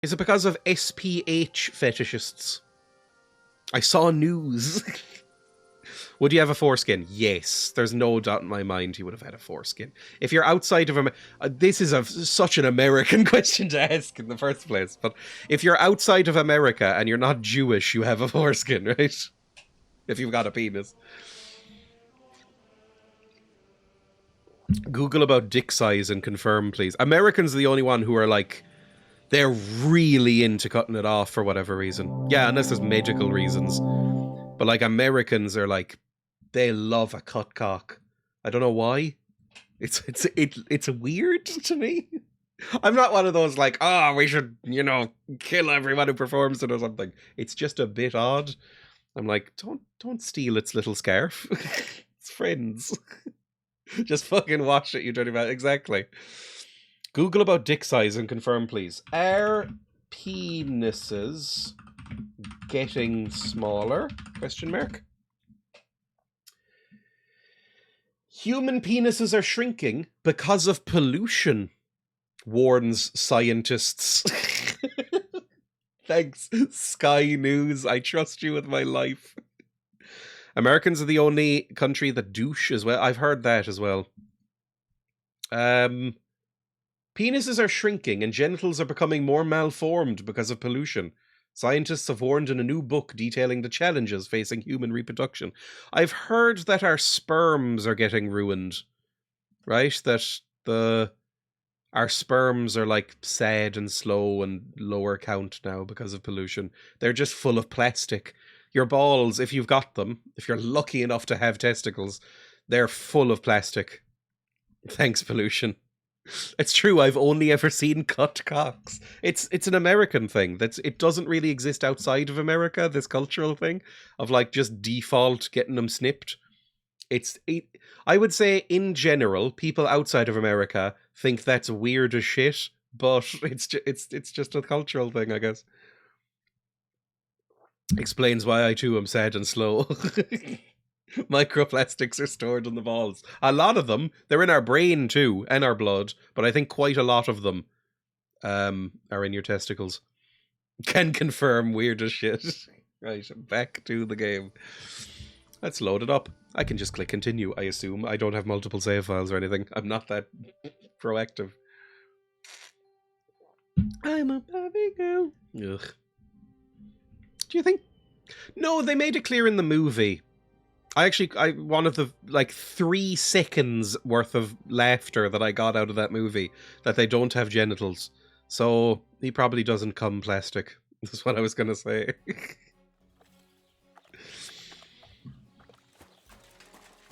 Is it because of SPH fetishists? I saw news. Would you have a foreskin? Yes. There's no doubt in my mind he would have had a foreskin. If you're outside of America... this is such an American question to ask in the first place, but if you're outside of America and you're not Jewish, you have a foreskin, right? If you've got a penis. Google about dick size and confirm, please. Americans are the only one who are like... they're really into cutting it off for whatever reason. Yeah, unless there's medical reasons. But like Americans are like... they love a cut cock. I don't know why. It's weird to me. I'm not one of those like, we should, kill everyone who performs it or something. It's just a bit odd. I'm like, don't steal its little scarf. It's friends. Just fucking watch it, you dirty man. Exactly. Google about dick size and confirm, please. Are penises getting smaller? Question mark. Human penises are shrinking because of pollution, warns scientists. Thanks, Sky News. I trust you with my life. Americans are the only country that douche as well. I've heard that as well. Penises are shrinking and genitals are becoming more malformed because of pollution. Scientists have warned in a new book detailing the challenges facing human reproduction. I've heard that our sperms are getting ruined, right? That our sperms are like sad and slow and lower count now because of pollution. They're just full of plastic. Your balls, if you've got them, if you're lucky enough to have testicles, they're full of plastic. Thanks, pollution. It's true, I've only ever seen cut cocks. It's an American thing. It doesn't really exist outside of America, this cultural thing of like just default getting them snipped. I would say in general, people outside of America think that's weird as shit, but it's just a cultural thing, I guess. Explains why I too am sad and slow. Microplastics are stored in the balls. A lot of them, they're in our brain too, and our blood, but I think quite a lot of them are in your testicles. Can confirm, weird as shit. Right, back to the game. Let's load it up. I can just click continue, I assume. I don't have multiple save files or anything. I'm not that proactive. I'm a baby girl. Ugh. Do you think... No, they made it clear in the movie. One of the, 3 seconds worth of laughter that I got out of that movie, that they don't have genitals. So, he probably doesn't come plastic. That's what I was going to say.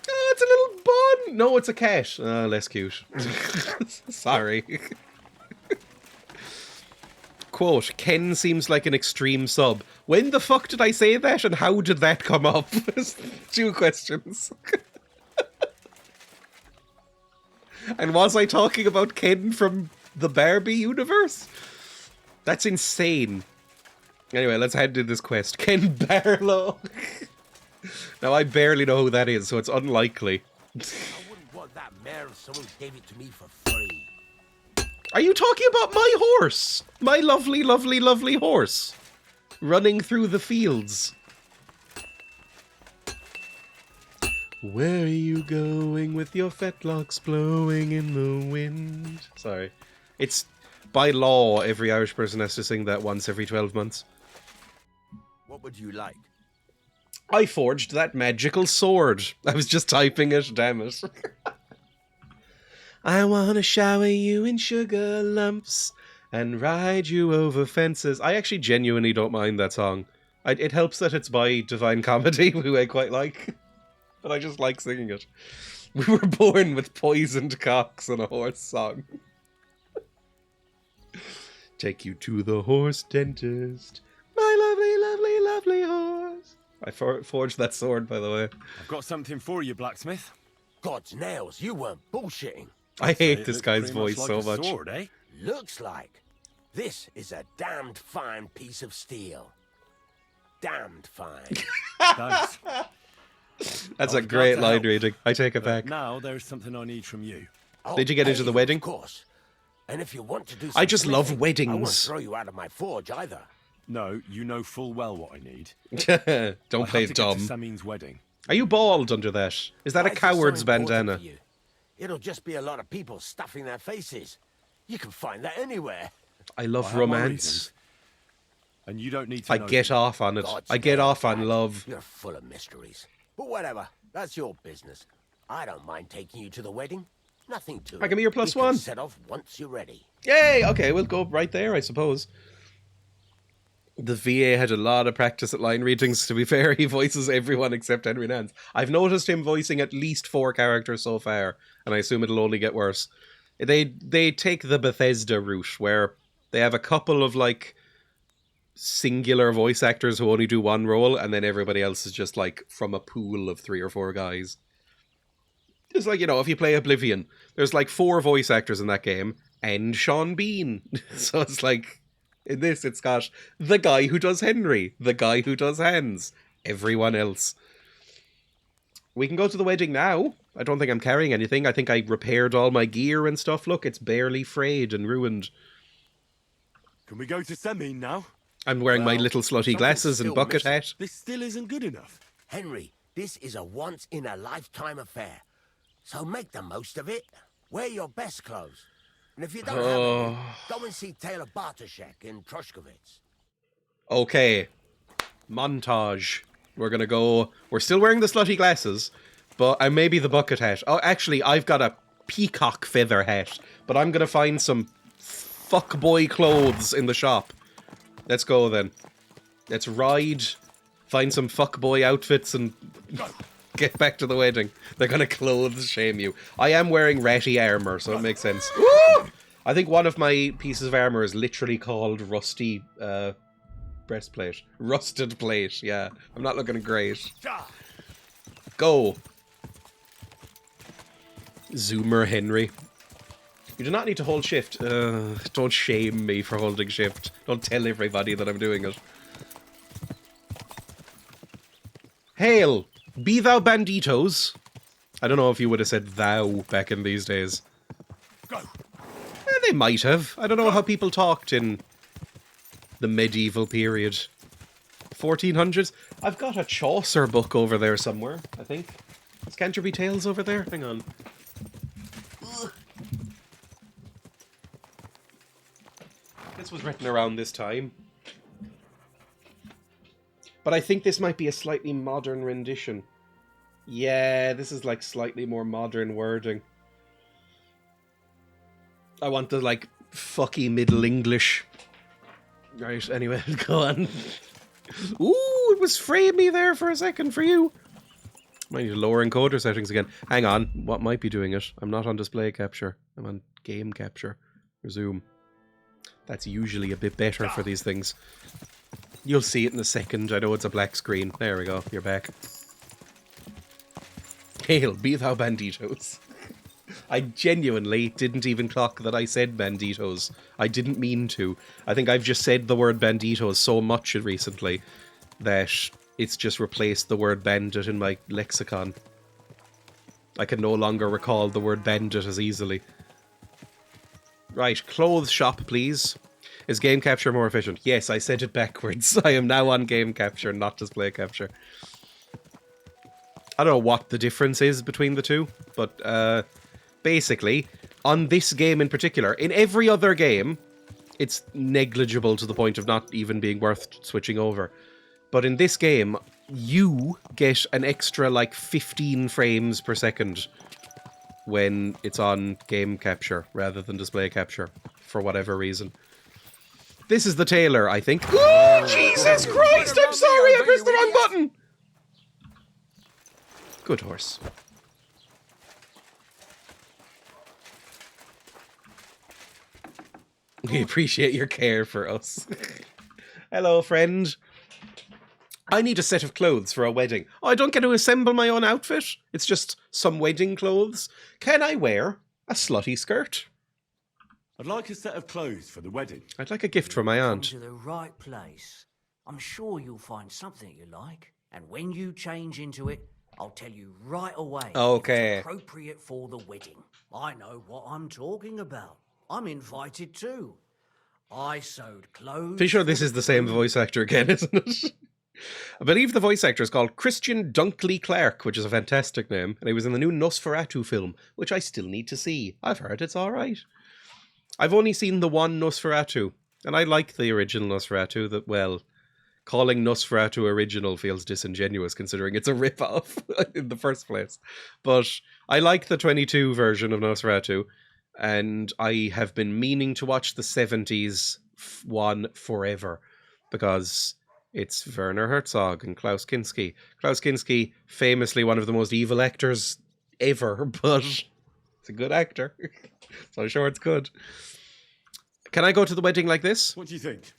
Oh, it's a little bun! No, it's a cat. Less cute. Sorry. Quote, Ken seems like an extreme sub. When the fuck did I say that, and how did that come up? 2 questions. And was I talking about Ken from the Barbie universe? That's insane. Anyway, let's head to this quest. Ken Barlow. Now, I barely know who that is, so it's unlikely. I wouldn't want that mare if someone gave it to me for free. Are you talking about my horse? My lovely, lovely, lovely horse. Running through the fields. Where are you going with your fetlocks blowing in the wind? Sorry. It's by law, every Irish person has to sing that once every 12 months. What would you like? I forged that magical sword. I was just typing it, damn it. I wanna shower you in sugar lumps and ride you over fences. I actually genuinely don't mind that song. It helps that it's by Divine Comedy, who I quite like. But I just like singing it. We were born with poisoned cocks and a horse song. Take you to the horse dentist. My lovely, lovely, lovely horse. I forged that sword, by the way. I've got something for you, blacksmith. God's nails, you weren't bullshitting. I hate this guy's voice so much. Sword, eh? Looks like. This is a damned fine piece of steel. Damned fine. Thanks. That's a great line reading. I take it back. Now there's something I need from you. I'll Did you get into pay the wedding? Of course. And if you want to do I some just love smithing, I won't weddings. throw you out of my forge either. No, you know full well what I need. Don't I play have to get to dumb. Samin's wedding. Are you bald under that? Is that Why a is it so coward's important bandana? for you? It'll just be a lot of people stuffing their faces. You can find that anywhere. I I love have my romance. reasons, and you don't need to I know get them. off on it. God's I get damn off on cat. love. You're full of mysteries. But whatever, that's your business. I don't mind taking you to the wedding. Nothing to it. Give me your plus You can one. set off once you're ready. Yay! Okay, we'll go right there, I suppose. The VA had a lot of practice at line readings. To be fair, he voices everyone except Henry Nance. I've noticed him voicing at least 4 characters so far, and I assume it'll only get worse. They take the Bethesda route, where they have a couple of, like, singular voice actors who only do one role, and then everybody else is just, like, from a pool of 3 or 4 guys. It's like, you know, if you play Oblivion, there's, like, 4 voice actors in that game, and Sean Bean. So it's like... In this, it's got the guy who does Henry, the guy who does Hans, everyone else. We can go to the wedding now. I don't think I'm carrying anything. I think I repaired all my gear and stuff. Look, it's barely frayed and ruined. Can we go to Samin now? I'm wearing my Well, little slutty something's glasses and still bucket missing. hat. This still isn't good enough. Henry, this is a once-in-a-lifetime affair. So make the most of it. Wear your best clothes. And if you don't have any, go and see Taylor Bartoshek in Troshkovitz. Okay. Montage. We're gonna go... We're still wearing the slutty glasses, but maybe the bucket hat. Oh, actually, I've got a peacock feather hat, but I'm gonna find some fuckboy clothes in the shop. Let's go, then. Let's ride, find some fuckboy outfits, and get back to the wedding. They're gonna clothes shame you. I am wearing ratty armor, so it makes sense. Woo! I think one of my pieces of armor is literally called Rusty Breastplate. Rusted Plate, yeah. I'm not looking great. Go. Zoomer Henry. You do not need to hold shift. Don't shame me for holding shift. Don't tell everybody that I'm doing it. Hail! Be thou banditos. I don't know if you would have said thou back in these days. Go. They might have. I don't know how people talked in the medieval period. 1400s? I've got a Chaucer book over there somewhere, I think. Is Canterbury Tales over there? Hang on. Ugh. This was written around this time. But I think this might be a slightly modern rendition. Yeah, this is like slightly more modern wording. I want the, like, fucky Middle English. Right, anyway, go on. Ooh, it was framey there for a second for you. Might need to lower encoder settings again. Hang on, what might be doing it? I'm not on display capture. I'm on game capture. Resume. That's usually a bit better for these things. You'll see it in a second. I know it's a black screen. There we go. You're back. Hail, be thou banditos. I genuinely didn't even clock that I said banditos. I didn't mean to. I think I've just said the word banditos so much recently that it's just replaced the word bandit in my lexicon. I can no longer recall the word bandit as easily. Right, clothes shop, please. Is game capture more efficient? Yes, I said it backwards. I am now on game capture, not display capture. I don't know what the difference is between the two, but basically, on this game in particular, in every other game, it's negligible to the point of not even being worth switching over. But in this game, you get an extra, like, 15 frames per second when it's on game capture rather than display capture, for whatever reason. This is the tailor, I think. Oh, Jesus Christ! I'm sorry, I pressed the wrong button! Good horse. We appreciate your care for us. Hello, friend. I need a set of clothes for a wedding. Oh, I don't get to assemble my own outfit? It's just some wedding clothes? Can I wear a slutty skirt? I'd like a set of clothes for the wedding. I'd like a gift from my Come aunt. to the right place. I'm sure you'll find something you like. And when you change into it, I'll tell you right away if Okay. it's appropriate for the wedding. I know what I'm talking about. I'm invited too. I sewed clothes. Pretty sure this is the same voice actor again, isn't it? I believe the voice actor is called Christian Dunkley Clark, which is a fantastic name, and he was in the new Nosferatu film, which I still need to see. I've heard it's alright. I've only seen the one Nosferatu, and I like the original Nosferatu. That, well, calling Nosferatu original feels disingenuous considering it's a rip-off in the first place. But I like the 22 version of Nosferatu, and I have been meaning to watch the 70s one forever, because it's Werner Herzog and Klaus Kinski. Klaus Kinski, famously one of the most evil actors ever, but it's a good actor. So I'm sure it's good. Can I go to the wedding like this? What do you think?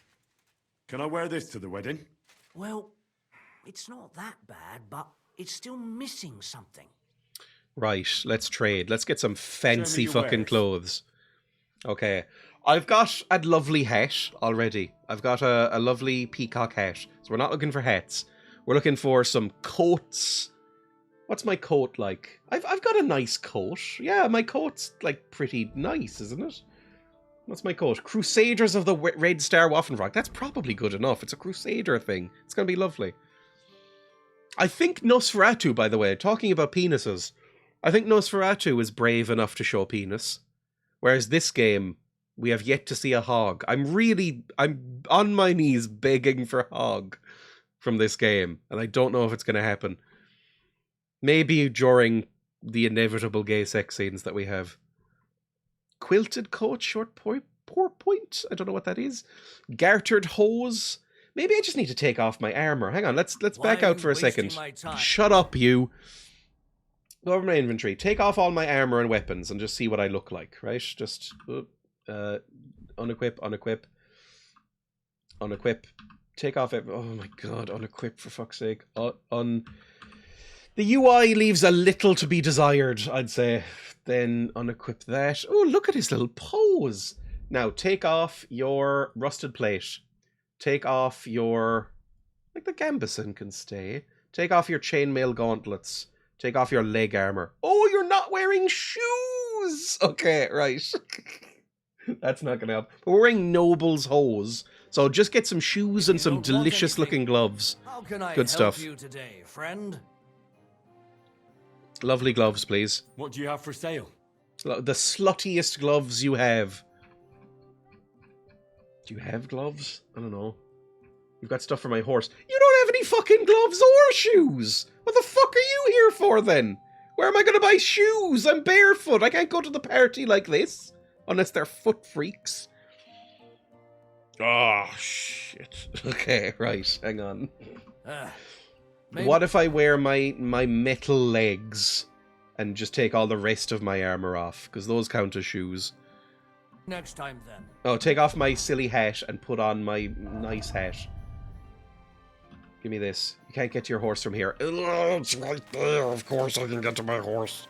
Can I wear this to the wedding? Well, it's not that bad, but it's still missing something. Right, let's trade. Let's get some fancy your fucking wares. clothes. Okay. I've got a lovely hat already. I've got a lovely peacock hat. So we're not looking for hats. We're looking for some coats. What's my coat like? I've got a nice coat. Yeah, my coat's like pretty nice, isn't it? What's my coat? Crusaders of the Red Star Waffenrock. That's probably good enough. It's a Crusader thing. It's going to be lovely. I think Nosferatu, by the way, talking about penises, I think Nosferatu is brave enough to show penis. Whereas this game, we have yet to see a hog. I'm on my knees begging for hog from this game. And I don't know if it's going to happen. Maybe during the inevitable gay sex scenes that we have. Quilted coat, short point. I don't know what that is. Gartered hose. Maybe I just need to take off my armor. Hang on, let's back out for a second. Shut up, you. Go over my inventory. Take off all my armor and weapons and just see what I look like, right? Just unequip, unequip, unequip. Take off it. Oh my god, unequip for fuck's sake. The UI leaves a little to be desired, I'd say. Then unequip that. Oh, look at his little pose. Now, take off your rusted plate. Take off your... Like the gambeson can stay. Take off your chainmail gauntlets. Take off your leg armor. Oh, you're not wearing shoes! Okay, right. That's not going to help. But we're wearing Noble's hose. So just get some shoes and some delicious-looking gloves. How can I Good stuff. help you today, friend? Lovely gloves, please. What do you have for sale? The sluttiest gloves you have. Do you have gloves? I don't know. You've got stuff for my horse. You don't have any fucking gloves or shoes! What the fuck are you here for, then? Where am I going to buy shoes? I'm barefoot. I can't go to the party like this. Unless they're foot freaks. Oh, shit. Okay, right. Hang on. What if I wear my metal legs and just take all the rest of my armor off? Because those count as shoes. Next time, then. Oh, take off my silly hat and put on my nice hat. Give me this. You can't get to your horse from here. It's right there. Of course I can get to my horse.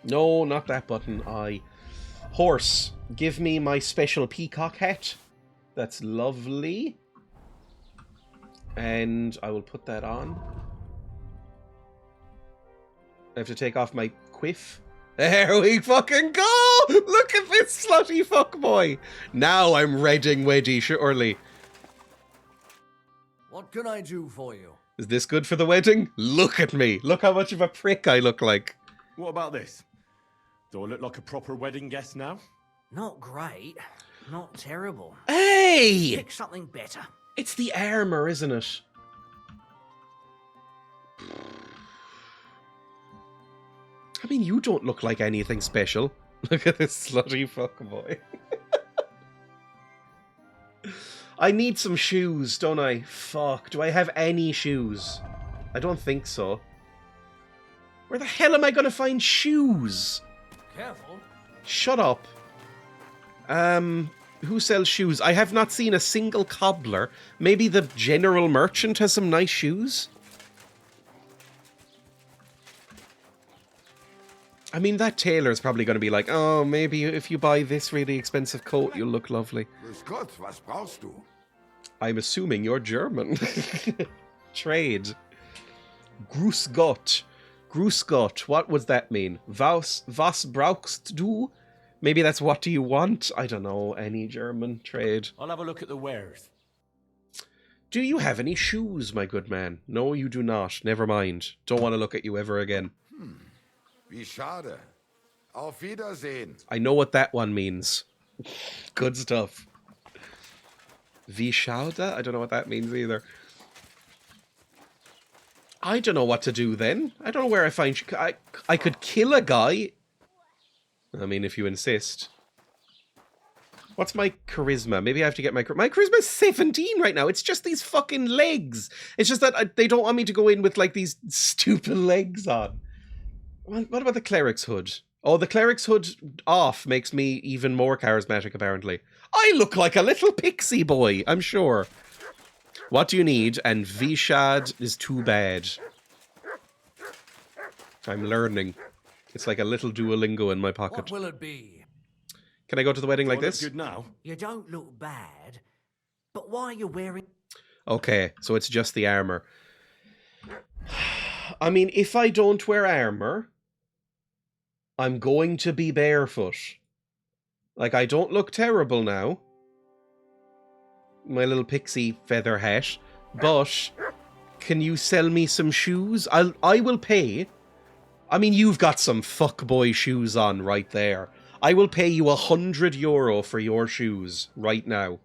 No, not that button. Horse, give me my special peacock hat. That's lovely. And I will put that on. I have to take off my quiff. There we fucking go! Look at this slutty fuckboy! Now I'm redding weddy, surely. What can I do for you? Is this good for the wedding? Look at me! Look how much of a prick I look like. What about this? Do I look like a proper wedding guest now? Not great. Not terrible. Hey! Pick something better. It's the armor, isn't it? I mean, you don't look like anything special. Look at this slutty fuckboy. I need some shoes, don't I? Fuck, do I have any shoes? I don't think so. Where the hell am I going to find shoes? Careful. Shut up. Who sells shoes? I have not seen a single cobbler. Maybe the general merchant has some nice shoes? I mean, that tailor's probably going to be like, oh, maybe if you buy this really expensive coat, you'll look lovely. Grüß Gott, was brauchst du? I'm assuming you're German. Trade. Gruß Gott. Grusgott, what would that mean? Was brauchst du? Maybe that's what do you want? I don't know, any German trade. I'll have a look at the wares. Do you have any shoes, my good man? No, you do not. Never mind. Don't want to look at you ever again. Wie schade. Auf Wiedersehen. I know what that one means. Good stuff. Wie schade? I don't know what that means either. I don't know what to do then. I don't know where I find... I could kill a guy. I mean, if you insist. What's my charisma? Maybe I have to get my charisma's 17 right now. It's just these fucking legs. It's just that they don't want me to go in with, like, these stupid legs on. What about the cleric's hood? Oh, the cleric's hood off makes me even more charismatic, apparently. I look like a little pixie boy, I'm sure. What do you need? And Vishad is too bad. I'm learning. It's like a little Duolingo in my pocket. What will it be? Can I go to the wedding like Do I look this? good now? You don't look bad, but why are you wearing... Okay, so it's just the armor. I mean, if I don't wear armor, I'm going to be barefoot. Like, I don't look terrible now. My little pixie feather hat. But, can you sell me some shoes? I will pay. I mean, you've got some fuckboy shoes on right there. I will pay you €100 for your shoes right now.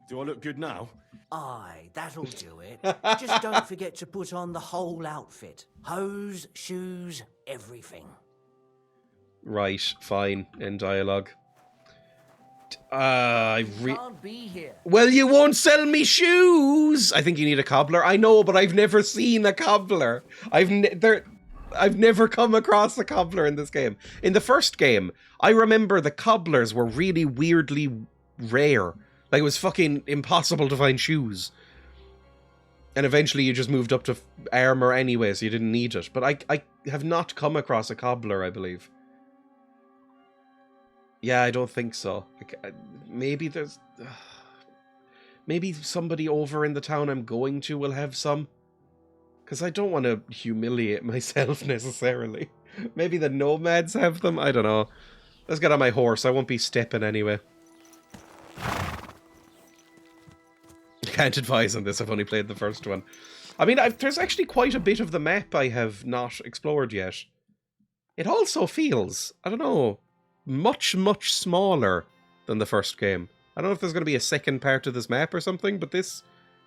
Do I look good now? Aye, that'll do it. Just don't forget to put on the whole outfit. Hose, shoes, everything. Right, fine. End dialogue. Can't be here. Well, you won't sell me shoes! I think you need a cobbler. I know, but I've never seen a cobbler. I've never come across a cobbler in this game. In the first game, I remember the cobblers were really weirdly rare. Like, it was fucking impossible to find shoes. And eventually you just moved up to armor anyway, so you didn't need it. But I have not come across a cobbler, I believe. Yeah, I don't think so. Maybe there's... maybe somebody over in the town I'm going to will have some. Because I don't want to humiliate myself necessarily. Maybe the nomads have them? I don't know. Let's get on my horse. I won't be stepping anyway. Can't advise on this. I've only played the first one. I mean, there's actually quite a bit of the map I have not explored yet. It also feels, I don't know, much, much smaller than the first game. I don't know if there's going to be a second part of this map or something, but this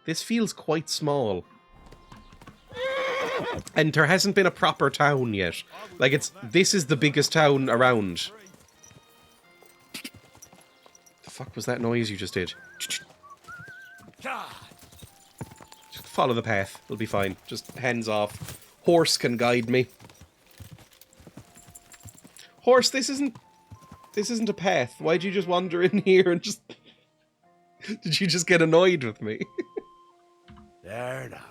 feels quite small. And there hasn't been a proper town yet. Like, this is the biggest town around. The fuck was that noise you just did? Just follow the path. It'll be fine. Just hands off. Horse can guide me. Horse, this isn't a path. Why'd you just wander in here and just... Did you just get annoyed with me? There now.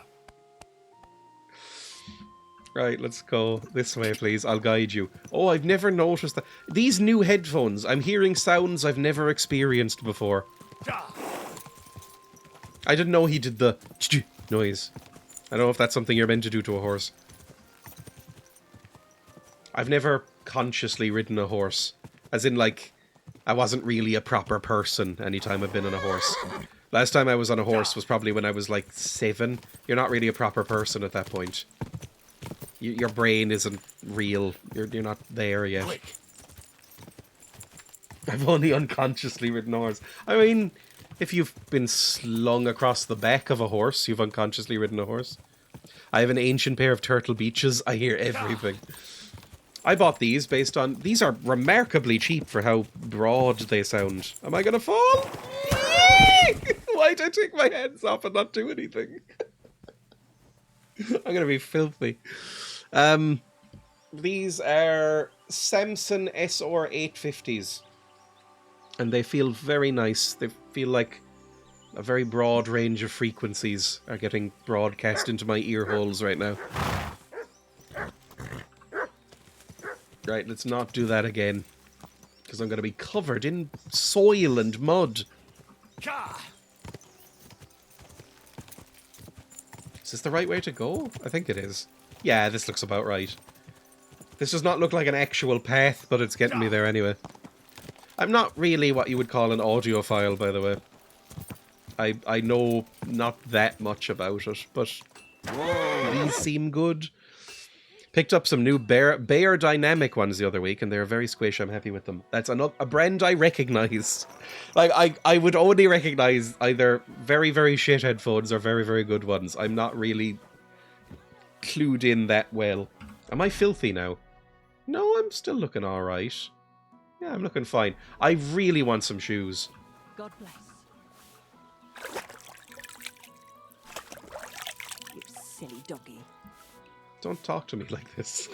Right, let's go this way, please. I'll guide you. Oh, I've never noticed that. These new headphones, I'm hearing sounds I've never experienced before. I didn't know he did the noise. I don't know if that's something you're meant to do to a horse. I've never consciously ridden a horse. As in, like, I wasn't really a proper person anytime I've been on a horse. Last time I was on a horse was probably when I was, like, 7. You're not really a proper person at that point. Your brain isn't real. You're not there yet. Quick. I've only unconsciously ridden a horse. I mean, if you've been slung across the back of a horse, you've unconsciously ridden a horse. I have an ancient pair of turtle beaches. I hear everything. I bought these based on... These are remarkably cheap for how broad they sound. Am I gonna fall? Why'd I take my hands off and not do anything? I'm gonna be filthy. These are Samson SR 850s. And they feel very nice. They feel like a very broad range of frequencies are getting broadcast into my ear holes right now. Right, let's not do that again. Because I'm going to be covered in soil and mud. Is this the right way to go? I think it is. Yeah, this looks about right. This does not look like an actual path, but it's getting me there anyway. I'm not really what you would call an audiophile, by the way. I know not that much about it, but these seem good. Picked up some new Bear Dynamic ones the other week, and they're very squish. I'm happy with them. That's a brand I recognise. Like, I would only recognise either very, very shit headphones or very, very good ones. I'm not really clued in that well. Am I filthy now? No, I'm still looking alright. Yeah, I'm looking fine. I really want some shoes. God bless. You silly doggy. Don't talk to me like this.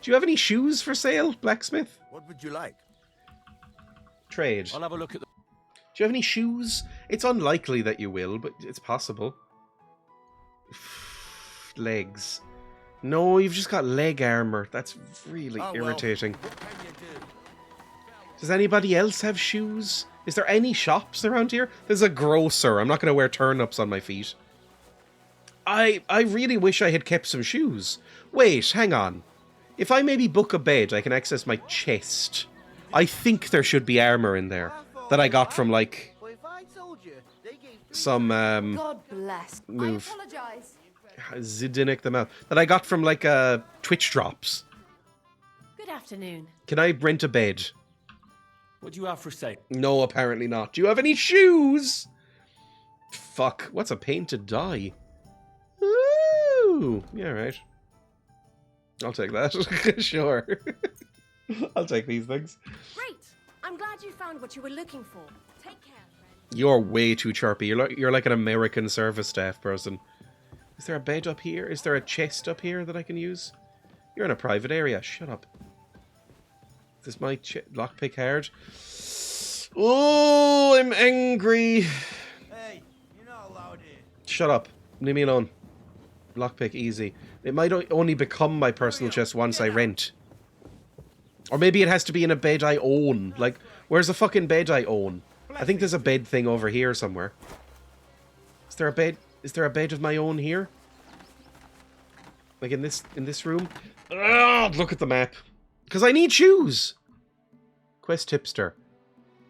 Do you have any shoes for sale, blacksmith? What would you like? Trade. I'll have a look at the... Do you have any shoes? It's unlikely that you will, but it's possible. Legs. No, you've just got leg armor. That's really irritating. What can you do? Does anybody else have shoes? Is there any shops around here? There's a grocer. I'm not going to wear turnips on my feet. I really wish I had kept some shoes. Wait, hang on. If I maybe book a bed, I can access my chest. I think there should be armor in there that I got from, like, some, God bless. move. I apologize. Zidinic them out. That I got from, like, Twitch drops. Good afternoon. Can I rent a bed? What do you have for sale? No, apparently not. Do you have any shoes? Fuck, what's a painted dye? Ooh, yeah, right. I'll take that. Sure. I'll take these things. Great. I'm glad you found what you were looking for. Take care, friend. You're way too chirpy. You're like an American service staff person. Is there a bed up here? Is there a chest up here that I can use? You're in a private area. Shut up. Is this my lockpick hard? Oh, I'm angry. Hey, you're not allowed in. Shut up. Leave me alone. Lockpick easy. It might only become my personal chest once I rent. Or maybe it has to be in a bed I own. Like, where's the fucking bed I own? I think there's a bed thing over here somewhere. Is there a bed? Is there a bed of my own here? Like in this room? Ugh, look at the map. Because I need shoes. Quest tipster.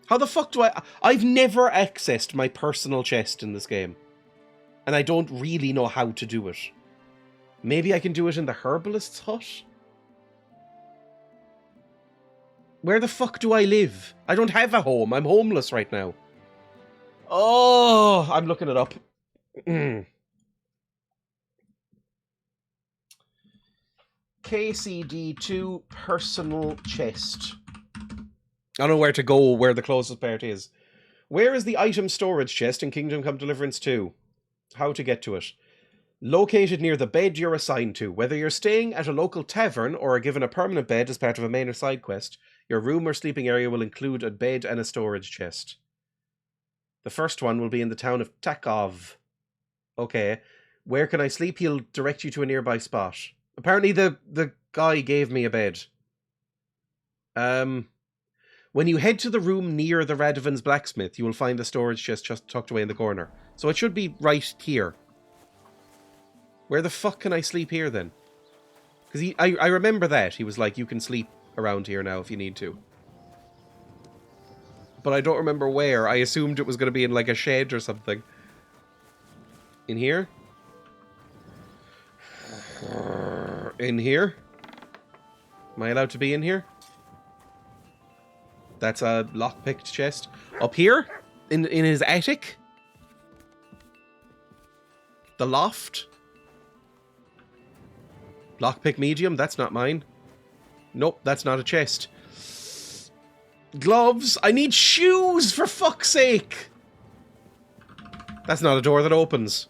How the fuck do I've never accessed my personal chest in this game. And I don't really know how to do it. Maybe I can do it in the herbalist's hut? Where the fuck do I live? I don't have a home. I'm homeless right now. Oh, I'm looking it up. KCD2 personal chest. I don't know where to go, where the closest part is. Where is the item storage chest in Kingdom Come Deliverance 2? How to get to it. Located near the bed you're assigned to. Whether you're staying at a local tavern or are given a permanent bed as part of a main or side quest, your room or sleeping area will include a bed and a storage chest. The first one will be in the town of Takov. Okay. Where can I sleep? He'll direct you to a nearby spot. Apparently the guy gave me a bed. When you head to the room near the Radovan's blacksmith, you will find the storage chest just tucked away in the corner. So it should be right here. Where the fuck can I sleep here then? Because I remember that. He was like, you can sleep around here now if you need to. But I don't remember where. I assumed it was going to be in like a shed or something. In here? In here? Am I allowed to be in here? That's a lockpicked chest. Up here? In his attic? The loft? Lockpick medium? That's not mine. Nope, that's not a chest. Gloves? I need shoes, for fuck's sake! That's not a door that opens.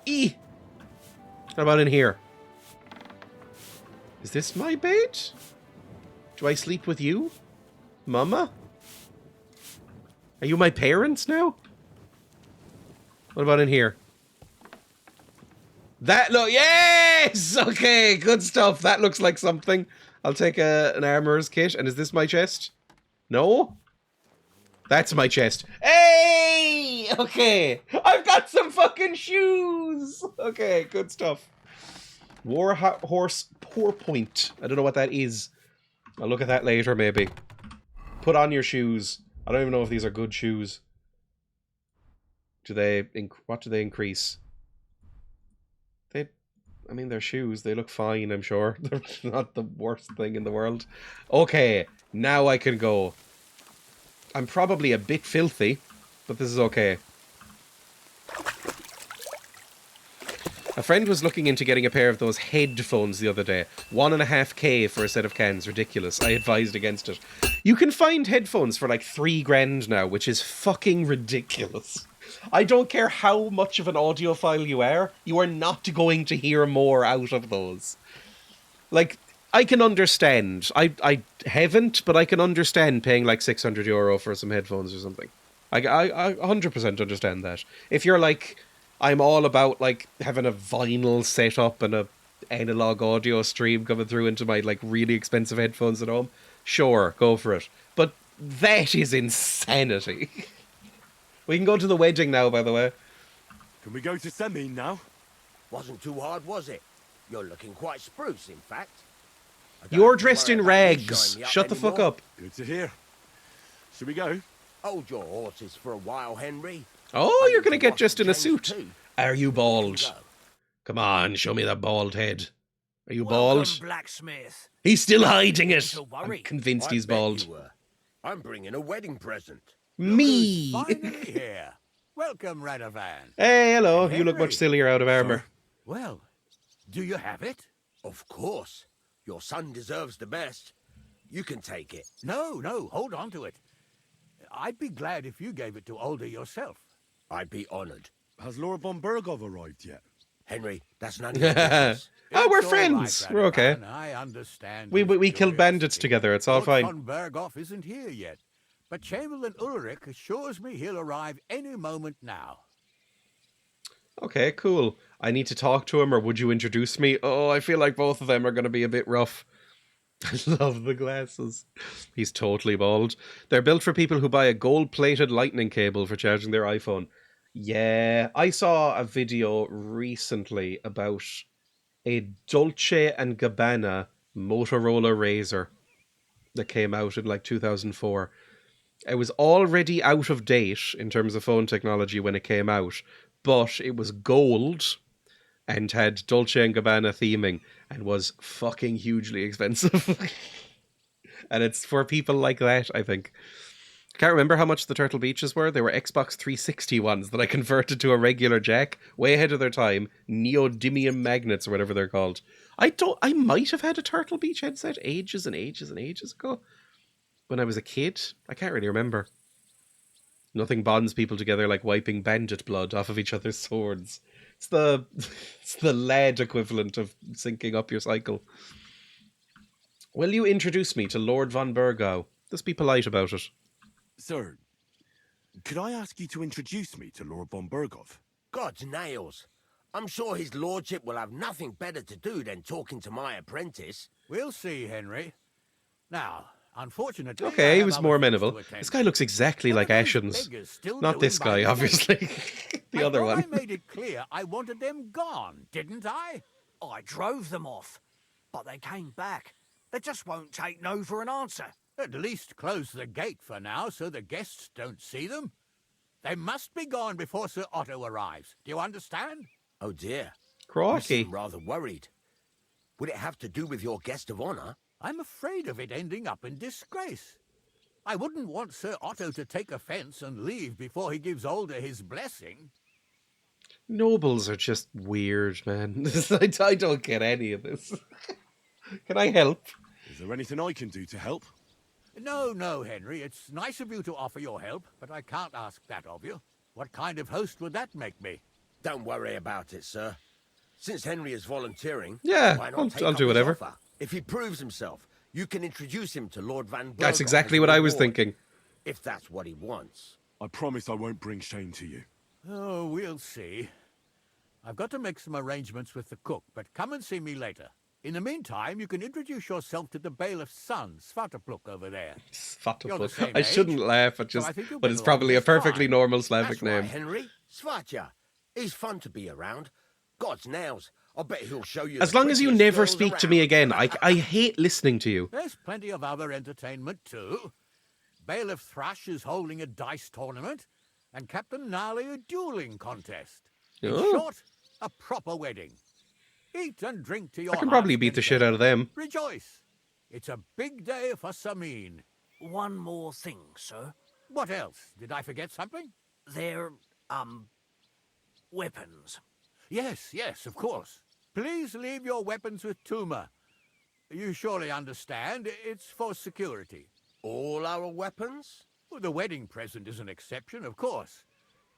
How about in here? Is this my bed? Do I sleep with you? Mama? Are you my parents now? What about in here? That look, yes! Okay, good stuff. That looks like something. I'll take an armorer's kit. And is this my chest? No? That's my chest. Hey! Yay! Okay. I've got some fucking shoes! Okay, good stuff. Horse Pourpoint. I don't know what that is. I'll look at that later, maybe. Put on your shoes. I don't even know if these are good shoes. What do they increase? I mean, they're shoes. They look fine, I'm sure. They're not the worst thing in the world. Okay, now I can go. I'm probably a bit filthy, but this is okay. A friend was looking into getting a pair of those headphones the other day. 1.5K for a set of cans. Ridiculous. I advised against it. You can find headphones for like $3,000 now, which is fucking ridiculous. I don't care how much of an audiophile you are not going to hear more out of those. Like, I can understand. I haven't, but I can understand paying like €600 for some headphones or something. I 100% understand that. If you're like, I'm all about like having a vinyl set up and a analog audio stream coming through into my like really expensive headphones at home, sure, go for it. But that is insanity. We can go to the wedding now, by the way. Can we go to Semin now? Wasn't too hard, was it? You're looking quite spruce, in fact. You're dressed in rags. Shut the fuck up. Good to hear. Should we go? Hold your horses for a while, Henry. Oh, you're going to get just in a suit. Are you bald? Come on, show me that bald head. Are you bald? Blacksmith. He's still hiding it. Don't worry. I'm convinced he's I bet bald. you were. I'm bringing a wedding present. Me. Finally here. Welcome, Radovan. Hey, hello. Henry. You look much sillier out of armor. Well, do you have it? Of course. Your son deserves the best. You can take it. No, hold on to it. I'd be glad if you gave it to Older yourself. I'd be honored. Has Laura von Bergov arrived yet? Henry, that's none of your business. Oh, we're It's all friends. right, We're okay. Radovan. I understand. We his killed bandits curiosity. together. It's all Lord fine. von Berghoff isn't here yet, but Chamberlain Ulrich assures me he'll arrive any moment now. Okay, cool. I need to talk to him, or would you introduce me? Oh, I feel like both of them are going to be a bit rough. I love the glasses. He's totally bald. They're built for people who buy a gold-plated lightning cable for charging their iPhone. Yeah, I saw a video recently about a Dolce & Gabbana Motorola Razr that came out in like 2004. It was already out of date in terms of phone technology when it came out, but it was gold and had Dolce & Gabbana theming and was fucking hugely expensive. And it's for people like that, I think. I can't remember how much the Turtle Beaches were. They were Xbox 360 ones that I converted to a regular jack, way ahead of their time. Neodymium magnets or whatever they're called. I might have had a Turtle Beach headset ages and ages and ages ago. When I was a kid. I can't really remember. Nothing bonds people together like wiping bandit blood off of each other's swords. It's the lead equivalent of syncing up your cycle. Will you introduce me to Lord von Bergow? Just be polite about it. Sir, could I ask you to introduce me to Lord von Bergov? God's nails. I'm sure his lordship will have nothing better to do than talking to my apprentice. We'll see, Henry. Now, unfortunately... Okay, I he have was other more things to amenable. attend This guy looks exactly like What are those Ashens. beggars still Not doing this by guy, the obviously. gate? The other I one. thought I made it clear I wanted them gone, didn't I? I drove them off, but they came back. They just won't take no for an answer. At least close the gate for now so the guests don't see them. They must be gone before Sir Otto arrives. Do you understand? Oh dear. You Crikey. seem rather worried. Would it have to do with your guest of honor? I'm afraid of it ending up in disgrace. I wouldn't want Sir Otto to take offense and leave before he gives Older his blessing. Nobles are just weird, man. I don't get any of this. Can I help? Is there anything I can do to help? No, Henry. It's nice of you to offer your help, but I can't ask that of you. What kind of host would that make me? Don't worry about it, sir. Since Henry is volunteering, Yeah, why not I'll take do up his whatever. offer? If he proves himself, you can introduce him to Lord Van Berghoff. That's exactly as a what I was reward, thinking. If that's what he wants. I promise I won't bring shame to you. Oh, we'll see. I've got to make some arrangements with the cook, but come and see me later. In the meantime, you can introduce yourself to the bailiff's son, Svatopluk, over there. You're the same I shouldn't age, laugh at so just, I think you'll but get it's along probably a just perfectly fine. normal Slavic That's name. right, Henry. Svatja. He's fun to be around. God's nails. I bet he'll show you As the long as you prettiest never girls speak to around. me again, I hate listening to you. There's plenty of other entertainment, too. Bailiff Thrush is holding a dice tournament, and Captain Gnarly a dueling contest. In Oh. short, a proper wedding. Eat and drink to your I can probably heart's beat the shit content. out of them. Rejoice. It's a big day for Samin. One more thing, sir. What else? Did I forget something? They're, weapons. Yes, of course. Please leave your weapons with Tuma. You surely understand, it's for security. All our weapons? Well, the wedding present is an exception, of course.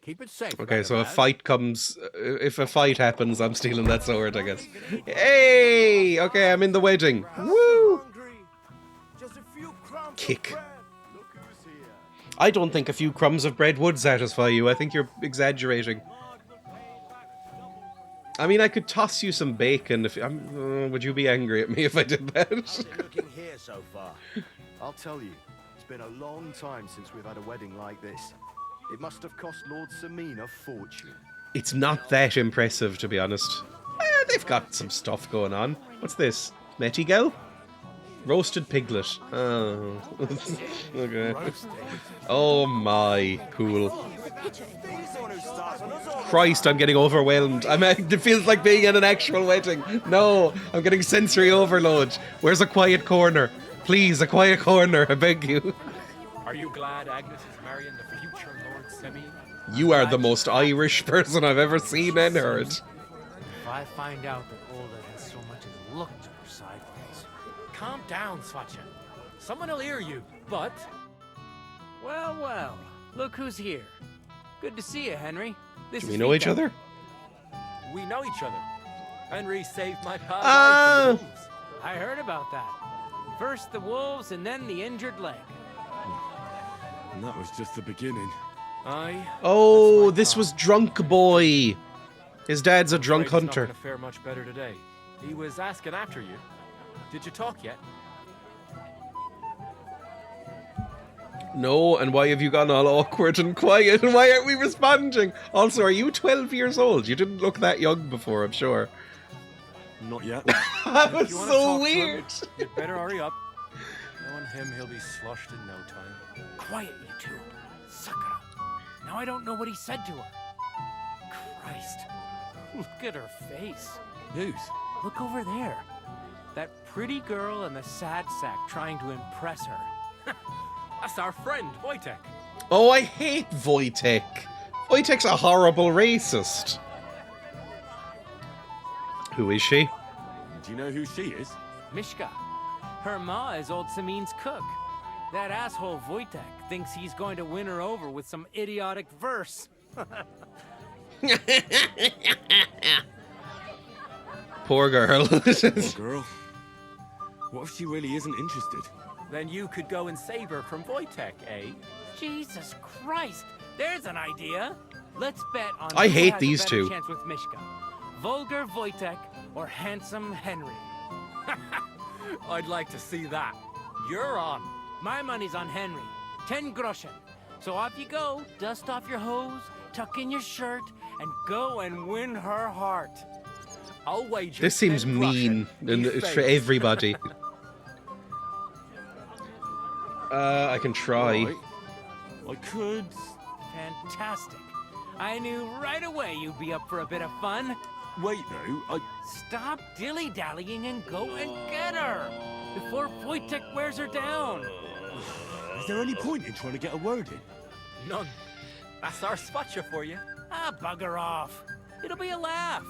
Keep it safe. Okay, so Radamad. if a fight happens, I'm stealing that sword, I guess. Hey! Okay, I'm in the wedding. Woo! Kick. I don't think a few crumbs of bread would satisfy you. I think you're exaggerating. I mean, I could toss you some bacon if... would you be angry at me if I did that? How's it looking here so far? I'll tell you, it's been a long time since we've had a wedding like this. It must have cost Lord Samin a fortune. It's not that impressive, to be honest. They've got some stuff going on. What's this? Metigel? Roasted piglet. Oh. Okay. Oh my. Cool. Christ, I'm getting overwhelmed. It feels like being at an actual wedding. No, I'm getting sensory overload. Where's a quiet corner? Please, a quiet corner, I beg you. Are you glad Agnes is marrying the future Lord Semi? You are the most Irish person I've ever seen and heard. If I find out that Olda has so much as looked at her sideways. Calm down, Svatja. Someone will hear you, but... Well, look who's here. Good to see you, Henry. This Do we is know each Vito. other? we know each other. Henry saved my pal Ah. life to the wolves. I heard about that. First the wolves and then the injured leg. And that was just the beginning. Aye. Oh, That's my this pal. was Drunk Boy. His dad's a drunk Afraid he's hunter. Not gonna fare much better today. He was asking after you. Did you talk yet? No, and why have you gone all awkward and quiet? And why aren't we responding? Also, are you 12 years old? You didn't look that young before, I'm sure. Not yet. That was If you wanna so talk to weird. him, you'd better hurry up. Knowing him, he'll be sloshed in no time. Quiet, you two. Suck it up. Now I don't know what he said to her. Christ. Look at her face. Whose? Look over there. That pretty girl and the sad sack trying to impress her. That's our friend, Wojtek. Oh, I hate Wojtek. Wojtek's a horrible racist. Who is she? Do you know who she is? Mishka. Her ma is old Samin's cook. That asshole Wojtek thinks he's going to win her over with some idiotic verse. Poor girl. Poor girl. What if she really isn't interested? Then you could go and save her from Wojtek, eh? Jesus Christ! There's an idea. Let's bet on I who hate has these a better two. chance with Mishka. Vulgar Wojtek or handsome Henry. I'd like to see that. You're on. My money's on Henry. 10 groschen. So off you go. Dust off your hose, tuck in your shirt, and go and win her heart. I'll wager. This seems 10 mean, groschen and he it's for fails. everybody. I can try. Right. I could. Fantastic. I knew right away you'd be up for a bit of fun. Wait, no. Stop dilly-dallying and go and get her before Wojtek wears her down. Is there any point in trying to get a word in? None. That's our Svatja for you. Ah, bugger off. It'll be a laugh.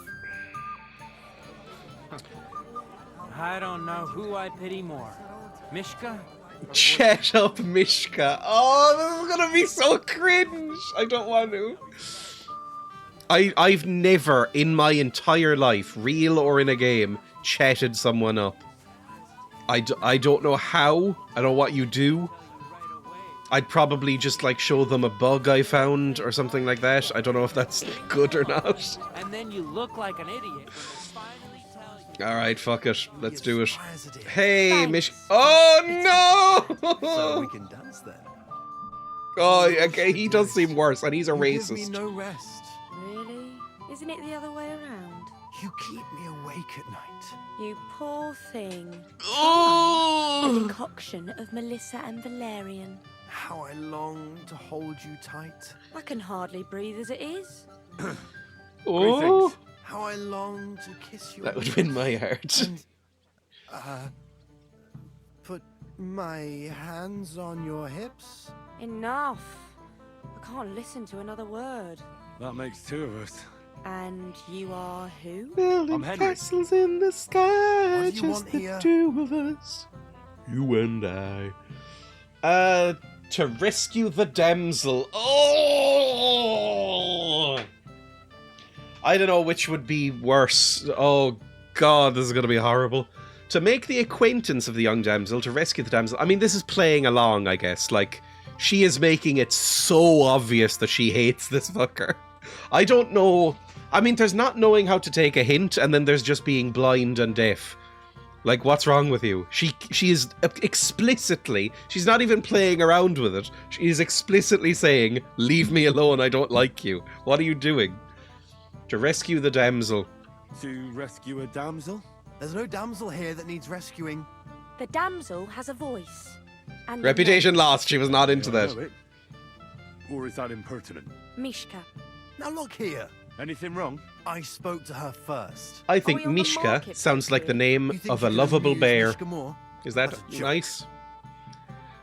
I don't know who I pity more. Mishka? Chat up, Mishka. Oh, this is gonna be so cringe. I don't want to. I've never in my entire life, real or in a game, chatted someone up. I don't know how. I don't know what you do. I'd probably just like show them a bug I found or something like that. I don't know if that's good or not. And then you look like an idiot when they finally tell you Alright, fuck it. Let's do it. As it is. Hey, Thanks. Mish. Oh no! So we can dance then. Oh, okay, he does seem worse, and he's a You give me racist. no rest. Really? Isn't it the other way around? You keep me awake at night. You poor thing. A Oh! decoction of Melissa and Valerian. How I long to hold you tight. I can hardly breathe as it is. Oh! How I long to kiss your That would lips win my heart. and, put my hands on your hips. Enough. I can't listen to another word. That makes two of us. And you are who? Building I'm Henry. castles in the sky, What do you just want the here? two of us. You and I. To rescue the damsel. Oh! I don't know which would be worse. Oh god, this is going to be horrible. To make the acquaintance of the young damsel, to rescue the damsel. I mean, this is playing along, I guess. Like, she is making it so obvious that she hates this fucker. I don't know. I mean, there's not knowing how to take a hint, and then there's just being blind and deaf. Like, what's wrong with you? She is explicitly, she's not even playing around with it. She is explicitly saying, leave me alone, I don't like you. What are you doing? To rescue the damsel. To rescue a damsel? There's no damsel here that needs rescuing. The damsel has a voice. And Reputation lost, she was not into Yeah, I that. know it. Or is that impertinent? Mishka. Now look here. Anything wrong? I spoke to her first. I think Are we on the Mishka market sounds like the here? name You think of you a can lovable amuse bear. Mishka more? Is that That's a joke. nice?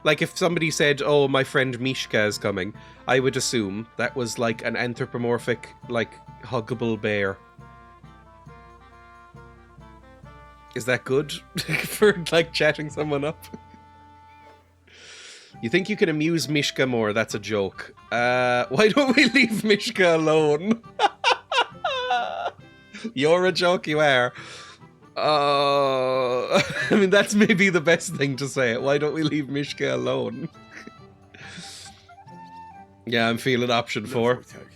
Like if somebody said, oh, my friend Mishka is coming, I would assume that was like an anthropomorphic, like, huggable bear. Is that good for, like, chatting someone up? You think you can amuse Mishka more? That's a joke. Why don't we leave Mishka alone? You're a joke, you are. I mean, that's maybe the best thing to say. Why don't we leave Mishka alone? Yeah, I'm feeling option Look, 4. Wojtek,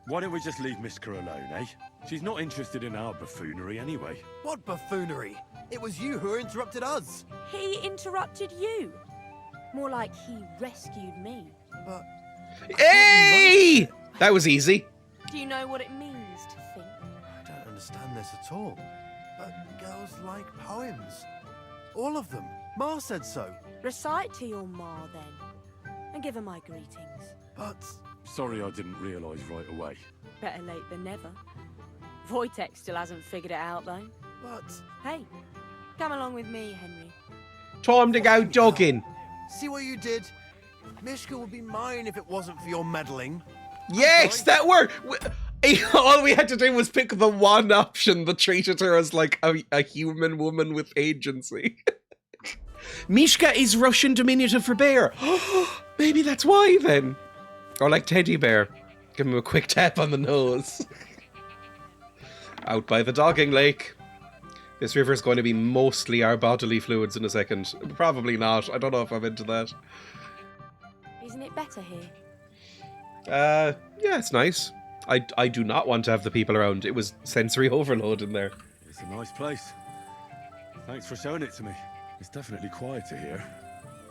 why don't we just leave Miska alone, eh? She's not interested in our buffoonery anyway. What buffoonery? It was you who interrupted us. He interrupted you. More like he rescued me. But Hey! That was easy. Do you know what it means to think? I don't understand this at all. But girls like poems. All of them. Ma said so. Recite to your ma then. And give her my greetings. But Sorry I didn't realise right away. Better late than never. Wojtek still hasn't figured it out though. but Hey, come along with me, Henry. Time to go jogging. see what you did? Mishka would be mine if it wasn't for your meddling. Yes, that worked. All we had to do was pick the one option that treated her as like a human woman with agency. Mishka is Russian diminutive for bear. Maybe that's why then. Or like teddy bear. Give him a quick tap on the nose. Out by the dogging lake. This river is going to be mostly our bodily fluids in a second. Probably not. I don't know if I'm into that. Isn't it better here? Yeah, it's nice. I do not want to have the people around. It was sensory overload in there. It's a nice place. Thanks for showing it to me. It's definitely quieter here.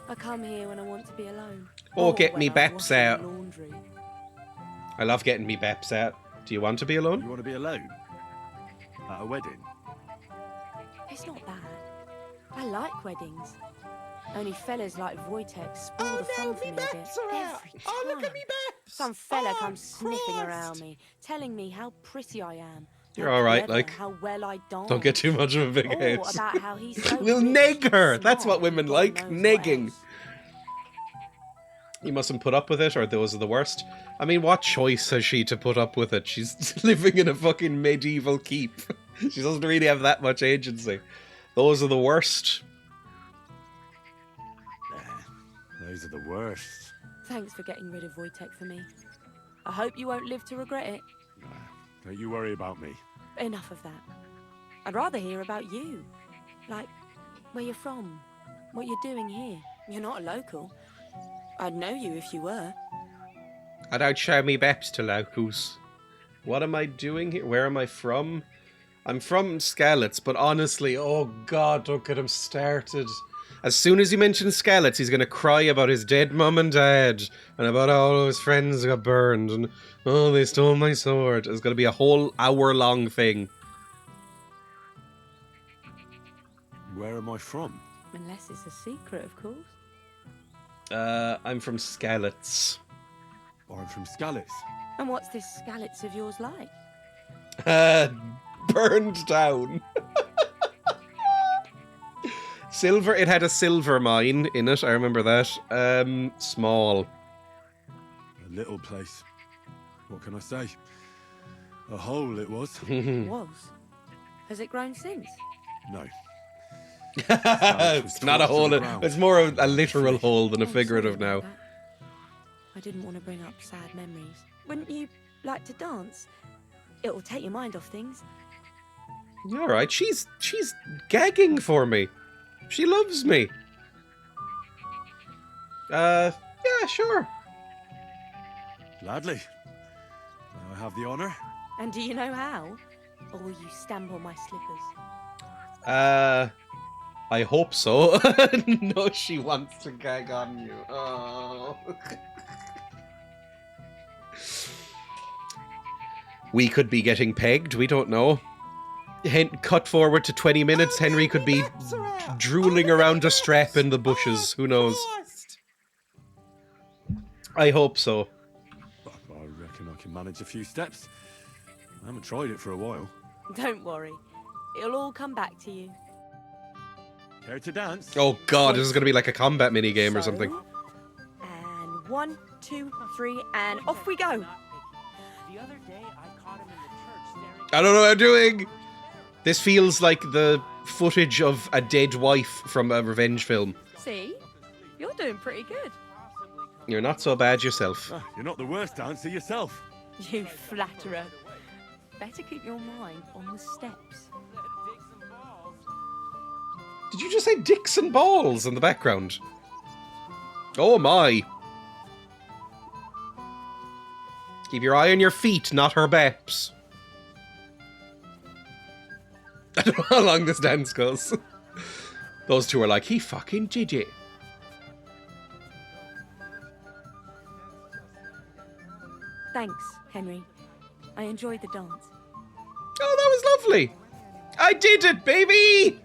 I come here when I want to be alone. Oh, Or get when me I'm baps washing out. laundry. I love getting me beps out. Do you want to be You alone? want to be alone? At a wedding? It's not bad. I like weddings. Only fellas like Wojtek spoil the fun for me a bit. Every time. Some fella comes sniffing around me, telling me how pretty I am. You're how all right, clever, like, how well I dance. Don't get too much of a big Or head. about how he's so We'll rich, neg her. That's smart, what women God like. knows what Negging. else. You mustn't put up with it, or those are the worst. I mean, what choice has she to put up with it? She's living in a fucking medieval keep. She doesn't really have that much agency. Those are the worst. Those are the worst. Thanks for getting rid of Wojtek for me. I hope you won't live to regret it. Don't you worry about me. Enough of that. I'd rather hear about you. Like, where you're from, what you're doing here. You're not a local. I'd know you if you were. I don't show me beps to locals. What am I doing here? Where am I from? I'm from Skalitz, but honestly, oh god, don't get him started. As soon as he mentions Skalitz, he's going to cry about his dead mum and dad, and about how all of his friends got burned, and oh, they stole my sword. It's going to be a whole hour-long thing. Where am I from? Unless it's a secret, of course. I'm from Skalitz. I'm from Skalitz. And what's this Skalitz of yours like? Burned down. Silver, it had a silver mine in it, I remember that. Small. A little place. What can I say? A hole it was. Was. Has it grown since? No. It's not a hole, it's more of a literal hole than a figurative now. I didn't want to bring up sad memories. Wouldn't you like to dance? It'll take your mind off things. Alright, she's gagging for me. She loves me. Yeah, sure. Gladly. Now I have the honour. And do you know how? Or will you stamp on my slippers? I hope so. No, she wants to gag on you. Oh. We could be getting pegged, we don't know. Cut forward to 20 minutes, Henry could be drooling around a strap in the bushes, who knows. I hope so. I reckon I can manage a few steps. I haven't tried it for a while. Don't worry. It'll all come back to you. Care to dance? Oh god, this is going to be like a combat minigame or something. And 1, 2, 3, and off we go. The other day, I caught him in the church staring. I don't know what I'm doing! This feels like the footage of a dead wife from a revenge film. See? You're doing pretty good. You're not so bad yourself. Ah, you're not the worst dancer yourself. You flatterer. Better keep your mind on the steps. Did you just say dicks and balls in the background? Oh my. Keep your eye on your feet, not her baps. I don't know how long this dance goes. Those two are like, he fucking did it. Thanks, Henry. I enjoyed the dance. Oh, that was lovely. I did it, baby!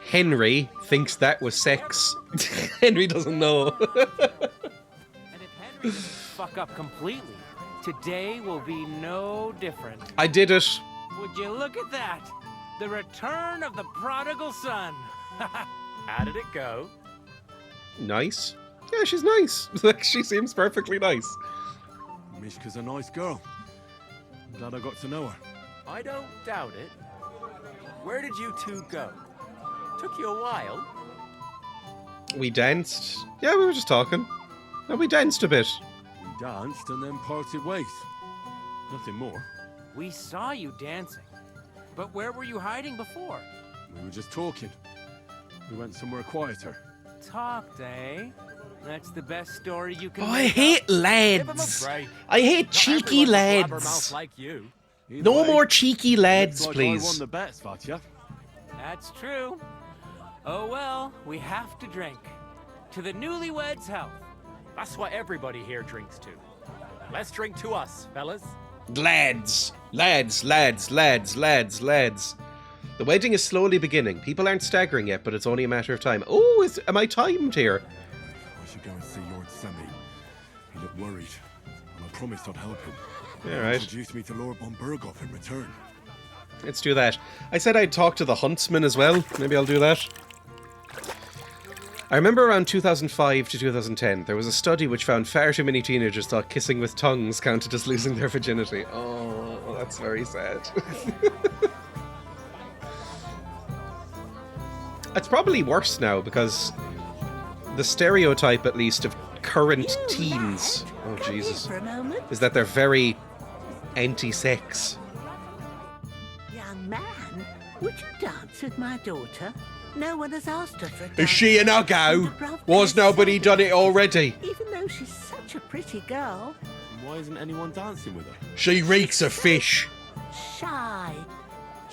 Henry thinks that was sex. Henry doesn't know. And if Henry doesn't fuck up completely, today will be no different. I did it. Would you look at that? The return of the prodigal son. How did it go? Nice. Yeah, she's nice. Like, she seems perfectly nice. Mishka's a nice girl. I'm glad I got to know her. I don't doubt it. Where did you two go? Took you a while. We danced. Yeah, we were just talking. And we danced a bit. We danced and then parted ways. Nothing more. We saw you dancing. But where were you hiding before? We were just talking. We went somewhere quieter. Talked, eh? That's the best story you can Oh, make I up. hate Give him a lads. break. I hate Not cheeky everyone's a blabbermouth lads. like you. Either No way, more cheeky lads, looks like I won please. the bet, Svatya. That's true. Oh well, we have to drink. To the newlyweds' health. That's what everybody here drinks to. Let's drink to us, fellas. Lads. Lads, lads, lads, lads, lads. The wedding is slowly beginning. People aren't staggering yet, but it's only a matter of time. Oh, am I timed here? I should go and see Lord Semi. He looked worried, and I promised I'd help him. All right. Introduced me to Lord von Burghoff in return. Let's do that. I said I'd talk to the huntsman as well. Maybe I'll do that. I remember around 2005 to 2010, there was a study which found far too many teenagers thought kissing with tongues counted as losing their virginity. Oh, that's very sad. It's probably worse now because the stereotype, at least, of current teens, oh Jesus, is that they're very anti-sex. Young man, would you dance with my daughter? No one has asked her for a Is dance. she an uggo? Was nobody done it already? Even though she's such a pretty girl. Why isn't anyone dancing with her? She reeks of fish. shy.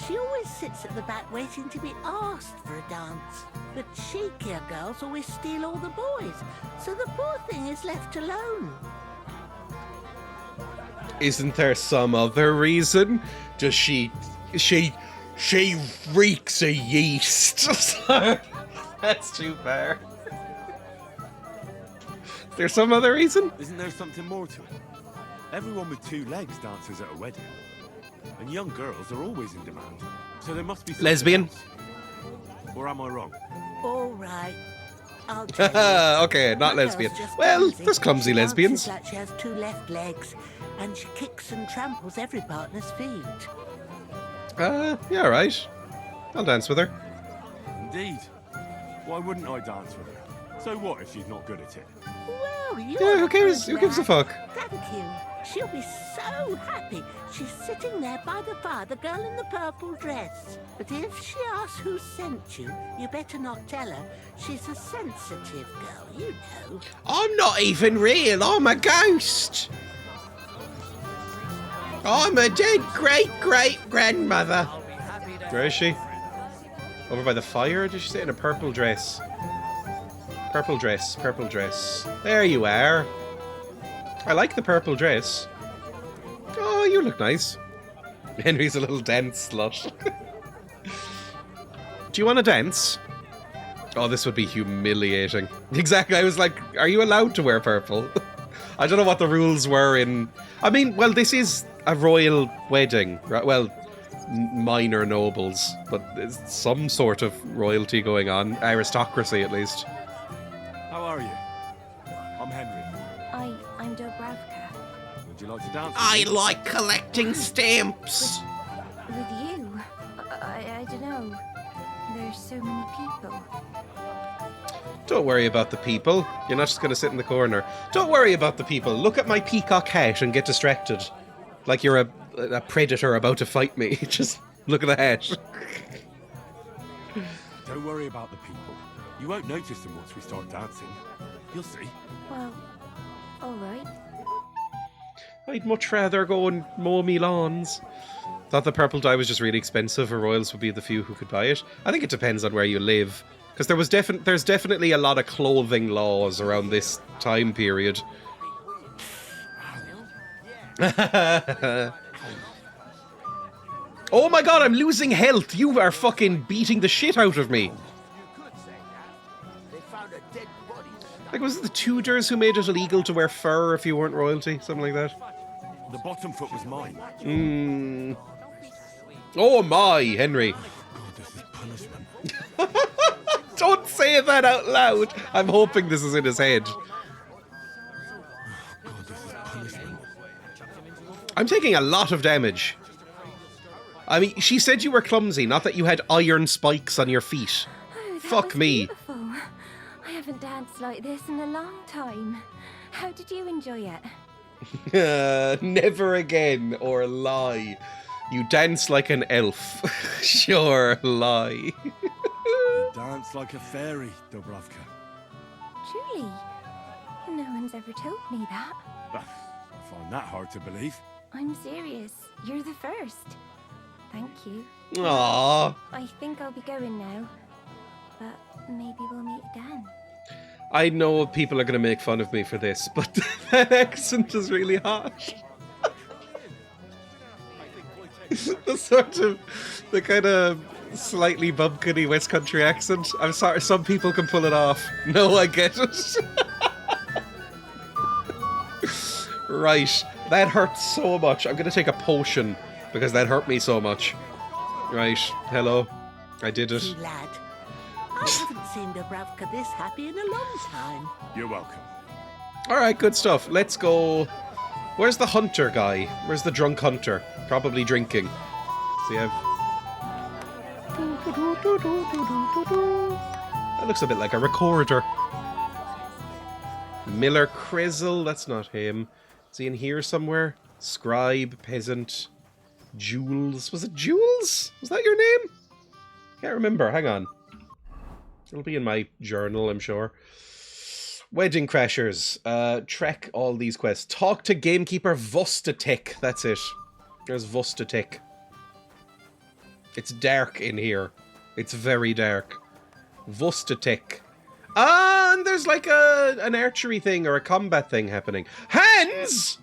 She always sits at the back waiting to be asked for a dance. But cheekier girls always steal all the boys, so the poor thing is left alone. Isn't there some other reason? Does she reeks of yeast. That's too far. Is there some other reason? Isn't there something more to it? Everyone with 2 legs dances at a wedding. And young girls are always in demand. So there must be something Lesbian? else. Or am I wrong? All right. I'll tell you. Okay, not My lesbian. girl's just Well, clumsy. there's clumsy She lesbians. dances like she has 2 left legs, and she kicks and tramples every partner's feet. Yeah, right. I'll dance with her. Indeed. Why wouldn't I dance with her? So what if she's not good at it? Well, you Yeah, who are cares? good, Who gives a lad. fuck? Thank you. She'll be so happy. She's sitting there by the fire, the girl in the purple dress. But if she asks who sent you, you better not tell her. She's a sensitive girl, you know. I'm not even real. I'm a ghost. I'm a dead great-great-grandmother. Where is she? Over by the fire? Did she say in a purple dress? Purple dress, purple dress. There you are. I like the purple dress. Oh, you look nice. Henry's a little dance slut. Do you want to dance? Oh, this would be humiliating. Exactly, I was like, are you allowed to wear purple? I don't know what the rules were in... I mean, well, this is a royal wedding, right? Well, minor nobles, but there's some sort of royalty going on. Aristocracy, at least. How are you? I'm Henry. I'm Dobravka. Would you like to dance? I like collecting stamps. With you? I don't know. There's so many people. Don't worry about the people. You're not just going to sit in the corner. Don't worry about the people. Look at my peacock hat and get distracted. Like you're a predator about to fight me. Just look at the hat. Don't worry about the people. You won't notice them once we start dancing. You'll see. Well, alright. I'd much rather go and mow me lawns. Thought the purple dye was just really expensive, or royals would be the few who could buy it. I think it depends on where you live. Because there's definitely a lot of clothing laws around this time period. Oh my god, I'm losing health! You are fucking beating the shit out of me! Like, was it the Tudors who made it illegal to wear fur if you weren't royalty? Something like that? The bottom foot was mine. Oh my, Henry. God, this is punishment. Don't say that out loud! I'm hoping this is in his head. God, this is punishment. I'm taking a lot of damage. I mean, she said you were clumsy, not that you had iron spikes on your feet. Oh, that Fuck was me. Beautiful. I haven't danced like this in a long time. How did you enjoy it? Never again, or lie. You dance like an elf. Sure, lie. You dance like a fairy, Dobravka. Truly? No one's ever told me that. I find that hard to believe. I'm serious. You're the first. Thank you. Aww. I think I'll be going now. But maybe we'll meet again. I know people are going to make fun of me for this, but that accent is really harsh. the kind of slightly bumpkiny West Country accent. I'm sorry, some people can pull it off. No, I get it. Right, that hurts so much. I'm going to take a potion because that hurt me so much. Right, hello. I did it. You lad. I haven't seen Dobravka this happy in a long time. You're welcome. Alright, good stuff. Let's go. Where's the hunter guy? Where's the drunk hunter? Probably drinking. See, that looks a bit like a recorder. Miller Crizzle, that's not him. Is he in here somewhere? Scribe, peasant, Jules. Was it Jules? Was that your name? Can't remember. Hang on. It'll be in my journal, I'm sure. Wedding Crashers. Trek all these quests. Talk to gamekeeper Vostatek. That's it. There's Vostatek. It's dark in here. It's very dark. Vustatek. Ah, and there's like an archery thing or a combat thing happening. Hands!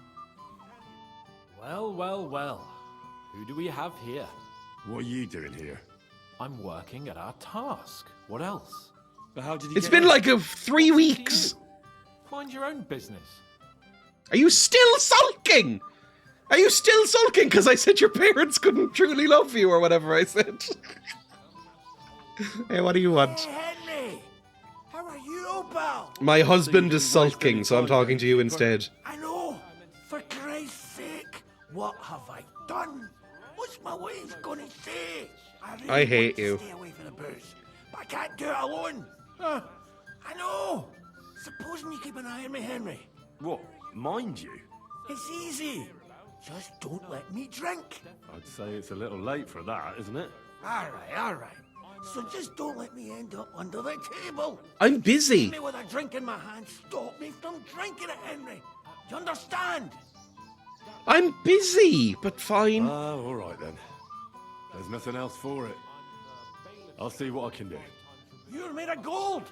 Well, well, well. Who do we have here? What are you doing here? I'm working at our task. What else? But how did you It's get been in? like 3 weeks. Mind your own business. Are you still sulking? Are you still sulking because I said your parents couldn't truly love you or whatever I said? Hey, what do you want? Henry! How are you, pal? My husband is sulking, so I'm talking to you instead. I know! For Christ's sake! What have I done? What's my wife gonna say? I hate want to you. Stay away from the booze, but I can't do it alone. I know! Supposing you keep an eye on me, Henry. What? Mind you? It's easy. Just don't let me drink. I'd say it's a little late for that, isn't it? All right. So just don't let me end up under the table. I'm busy. See me with a drink in my hand. Stop me from drinking it, Henry. Do you understand? I'm busy, but fine. All right then. There's nothing else for it. I'll see what I can do. You're made of gold.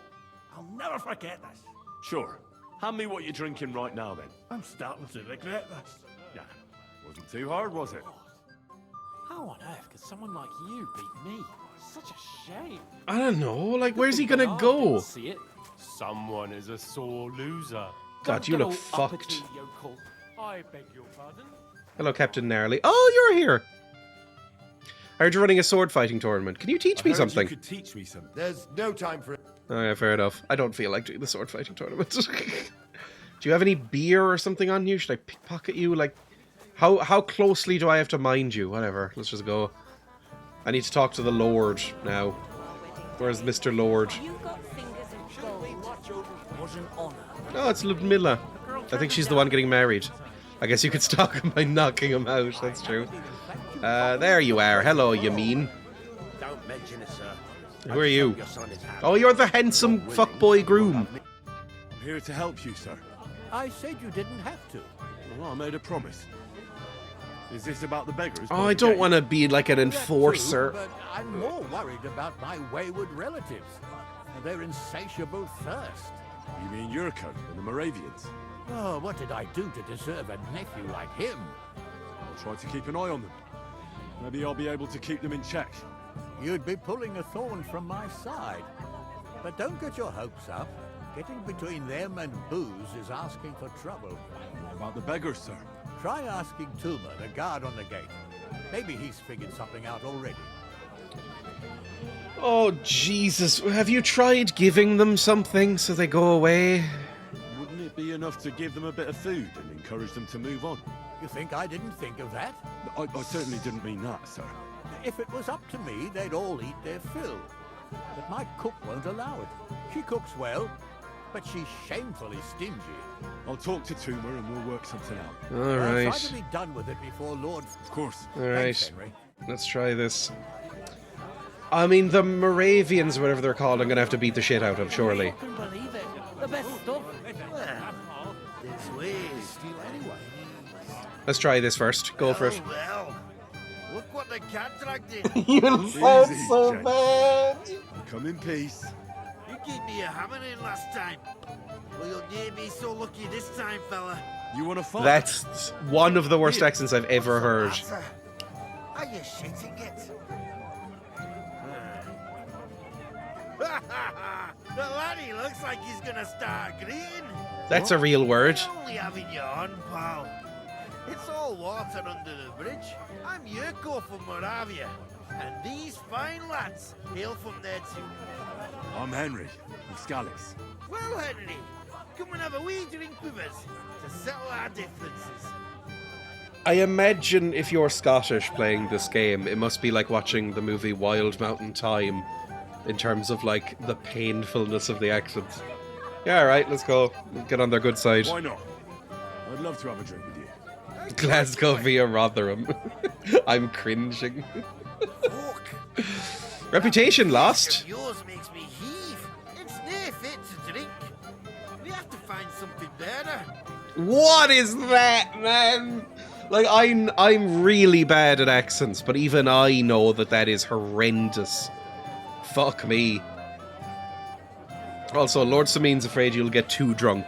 I'll never forget this. Sure. Hand me what you're drinking right now then. I'm starting to regret this. Yeah. Wasn't too hard, was it? How on earth could someone like you beat me? Such a shame. I don't know, like, where's he gonna I go? didn't see it. Someone is a sore loser. God, you Good look old fucked. uppity yokel. I beg your pardon. Hello, Captain Gnarly. Oh, you're here. I heard you're running a sword fighting tournament. Can you teach me something? You could teach me something. There's no time for it. Oh, yeah, fair enough. I don't feel like doing the sword fighting tournament. Do you have any beer or something on you? Should I pickpocket you? Like, how closely do I have to mind you? Whatever. Let's just go. I need to talk to the Lord now. Where's Mr. Lord? You got fingers of gold. Was an honor. Oh, it's Ludmilla. I think she's the one getting married. I guess you could stalk him by knocking him out. That's true. There you are. Hello, you mean. Don't mention it, sir. Who are you? Your son is happy. Oh, you're the handsome fuckboy groom. I'm here to help you, sir. I said you didn't have to. Well, I made a promise. Is this about the beggars? Oh, I don't want to be like an enforcer. But I'm more worried about my wayward relatives and their insatiable thirst. You mean Yurko and the Moravians? Oh, what did I do to deserve a nephew like him? I'll try to keep an eye on them. Maybe I'll be able to keep them in check. You'd be pulling a thorn from my side. But don't get your hopes up. Getting between them and booze is asking for trouble. What about the beggars, sir? Try asking Tuma, the guard on the gate. Maybe he's figured something out already. Oh, Jesus. Have you tried giving them something so they go away? Wouldn't it be enough to give them a bit of food and encourage them to move on? You think I didn't think of that? I certainly didn't mean that, sir. If it was up to me, they'd all eat their fill. But my cook won't allow it. She cooks well, but she's shamefully stingy. I'll talk to Tuma and we'll work something out. All Try right. to be done with it before Lord... Of course. All Thanks, right. Henry. Let's try this. I mean, the Moravians, whatever they're called, I'm going to have to beat the shit out of, surely. I can believe it. The best stuff. This way is anyway. Let's try this first. Go for it. Well, look what the contract did. You sound so bad. Come in peace. You gave me a hammering last time. Well, you'll never be so lucky this time, fella. You want to fight? That's one of the worst accents I've ever heard. Are you shitting it? The laddie looks like he's gonna start greeting. That's a real word. You're only having your on, pal. It's all water under the bridge. I'm Yurko from Moravia, and these fine lads hail from there too. I'm Henry, Scalis. Well, Henry, come and have a wee drink with us to settle our differences. I imagine if you're Scottish playing this game, it must be like watching the movie Wild Mountain Thyme in terms of, like, the painfulness of the accents. Yeah, alright, let's go. Get on their good side. Why not? I'd love to have a drink with you. Glasgow via Rotherham. I'm cringing. Reputation lost. Yours makes me heave. It's near fit to drink. We have to find something better. What is that, man? Like, I'm really bad at accents, but even I know that that is horrendous. Fuck me. Also, Lord Samin's afraid you'll get too drunk.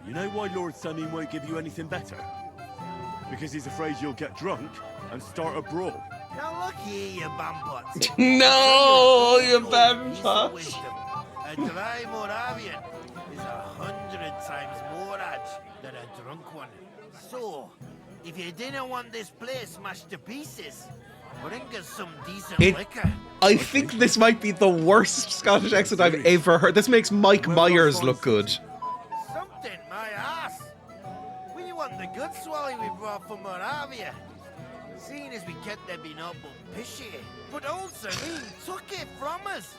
You know why Lord Samin won't give you anything better? Because he's afraid you'll get drunk and start a brawl. Now look here, you bambots. No, you bambots. A dry Moravian is 100 times more edge than a drunk one. So, if you didn't want this place smashed to pieces, bring us some decent liquor. I think this might be the worst Scottish accent I've ever heard. This makes Mike Myers look good. Something, my ass. We want the good swally we brought from Moravia. Seeing as we kept there being up but pishy, but also he took it from us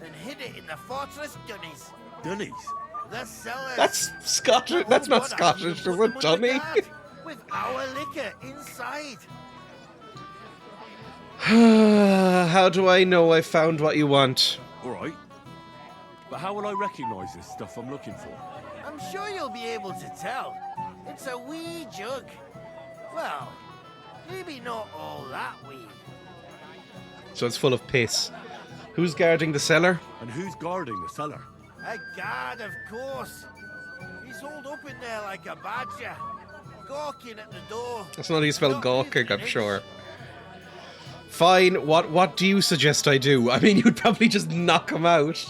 and hid it in the fortress dunnies. Dunnies? The cellars. That's Scottish. That's not Scottish, is it, Dunny? With our liquor inside. How do I know I found what you want? Alright. But how will I recognise this stuff I'm looking for? I'm sure you'll be able to tell. It's a wee jug. Well, maybe not all that wee. So it's full of piss. Who's guarding the cellar? And who's guarding the cellar? A guard, of course. He's holed up in there like a badger, gawking at the door. That's not how you spell gawking, I'm sure. Fine, what do you suggest I do? I mean, you'd probably just knock him out.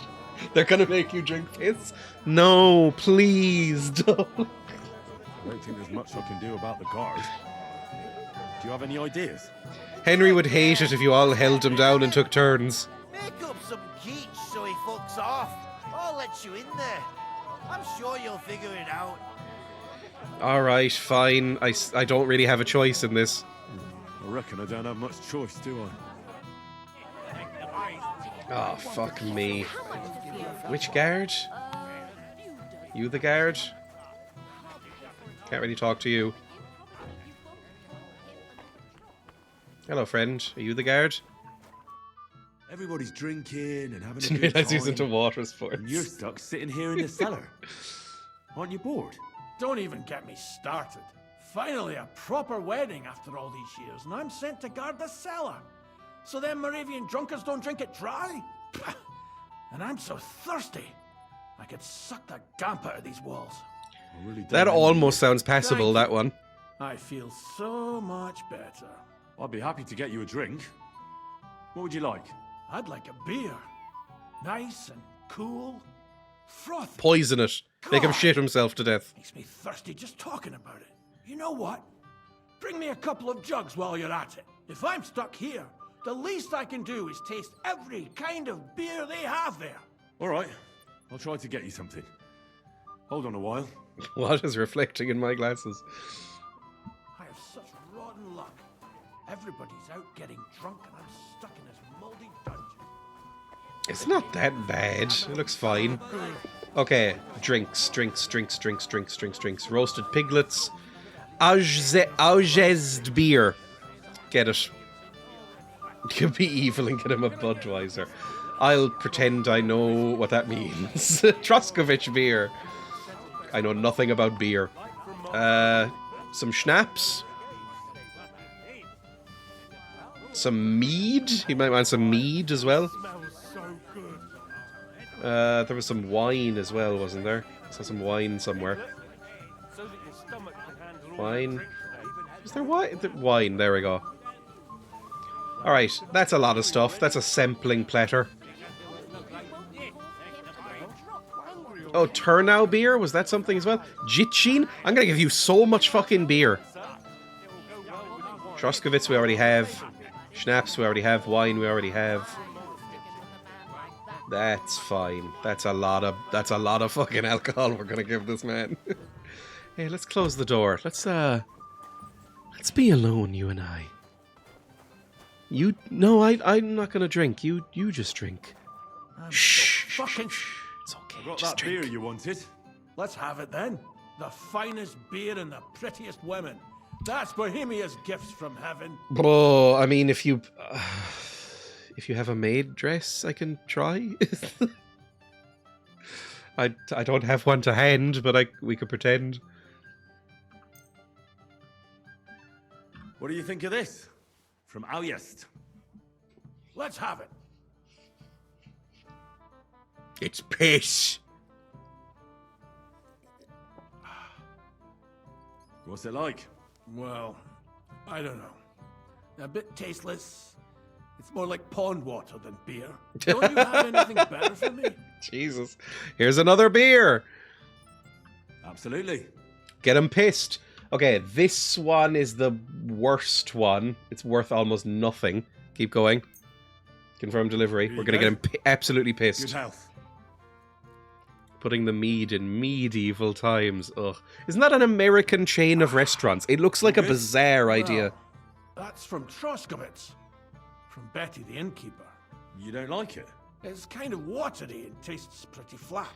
They're gonna make you drink piss? No, please, don't. I don't think there's much I can do about the guard. Do you have any ideas? Henry would hate it if you all held him down and took turns. Make up some geech so he fucks off. I'll let you in there. I'm sure you'll figure it out. Alright, fine. I don't really have a choice in this. I reckon I don't have much choice, do I? Oh, fuck me. Which guard? You the guard? Can't really talk to you. Hello, friend. Are you the guard? Everybody's drinking and having a Didn't good realise he was time, into water sports. and you're stuck sitting here in the cellar. Aren't you bored? Don't even get me started. Finally, a proper wedding after all these years, and I'm sent to guard the cellar. So them Moravian drunkards don't drink it dry? And I'm so thirsty, I could suck the damp out of these walls. That almost sounds passable, that one. I feel so much better. I'd be happy to get you a drink. What would you like? I'd like a beer. Nice and cool. Frothy. Poison it. Make him shit himself to death. Makes me thirsty just talking about it. You know what? Bring me a couple of jugs while you're at it. If I'm stuck here, the least I can do is taste every kind of beer they have there. All right, I'll try to get you something. Hold on a while. What is reflecting in my glasses? I have such rotten luck. Everybody's out getting drunk and I'm stuck in this moldy dungeon. It's not that bad. It looks fine. Okay, drinks. Roasted piglets. Augezed beer. Get it. You can be evil and get him a Budweiser. I'll pretend I know what that means. Troskovich beer. I know nothing about beer. Some schnapps. Some mead. You might want some mead as well. There was some wine as well, wasn't there? I saw some wine somewhere. Wine. Is there wine? Wine, there we go. Alright, that's a lot of stuff. That's a sampling platter. Oh, Turnau beer? Was that something as well? Jitchin? I'm gonna give you so much fucking beer. Troskovitz we already have. Schnapps we already have. Wine we already have. That's fine. That's a lot of fucking alcohol we're gonna give this man. Hey, let's close the door. Let's be alone, you and I. No, I'm not gonna drink. You just drink. Shh. It's okay. I got just that drink. beer you wanted. Let's have it then. The finest beer and the prettiest women. That's Bohemia's gifts from heaven. Oh, I mean, if you have a maid dress, I can try. I don't have one to hand, but we could pretend. What do you think of this? From Alyest. Let's have it. It's piss. What's it like? Well, I don't know. A bit tasteless. It's more like pond water than beer. Don't you have anything better for me? Jesus. Here's another beer. Absolutely. Get him pissed. Okay, this one is the worst one. It's worth almost nothing. Keep going. Confirm delivery. We're going to get him absolutely pissed. Good health. Putting the mead in medieval times. Ugh. Isn't that an American chain of restaurants? It looks like a bizarre idea. That's from Troshkovitz. From Betty the innkeeper. You don't like it? It's kind of watery and tastes pretty flat.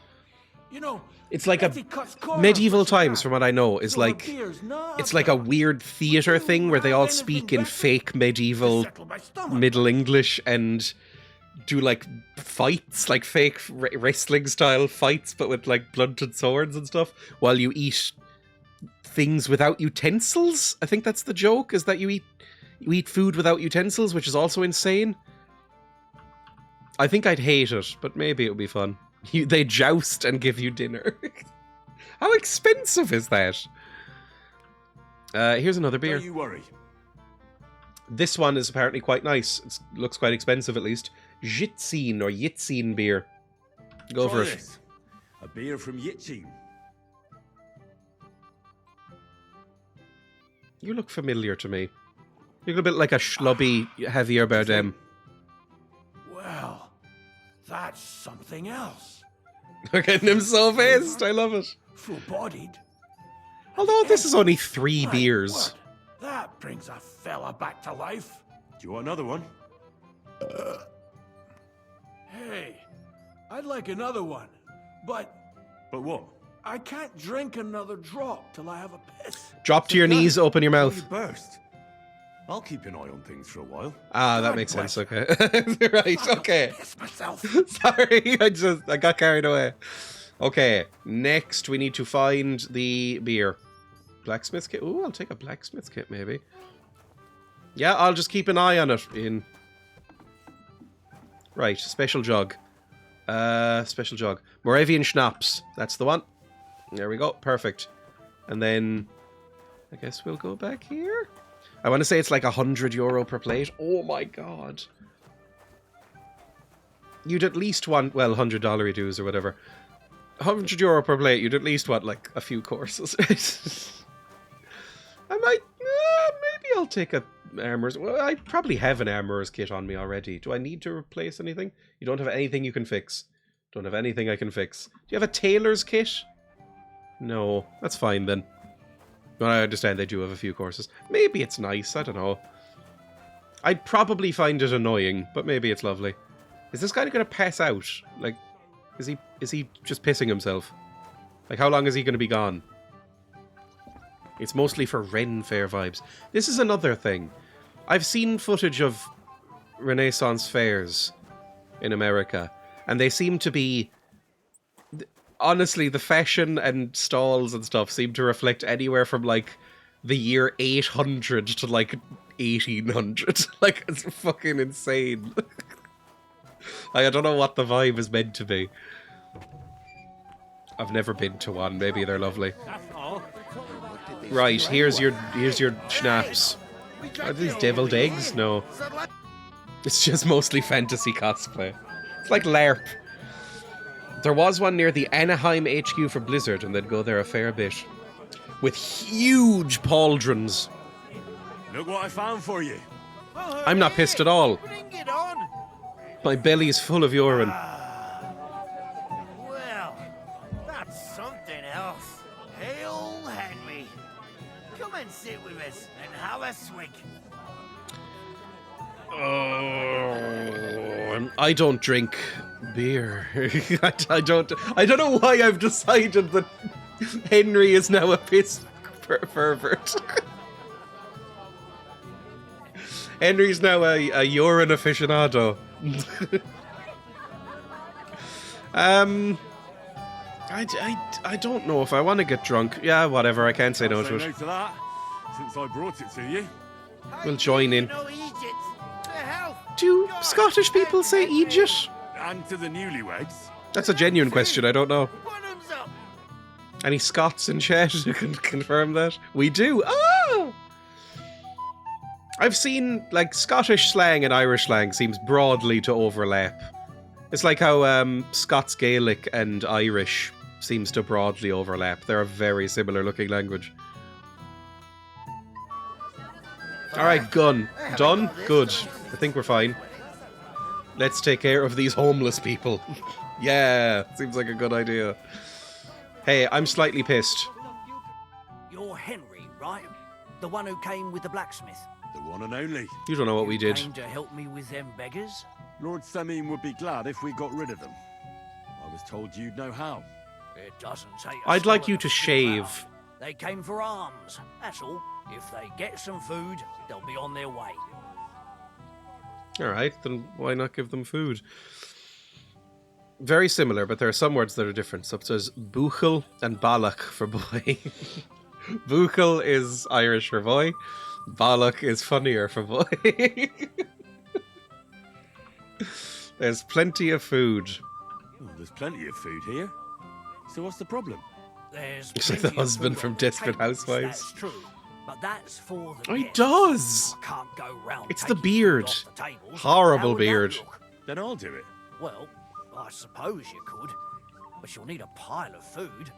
You know, It's like a Betty cuts corners medieval when she times, can. from what I know, is So her like beer's not it's like a weird theater thing where they all speak in fake medieval settle my stomach. Middle English and do like fights, like fake wrestling style fights, but with like blunted swords and stuff, while you eat things without utensils. I think that's the joke, is that you eat food without utensils, which is also insane. I think I'd hate it, but maybe it would be fun. They joust and give you dinner. How expensive is that? Here's another beer. Don't you worry. This one is apparently quite nice. It looks quite expensive, at least. Yitzin or Yitzin beer. Go Try for it. this. A beer from Yitzin. You look familiar to me. You look a bit like a schlubby Javier Bardem. Well, that's something else. We're getting him so pissed. I love it. Full-bodied. Although this is only 3 beers. That brings a fella back to life. Do you want another one? Hey, I'd like another one, but But what? I can't drink another drop till I have a piss. Drop to your knees, open your mouth. You burst. I'll keep an eye on things for a while. Ah, that makes sense. Okay. Right, okay. Piss myself. Sorry, I got carried away. Okay, next we need to find the beer. Blacksmith's kit. Ooh, I'll take a blacksmith's kit, maybe. Yeah, I'll just keep an eye on it. Right, special jug. Special jug. Moravian schnapps. That's the one. There we go. Perfect. And then I guess we'll go back here. I want to say it's like €100 per plate. Oh my god. You'd at least want, well, $100 dues or whatever. €100 per plate, you'd at least want like a few courses. I might, maybe I'll take a armorer's. Well, I probably have an armorer's kit on me already. Do I need to replace anything? You don't have anything you can fix. Don't have anything I can fix. Do you have a tailor's kit? No, that's fine then. But I understand they do have a few courses. Maybe it's nice, I don't know. I'd probably find it annoying, but maybe it's lovely. Is this guy gonna pass out? Like, is he just pissing himself? Like, how long is he gonna be gone? It's mostly for Ren Fair vibes. This is another thing. I've seen footage of Renaissance fairs in America, and they seem to be... Honestly, the fashion and stalls and stuff seem to reflect anywhere from, like, the year 800 to, like, 1800. Like, it's fucking insane. Like, I don't know what the vibe is meant to be. I've never been to one. Maybe they're lovely. Right, here's your schnapps. Are these deviled eggs? No. It's just mostly fantasy cosplay. It's like LARP. There was one near the Anaheim HQ for Blizzard, and they'd go there a fair bit. With huge pauldrons. Look what I found for you. I'm not pissed at all. Bring it on. My belly's full of urine. Well, that's something else. Hail Henry. Come and sit with us and have a swig. I don't drink beer. I don't know why I've decided that Henry is now a piss pervert. Henry's now a urine aficionado. I don't know if I want to get drunk. Yeah, whatever. I can't say no to Say it. no to that, since I brought it to you. We'll join in. No, Egypt. To health. Do Scottish people say Egypt? And to the newlyweds. That's a genuine question, I don't know. Bottoms up. Any Scots in chat who can confirm that? We do. Oh! I've seen, like, Scottish slang and Irish slang seems broadly to overlap. It's like how Scots Gaelic and Irish seems to broadly overlap. They're a very similar looking language. Alright, gun. Done? Good. I think we're fine. Let's take care of these homeless people. Yeah, seems like a good idea. Hey, I'm slightly pissed. You're Henry, right? The one who came with the blacksmith. The one and only. You don't know what we did. Came to help me with them beggars? Lord Samim would be glad if we got rid of them. I was told you'd know how. It doesn't take a I'd like scholar you to shave. power. They came for alms, that's all. If they get some food, they'll be on their way. Alright, then why not give them food? Very similar, but there are some words that are different. So it says buchel and balak for boy. Buchel is Irish for boy. Balak is funnier for boy. There's plenty of food. Oh, there's plenty of food here. So what's the problem? There's It's like the plenty of husband food from on the Desperate tables, Housewives. That's true, but that's for the Oh, he guests. does! I can't go round It's the taking beard. food off the tables. Horrible How would that beard. look? Then I'll do it. Well, I suppose you could, but you'll need a pile of food.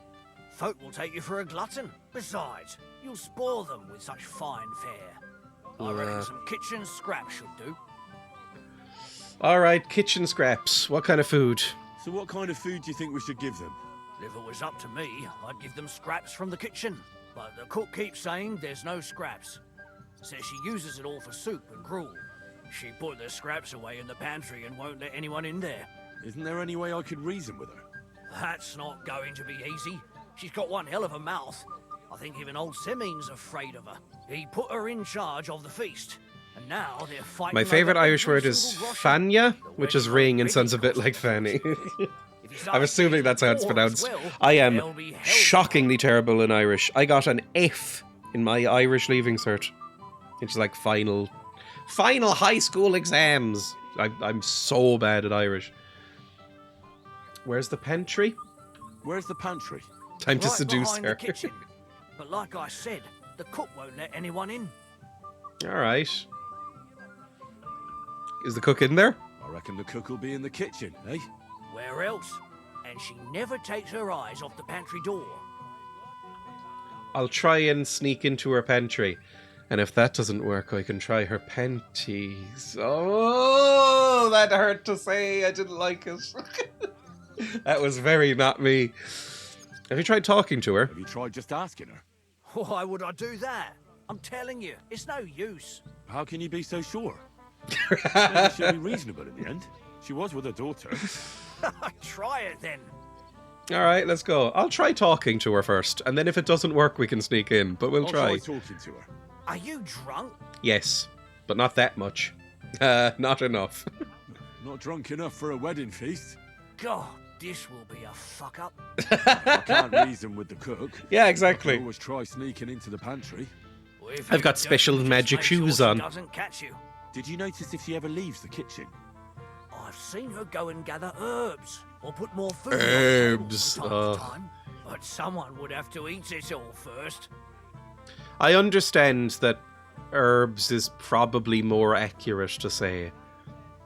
Folk will take you for a glutton. Besides, you'll spoil them with such fine fare. I reckon some kitchen scraps should do. Alright, kitchen scraps. What kind of food? So what kind of food do you think we should give them? If it was up to me, I'd give them scraps from the kitchen. But the cook keeps saying there's no scraps. Says she uses it all for soup and gruel. She put the scraps away in the pantry and won't let anyone in there. Isn't there any way I could reason with her? That's not going to be easy. She's got one hell of a mouth. I think even old Simeon's afraid of her. He put her in charge of the feast. And now they're fighting. My favourite over Irish every word is single groschen. fanya, The which is wedding ring and already sounds a bit cost like a fanny. fortune. If you start I'm assuming that's how it's speaking pronounced. more as well, I am they'll be held shockingly terrible in Irish. I got an F in my Irish leaving cert. It's like final high school exams. I'm so bad at Irish. Where's the pantry? Where's the pantry? Time to right seduce behind her. the kitchen. But like I said, the cook won't let anyone in. Alright. Is the cook in there? I reckon the cook will be in the kitchen, eh? Where else? And she never takes her eyes off the pantry door. I'll try and sneak into her pantry. And if that doesn't work, I can try her panties. Oh, that hurt to say. I didn't like it. That was very not me. Have you tried talking to her? Have you tried just asking her? Why would I do that? I'm telling you, it's no use. How can you be so sure? Maybe she'll be reasonable in the end. She was with her daughter. Try it then. Alright, let's go. I'll try talking to her first, and then if it doesn't work, we can sneak in, but we'll I'll try. talking to her. Are you drunk? Yes, but not that much. Not enough. Not drunk enough for a wedding feast. God, this will be a fuck up. I can't reason with the cook. Yeah, I exactly. can always try sneaking into the pantry. Well, if I've you got don't, special just magic make sure shoes she on. Doesn't catch you. Did you notice if she ever leaves the kitchen? I've seen her go and gather herbs or put more food Herbs, on the table from time to time. But someone would have to eat it all first. I understand that herbs is probably more accurate to say,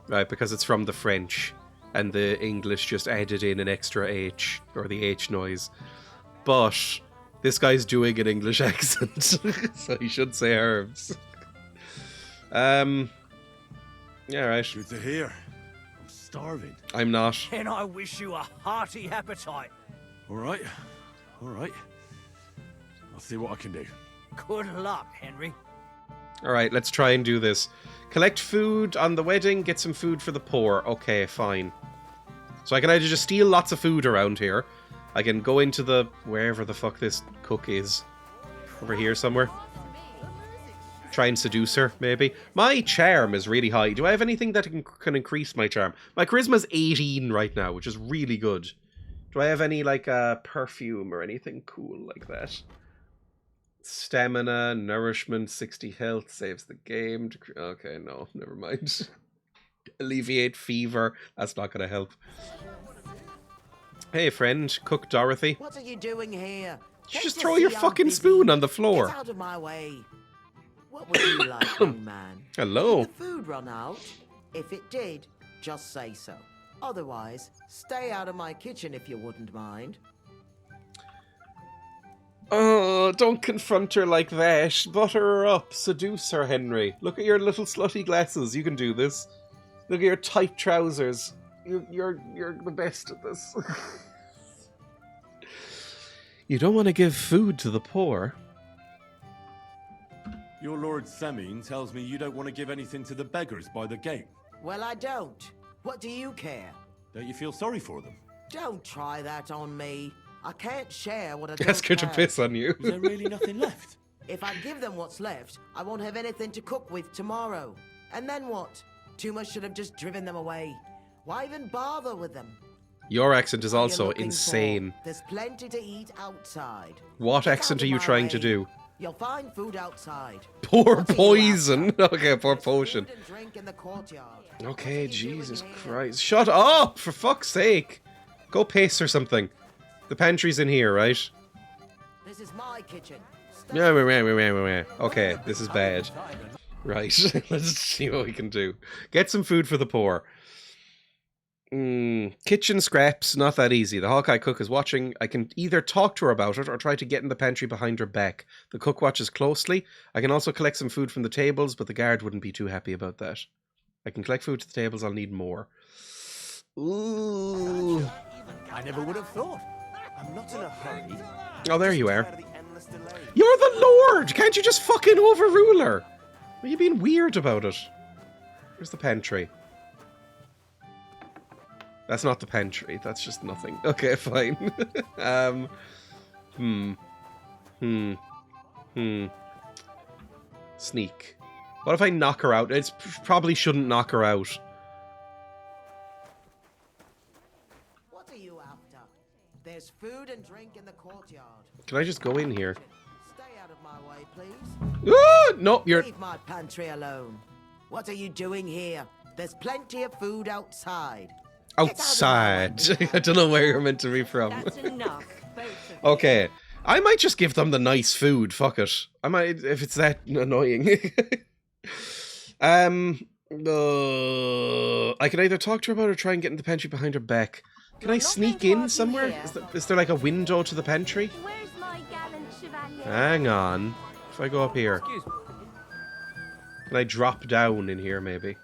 right, because it's from the French, and the English just added in an extra H, or the H noise. But this guy's doing an English accent, so he should say herbs. Yeah, right. Good to hear. I'm starving. I'm not. And I wish you a hearty appetite. All right. All right. I'll see what I can do. Good luck, Henry. Alright, let's try and do this. Collect food on the wedding, get some food for the poor. Okay, fine. So I can either just steal lots of food around here. I can go into the... wherever the fuck this cook is. Over here somewhere. Try and seduce her, maybe. My charm is really high. Do I have anything that can increase my charm? My charisma's 18 right now, which is really good. Do I have any, like, perfume or anything cool like that? Stamina, nourishment, 60 health, saves the game. Okay, no, never mind. Alleviate fever. That's not going to help. Hey, friend, Cook Dorothy. What are you doing here? You just throw your fucking spoon on the floor. Get out of my way. What would you like, young man? Hello. Did the food run out? If it did, just say so. Otherwise, stay out of my kitchen if you wouldn't mind. Oh, don't confront her like that. Butter her up. Seduce her, Henry. Look at your little slutty glasses. You can do this. Look at your tight trousers. You're the best at this. You don't want to give food to the poor. Your Lord Semin tells me you don't want to give anything to the beggars by the gate. Well, I don't. What do you care? Don't you feel sorry for them? Don't try that on me. I can't share what I don't Ask her to have. piss on you. Is there really nothing left? If I give them what's left, I won't have anything to cook with tomorrow. And then what? Tuma should have just driven them away. Why even bother with them? Your accent is What are you also looking insane. for? There's plenty to eat outside. What Get accent out are of you my trying to way. do? You'll find food outside. Pour poison. Okay, pour potion. Food and drink in the courtyard. Okay, Jesus Christ. Shut up, for fuck's sake. Go piss or something. The pantry's in here, right? This is my kitchen. Okay, this is bad. Right, let's see what we can do. Get some food for the poor. Kitchen scraps, not that easy. The Hawkeye cook is watching. I can either talk to her about it or try to get in the pantry behind her back. The cook watches closely. I can also collect some food from the tables, but the guard wouldn't be too happy about that. I can collect food to the tables, I'll need more. Ooh. I never would have thought. I'm not in a hurry. Oh, there you are. Out of the endless delay. You're the Lord! Can't you just fucking overrule her? Are you being weird about it? Where's the pantry? That's not the pantry. That's just nothing. Okay, fine. Sneak. What if I knock her out? It's probably shouldn't knock her out. What are you after? There's food and drink in the courtyard. Can I just go in here? Stay out of my way, please. Ah, no, you're... Leave my pantry alone. What are you doing here? There's plenty of food outside. Outside. I don't know where you're meant to be from. That's enough, both of you. Okay. I might just give them the nice food. Fuck it. I might, if it's that annoying. I can either talk to her about it or try and get in the pantry behind her back. Can I sneak in somewhere? Is there like a window to the pantry? Where's my gallant chevalier? Hang on. If I go up here. Excuse me. Can I drop down in here, maybe?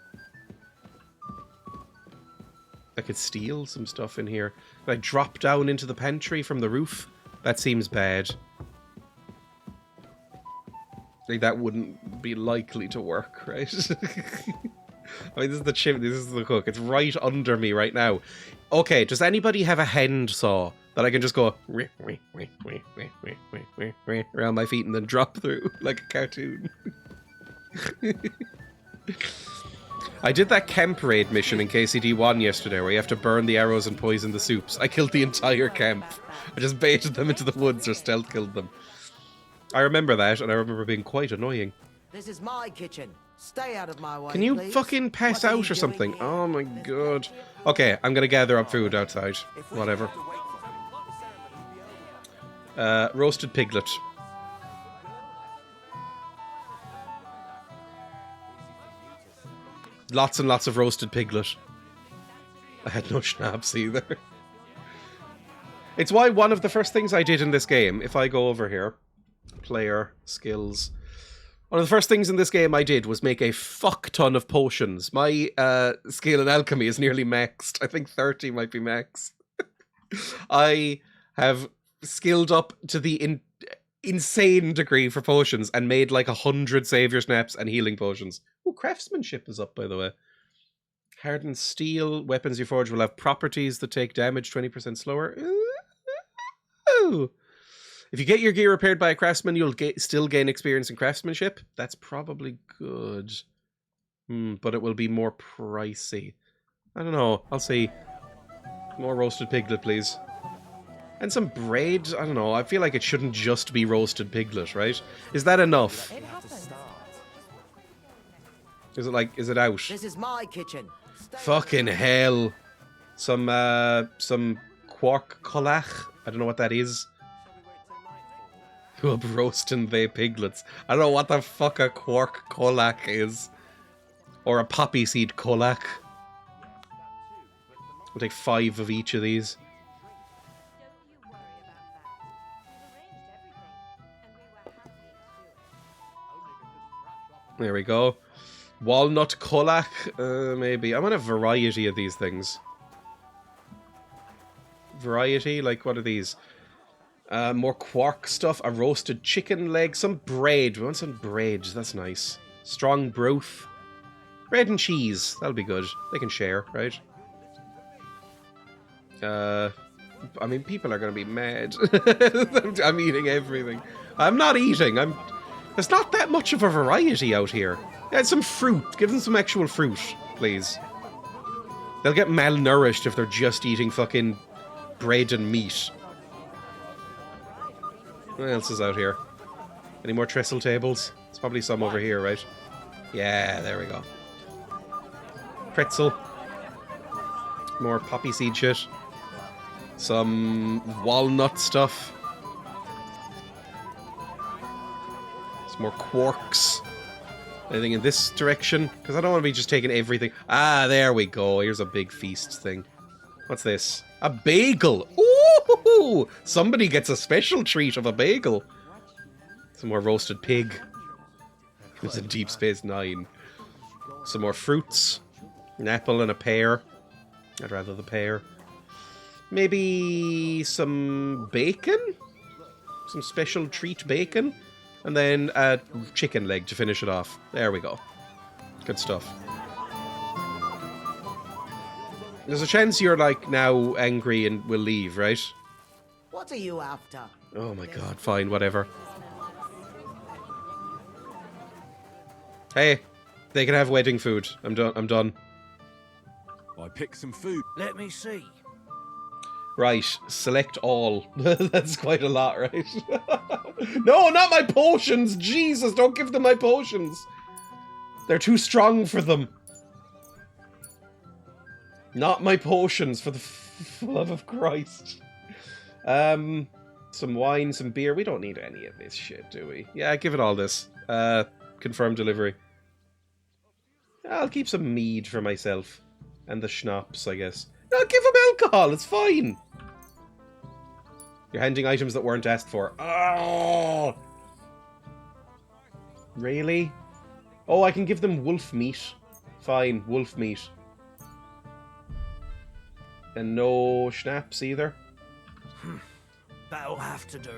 I could steal some stuff in here. Can I drop down into the pantry from the roof? That seems bad. Like, that wouldn't be likely to work, right? I mean, this is the chimney, this is the cook. It's right under me right now. Okay, does anybody have a hand saw that I can just go around my feet and then drop through like a cartoon? I did that camp raid mission in KCD1 yesterday where you have to burn the arrows and poison the soups. I killed the entire camp. I just baited them into the woods or stealth killed them. I remember that, and I remember being quite annoying. This is my kitchen. Stay out of my way, Can you please. fucking pass What are you out or something? doing Oh my god. Okay, I'm gonna gather up food outside. Whatever. Roasted piglet. Lots and lots of roasted piglet. I had no schnapps either. It's why one of the first things I did in this game, if I go over here, player, skills, one of the first things in this game I did was make a fuck ton of potions. My skill in alchemy is nearly maxed. I think 30 might be max. I have skilled up to the insane degree for potions and made like 100 savior snaps and healing potions. Oh, craftsmanship is up, by the way. Hardened steel. Weapons you forge will have properties that take damage 20% slower. Ooh. If you get your gear repaired by a craftsman, you'll still gain experience in craftsmanship. That's probably good. But it will be more pricey. I don't know. I'll see. More roasted piglet, please. And some bread. I don't know. I feel like it shouldn't just be roasted piglet, right? Is that enough? Is it like, is it out? This is my kitchen. Fucking hell. Some quark collach. I don't know what that is. Up roasting they piglets. I don't know what the fuck a quark collach is. Or a poppy seed collach. I'll take 5 of each of these. There we go. Walnut collach, maybe. I want a variety of these things. Variety? Like, what are these? More quark stuff. A roasted chicken leg. Some bread. We want some bread. That's nice. Strong broth. Bread and cheese. That'll be good. They can share, right? I mean, people are going to be mad. I'm eating everything. I'm not eating. There's not that much of a variety out here. Yeah, some fruit. Give them some actual fruit, please. They'll get malnourished if they're just eating fucking bread and meat. What else is out here? Any more trestle tables? There's probably some over here, right? Yeah, there we go. Pretzel. More poppy seed shit. Some walnut stuff. Some more quarks. Anything in this direction? Because I don't want to be just taking everything. Ah, there we go. Here's a big feast thing. What's this? A bagel! Ooh! Somebody gets a special treat of a bagel. Some more roasted pig. It was in Deep Space Nine. Some more fruits. An apple and a pear. I'd rather the pear. Maybe some bacon? Some special treat bacon? And then a chicken leg to finish it off. There we go. Good stuff. There's a chance you're, like, now angry and will leave, right? What are you after? Oh my god, fine, whatever. Hey, they can have wedding food. I'm done. I picked some food. Let me see. Right, select all. That's quite a lot, right? No, not my potions! Jesus, don't give them my potions! They're too strong for them. Not my potions, for the love of Christ. Some wine, some beer. We don't need any of this shit, do we? Yeah, give it all this. Confirm delivery. I'll keep some mead for myself. And the schnapps, I guess. No, give them alcohol, it's fine. You're handing items that weren't asked for. Oh! Really? Oh, I can give them wolf meat. Fine, wolf meat. And no schnapps either? That'll have to do.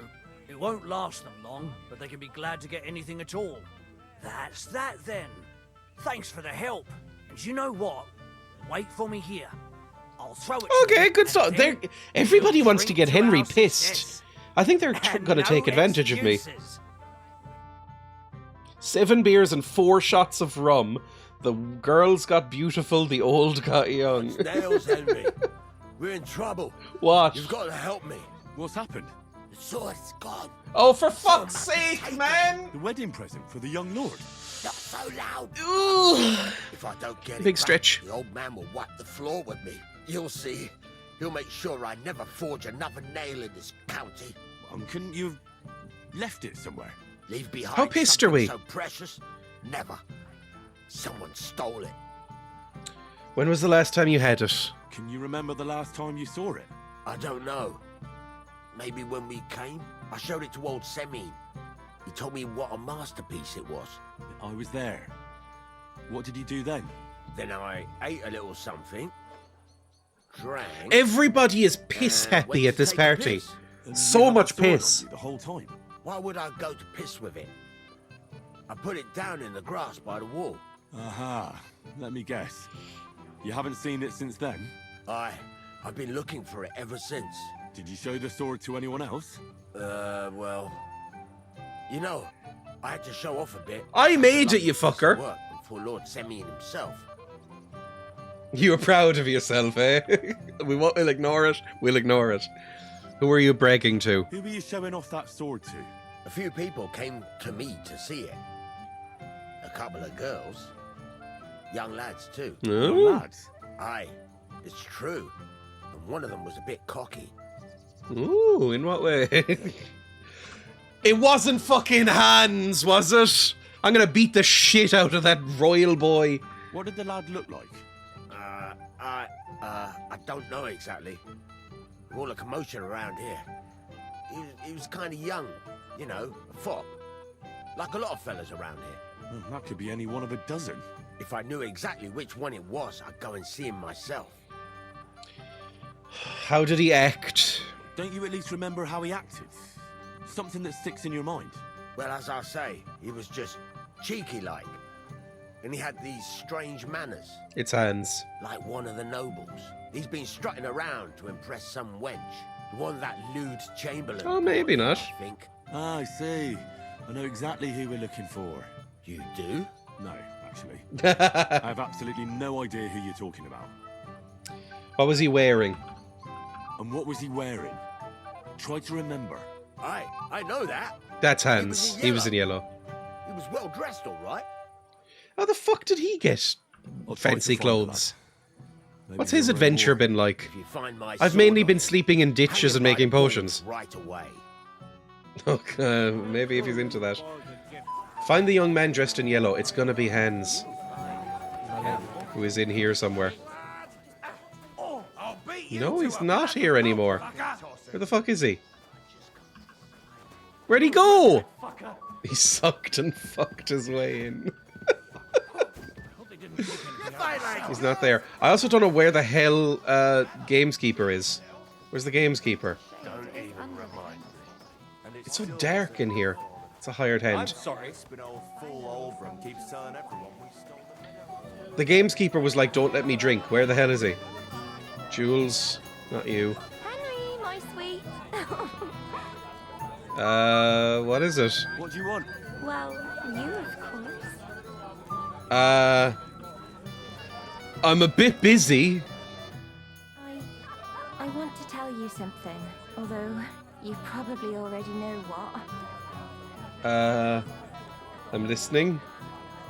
It won't last them long, but they can be glad to get anything at all. That's that then. Thanks for the help. And you know what? Wait for me here. I'll throw it. Okay, good stuff. Everybody wants to get Henry pissed. I think they're going to take advantage of me. 7 beers and 4 shots of rum. The girls got beautiful, the old got young. Nails, Henry. We're in trouble. What? You've got to help me. What's happened? The sword's gone. Oh, for fuck's sake, man! The wedding present for the young lord. Not so loud. Ooh. If I don't get Big it stretch. back, the old man will wipe the floor with me. You'll see. He'll make sure I never forge another nail in this county. Couldn't you have left it somewhere? Leave behind How pissed are we? so precious? Never. Someone stole it. When was the last time you had it? Can you remember the last time you saw it? I don't know. Maybe when we came, I showed it to old Semin. He told me what a masterpiece it was. I was there. What did you do then? Then I ate a little something, drank. Everybody is piss happy at this party. So much piss. The whole time. Why would I go to piss with it? I put it down in the grass by the wall. Aha. Let me guess. You haven't seen it since then? I've been looking for it ever since. Did you show the sword to anyone else? Well... You know, I had to show off a bit. I made it, you fucker. For Lord Semin himself. You were proud of yourself, eh? We'll ignore it. We'll ignore it. Who are you bragging to? Who were you showing off that sword to? A few people came to me to see it. A couple of girls. Young lads, too. Oh. Young lads? Aye, it's true. And one of them was a bit cocky. Ooh, in what way? It wasn't fucking Hans, was it? I'm gonna beat the shit out of that royal boy. What did the lad look like? I don't know exactly. All the commotion around here. He was kind of young, you know, a fop. Like a lot of fellas around here. That could be any one of a dozen. If I knew exactly which one it was, I'd go and see him myself. How did he act? Don't you at least remember how he acted? Something that sticks in your mind. Well, as I say, he was just cheeky-like. And he had these strange manners. It's Hans. Like one of the nobles. He's been strutting around to impress some wench. The one that lewd Chamberlain. Oh, maybe not. I think. Ah, I see. I know exactly who we're looking for. You do? No, actually. I have absolutely no idea who you're talking about. What was he wearing? And what was he wearing? Try to remember. I know that. That's Hans. He was in yellow. He was well dressed, all right. How the fuck did he get fancy clothes? What's his you're adventure more- been like? If you find my I've sword mainly on been you, sleeping in ditches hang and it making by the potions. balls right away. Okay, maybe if he's into that. Find the young man dressed in yellow. It's gonna be Hans. Who is in here somewhere. No, he's not here anymore. Where the fuck is he? Where'd he go? He sucked and fucked his way in. He's not there. I also don't know where the hell Gameskeeper is. Where's the Gameskeeper? Don't even remind me. It's so dark in here. It's a hired hand. sorry. It's been all full over and keeps telling everyone we stole. The Gameskeeper was like, don't let me drink. Where the hell is he? Jules, not you. Henry, my sweet. What is it? What do you want? Well, you, of course. I'm a bit busy. I want to tell you something, although you probably already know what. I'm listening.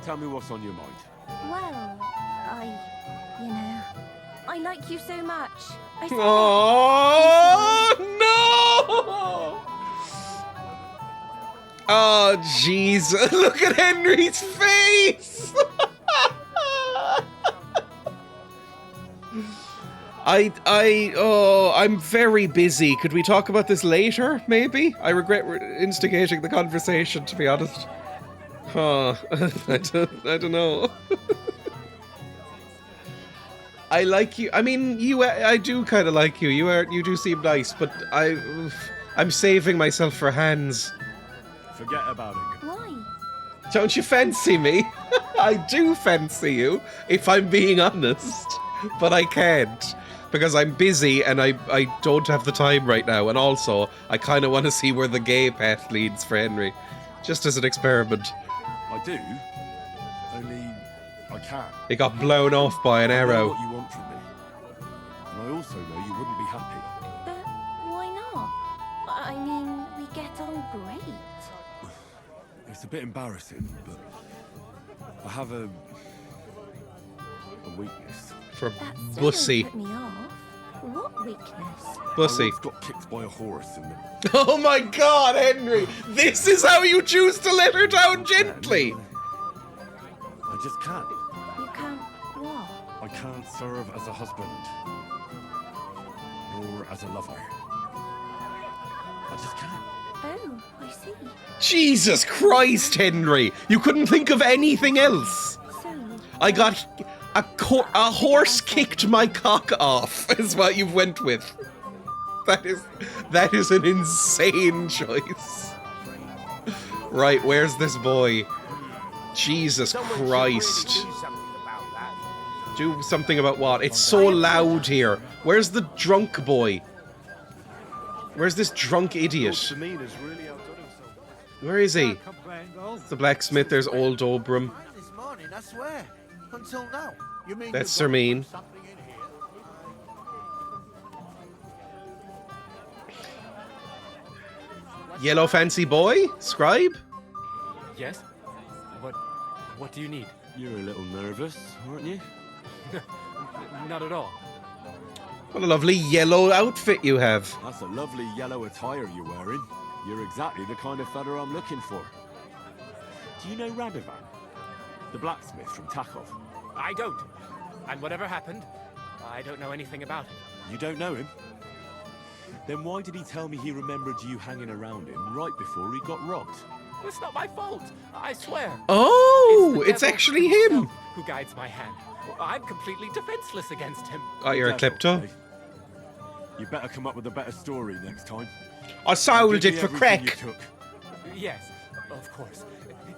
Tell me what's on your mind. Well, I like you so much. I said Oh no! Oh jeez! Look at Henry's face. I'm very busy. Could we talk about this later, maybe? I regret instigating the conversation, to be honest. Huh. I don't know. I like you. I mean, I do kind of like you. You do seem nice, but I'm saving myself for Hans. Forget about it. Why? Don't you fancy me? I do fancy you, if I'm being honest. But I can't. Because I'm busy and I don't have the time right now. And also, I kind of want to see where the gay path leads for Henry. Just as an experiment. I do. Only I can't. He got blown off by an I know arrow. what you want from me. And I also know you wouldn't be happy. But why not? I mean, we get on great. It's a bit embarrassing, but I have a weakness. For That still bussy. don't put me off. What weakness? Bussy. I once got kicked by a horse in the... Oh my god, Henry! This is how you choose to let her down gently! I just can't. You can't what? I can't serve as a husband. Nor as a lover. I just can't. Oh, I see. Jesus Christ, Henry! You couldn't think of anything else! So, I got... A horse kicked my cock off, is what you went with. That is an insane choice. Right, where's this boy? Jesus Christ. Do something about what? It's so loud here. Where's the drunk boy? Where's this drunk idiot? Where is he? The blacksmith, there's old Obram. This morning, I swear. Until now. You mean That's you've got Sermine. something in here? Yellow fancy boy? Scribe? Yes? What do you need? You're a little nervous, aren't you? Not at all. What a lovely yellow outfit you have. That's a lovely yellow attire you're wearing. You're exactly the kind of fella I'm looking for. Do you know Radovan? The blacksmith from Takov? I don't. And whatever happened, I don't know anything about it. You don't know him? Then why did he tell me he remembered you hanging around him right before he got robbed? It's not my fault, I swear. Oh, it's it's actually him. Who guides my hand. I'm completely defenseless against him. Oh, you're a klepto? Okay. You better come up with a better story next time. I sold Give it me for everything crack. you took. Yes, of course.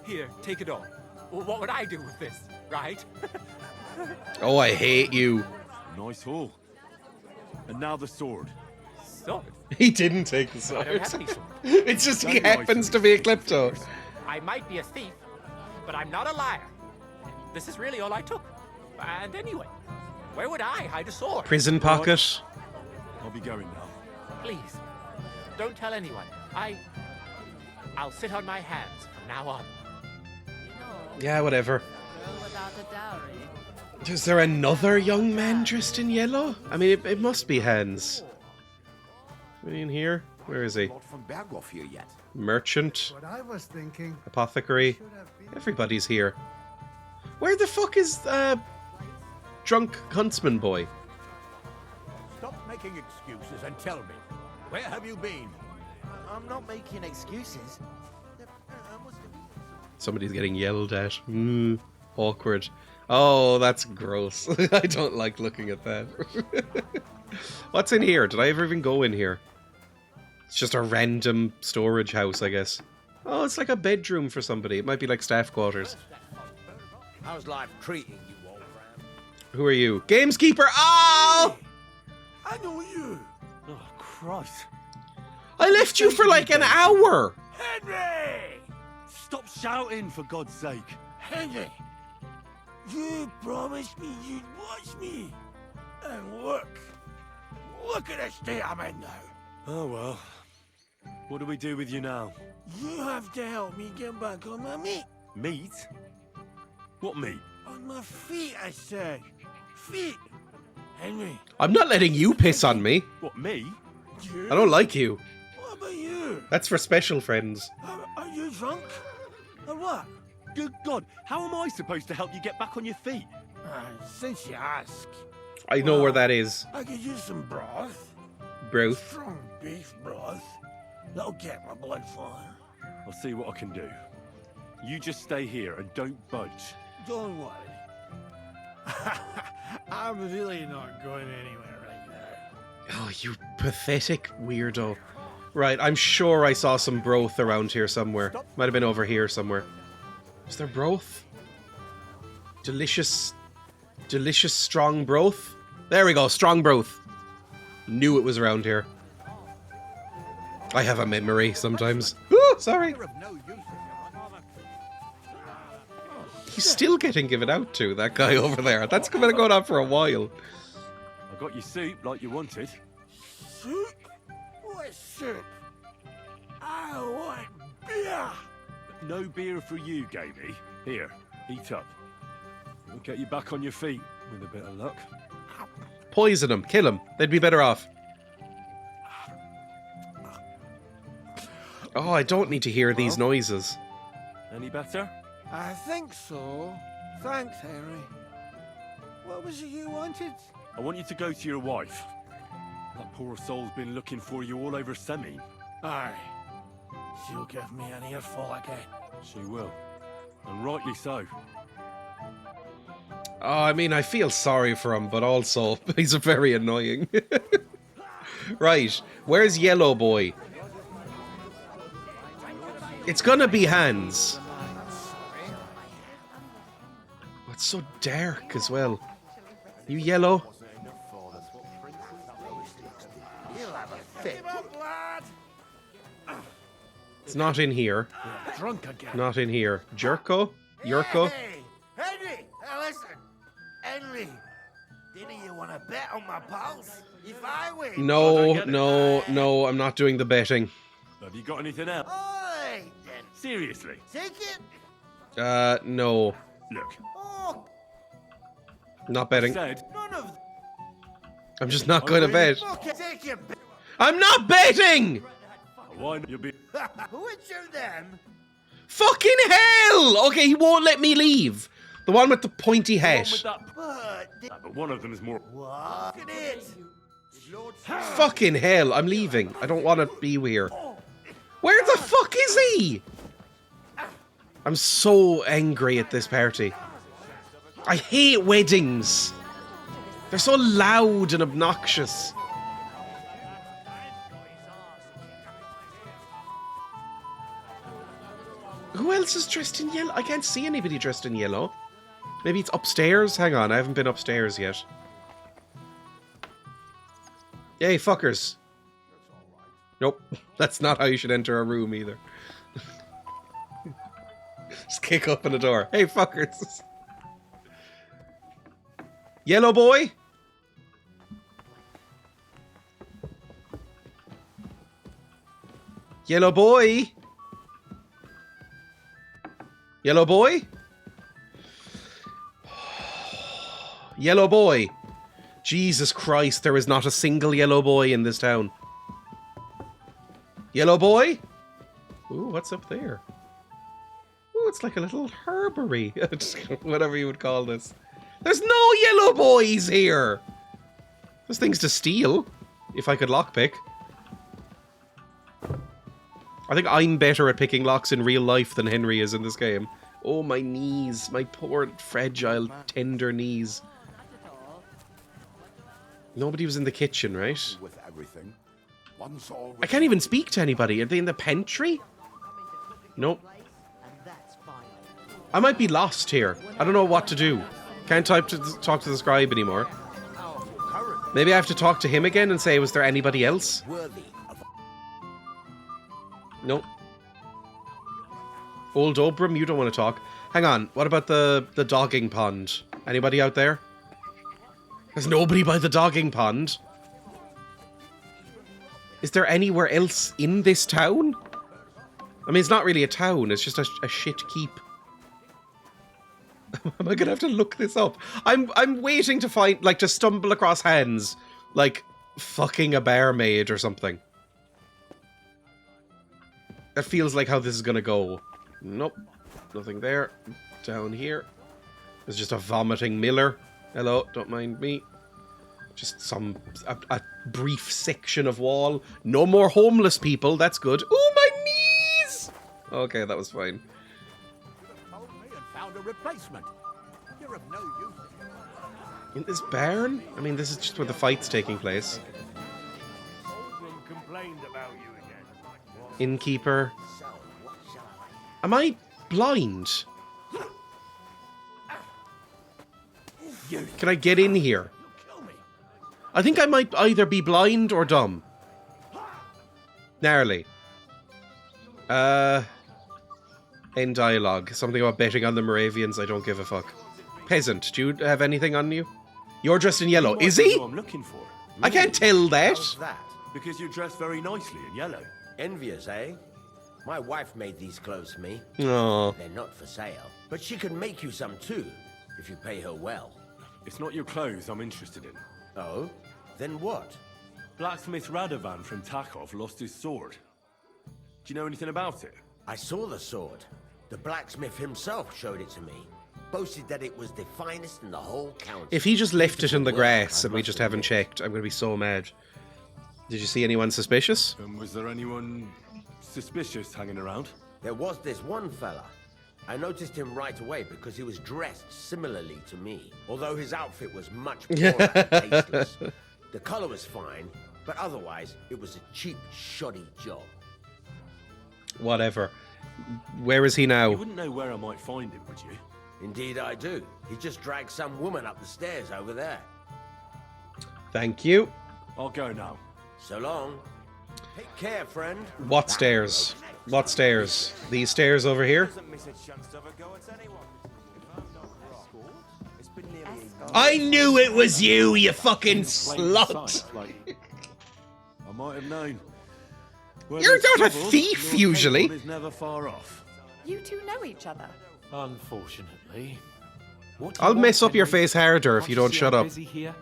Here, take it all. What would I do with this, right? Oh, I hate you. Nice haul. And now the sword. Sword? He didn't take the sword. I don't have any sword. It's just he happens to be a klepto. I might be a thief, but I'm not a liar. This is really all I took. And anyway, where would I hide a sword? Prison pocket. I'll be going now. Please, don't tell anyone. I'll sit on my hands from now on. Yeah, whatever. Is there another young man dressed in yellow? I mean, it must be Hans. Any in here? Where is he? Not from Berghoff here yet. Merchant. What I was thinking. Apothecary. Everybody's here. Where the fuck is drunk huntsman boy? Stop making excuses and tell me. Where have you been? I'm not making excuses. Somebody's getting yelled at. Awkward. Oh, that's gross. I don't like looking at that. What's in here? Did I ever even go in here? It's just a random storage house, I guess. Oh, it's like a bedroom for somebody. It might be like staff quarters. How's life treating you, old friend? Who are you? Gameskeeper! Oh! I know you. Oh, Christ. I left you for like an hour! Henry! Stop shouting, for God's sake. Henry! You promised me you'd watch me. And look. Look at the state I'm in now. Oh, well. What do we do with you now? You have to help me get back on my meat. Meat? What meat? On my feet, I said. Feet. Henry. I'm not letting you piss on me. What, me? You? I don't like you. What about you? That's for special friends. Are you drunk? Or what? Good God, how am I supposed to help you get back on your feet? Since you ask. I know where that is. I could use some broth. Broth. Strong beef broth. That'll get my blood flowing. I'll see what I can do. You just stay here and don't budge. Don't worry. I'm really not going anywhere right now. Oh, you pathetic weirdo. Right, I'm sure I saw some broth around here somewhere. Might have been over here somewhere. Is there broth? Delicious strong broth? There we go, strong broth. Knew it was around here. I have a memory sometimes. Ooh, sorry. He's still getting given out to, that guy over there. That's been going on for a while. I got your soup like you wanted. Soup? What soup? I want beer. No beer for you, Gamey. Here, eat up. We'll get you back on your feet, with a bit of luck. Poison him, kill him. They'd be better off. Oh, I don't need to hear these noises. Any better? I think so. Thanks, Henry. What was it you wanted? I want you to go to your wife. That poor soul's been looking for you all over Semi. Aye. She'll give me an earful again. She will. And rightly so. Oh, I mean, I feel sorry for him, but also, he's very annoying. Right, where's Yellow Boy? It's gonna be Hans. Oh, it's so dark as well. You yellow? It's not in here. Drunk again. Not in here. Jerko? Yurko? Hey, Henry! Listen. Henry, didn't you want to bet on my pulse? If I win... No, I'm not doing the betting. Have you got anything else? Oi! Seriously? Take it? No. Look. Oh, Not betting. none of I'm just not going to bet. Okay, take it. I'm not betting! Why not? You'll be... Which of them? Fucking hell! Okay, he won't let me leave. The one with the pointy hat. But one of them is more... What? Look at it. Fucking hell, I'm leaving. I don't want to be here. Where the fuck is he? I'm so angry at this party. I hate weddings. They're so loud and obnoxious. Who else is dressed in yellow? I can't see anybody dressed in yellow. Maybe it's upstairs? Hang on, I haven't been upstairs yet. Yay, fuckers. Nope, that's not how you should enter a room either. Just kick open the door. Hey, fuckers. Yellow boy? Yellow boy? Yellow boy? Yellow boy. Jesus Christ, there is not a single yellow boy in this town. Yellow boy? Ooh, what's up there? Ooh, it's like a little herbery. Whatever you would call this. There's no yellow boys here! There's things to steal, if I could lockpick. I think I'm better at picking locks in real life than Henry is in this game. Oh, my knees. My poor, fragile, tender knees. Nobody was in the kitchen, right? With everything. I can't even speak to anybody. Are they in the pantry? Nope. I might be lost here. I don't know what to do. Can't talk to the scribe anymore. Maybe I have to talk to him again and say, was there anybody else? Nope. Old Obram, you don't want to talk. Hang on, what about the dogging pond? Anybody out there? There's nobody by the dogging pond. Is there anywhere else in this town? I mean, it's not really a town, it's just a shit keep. Am I gonna have to look this up? I'm waiting to find, like, to stumble across hands, like, fucking a barmaid or something. That feels like how this is gonna go. Nope. Nothing there. Down here. There's just a vomiting miller. Hello, don't mind me. Just a brief section of wall. No more homeless people, that's good. Ooh, my knees! Okay, that was fine. Found a replacement. You're of no use. In this barn? I mean, this is just where the fight's taking place. Innkeeper. Am I blind? Can I get in here? I think I might either be blind or dumb. Gnarly. End dialogue. Something about betting on the Moravians. I don't give a fuck. Peasant, do you have anything on you? You're dressed in yellow. Is he? I'm looking for. I can't tell that. How's that? Because you dress very nicely in yellow. Envious, eh? My wife made these clothes for me. Aww. They're not for sale. But she can make you some too, if you pay her well. It's not your clothes I'm interested in. Oh? Then what? Blacksmith Radovan from Takov lost his sword. Do you know anything about it? I saw the sword. The blacksmith himself showed it to me. Boasted that it was the finest in the whole county. If he just left it in the Beautiful grass work, and we I just must haven't admit. checked, I'm going to be so mad. Did you see anyone suspicious? And was there anyone suspicious hanging around? There was this one fella. I noticed him right away because he was dressed similarly to me. Although his outfit was much poorer and tasteless. The color was fine, but otherwise it was a cheap, shoddy job. Whatever. Where is he You now? wouldn't know where I might find him, would you? Indeed I do. He just dragged some woman up the stairs over there. Thank you. I'll go now. So long. Take care, friend. What stairs? What stairs? These stairs over here? I knew it was you, you fucking slut! I might have known. Where You're there's not a trouble, thief, Lord usually. Capon is never far off. You two know each other. Unfortunately. What do I'll you mess want, up your Henry? face harder if Can't you don't see shut I'm up. busy here?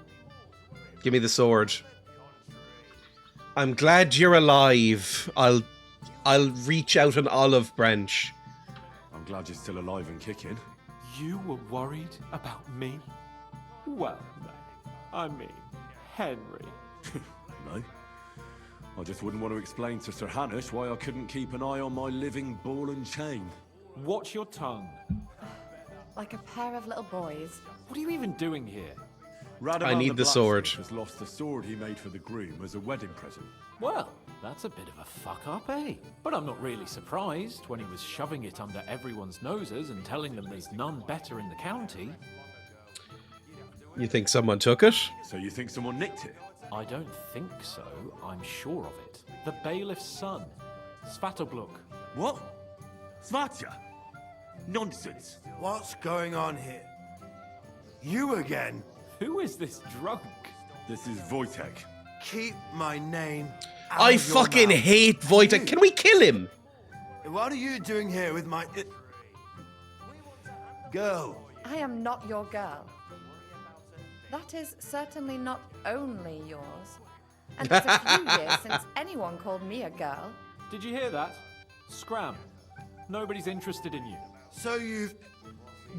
Give me the sword. I'm glad you're alive. I'll reach out an olive branch. I'm glad you're still alive and kicking. You were worried about me? Well, I mean, Henry. No. I just wouldn't want to explain to Sir Hanush why I couldn't keep an eye on my living ball and chain. Watch your tongue. Like a pair of little boys. What are you even doing here? Radovan I need the sword. has lost the sword he made for the groom as a wedding present. Well, that's a bit of a fuck up, eh? But I'm not really surprised when he was shoving it under everyone's noses and telling them there's none better in the county. You think someone took it? So you think someone nicked it? I don't think so. I'm sure of it. The bailiff's son, Svatobluk. What? Svatya? Nonsense. What's going on here? You again? Who is this drunk? This is Wojtek. Keep my name out I of your fucking mouth. hate Wojtek. Can we kill him? What are you doing here with my... girl? I am not your girl. That is certainly not only yours. And it's a few years since anyone called me a girl. Did you hear that? Scram. Nobody's interested in you. So you've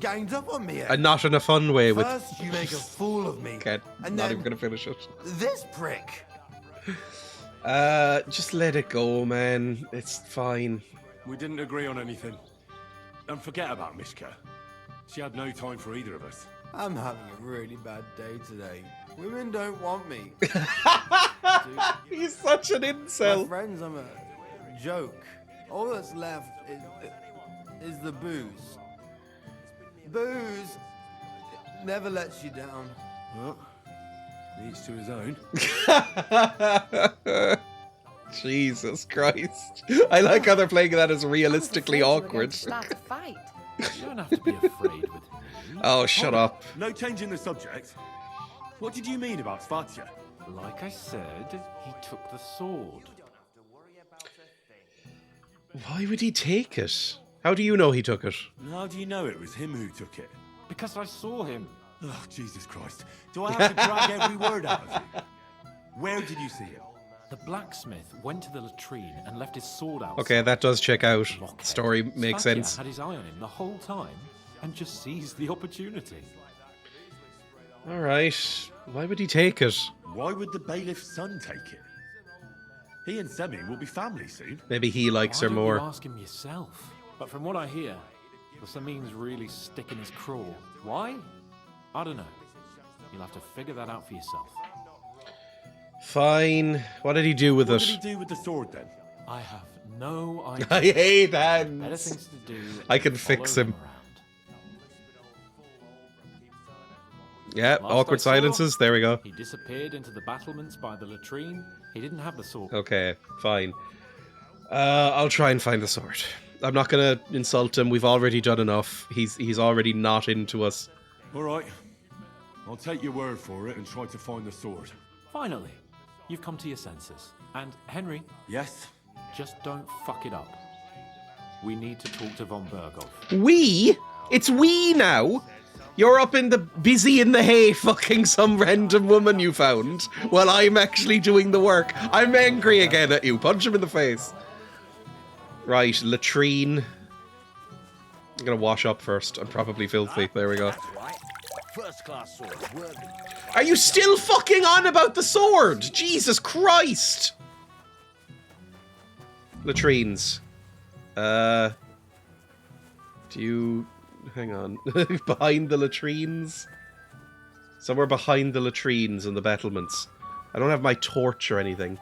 ganged up on me, eh? And not in a fun way. With First you make a fool of me. Okay, and not then even gonna finish it. this prick. Just let it go, man. It's fine. We didn't agree on anything. And forget about Mishka. She had no time for either of us. I'm having a really bad day today. Women don't want me. He's such an My incel. friends, I'm a joke. All that's left is the booze. Booze never lets you down. Well, each to his own. Jesus Christ. I like how they're playing that as realistically awkward. Start a fight. You don't have to be afraid with me. Oh, shut up. No change in the subject. What did you mean about Svatya? Like I said, he took the sword. Why would he take it? How do you know he took it? How do you know it was him who took it? Because I saw him. Oh, Jesus Christ. Do I have to drag every word out of you? Where did you see him? The blacksmith went to the latrine and left his sword out. Okay, that does check out. Story makes Svatya sense. had his eye on him the whole time and just seized the opportunity. Alright. Why would he take it? Why would the bailiff's son take it? He and Semi will be family soon. Maybe he likes Why her don't more. You ask him yourself. But from what I hear, the Samin's really sticking his craw. Why? I don't know. You'll have to figure that out for yourself. Fine. What did he do with What it? did he do with the sword then? I have no idea. I hate Better hands. things to do. I can than fix follow him. around. Yeah, Last awkward I saw, silences. There we go. He disappeared into the battlements by the latrine. He didn't have the sword. Okay, fine. I'll try and find the sword. I'm not gonna insult him. We've already done enough. He's already not into us. All right. I'll take your word for it and try to find the sword. Finally, you've come to your senses. And Henry, Yes? just don't fuck it up. We need to talk to von Berghoff. We? It's we now? You're up in the busy in the hay fucking some random woman you found while I'm actually doing the work. I'm angry again at you. Punch him in the face. Right, latrine. I'm gonna wash up first. I'm probably filthy. There we go. That's right. First class sword, worthy. Are you still fucking on about the sword? Jesus Christ! Latrines. Do you... Hang on. Behind the latrines? Somewhere behind the latrines and the battlements. I don't have my torch or anything.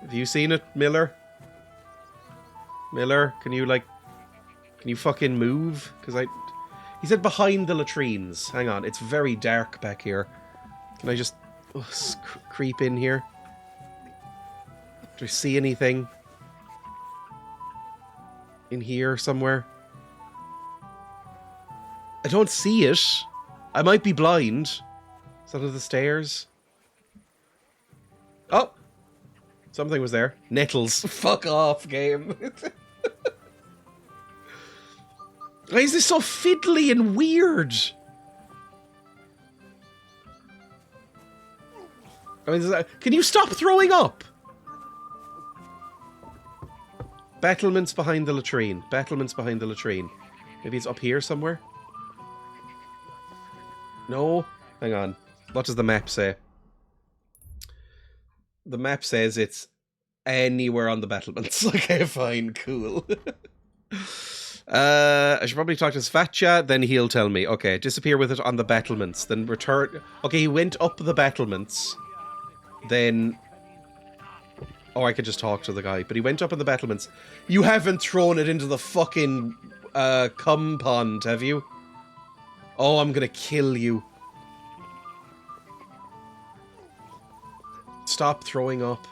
Have you seen it, Miller? Miller, can you, like... Can you fucking move? Because I... He said behind the latrines. Hang on, it's very dark back here. Can I just creep in here? Do I see anything? In here somewhere? I don't see it. I might be blind. Is that under the stairs? Oh! Something was there. Nettles. Fuck off, game. Why is this so fiddly and weird? I mean, can you stop throwing up? Battlements behind the latrine. Battlements behind the latrine. Maybe it's up here somewhere? No? Hang on. What does the map say? The map says it's anywhere on the battlements. Okay, fine, cool. I should probably talk to Svatja, then he'll tell me. Okay, disappear with it on the battlements, then return... Okay, he went up the battlements, then... Oh, I could just talk to the guy, but he went up on the battlements. You haven't thrown it into the fucking cum pond, have you? Oh, I'm gonna kill you. Stop throwing up.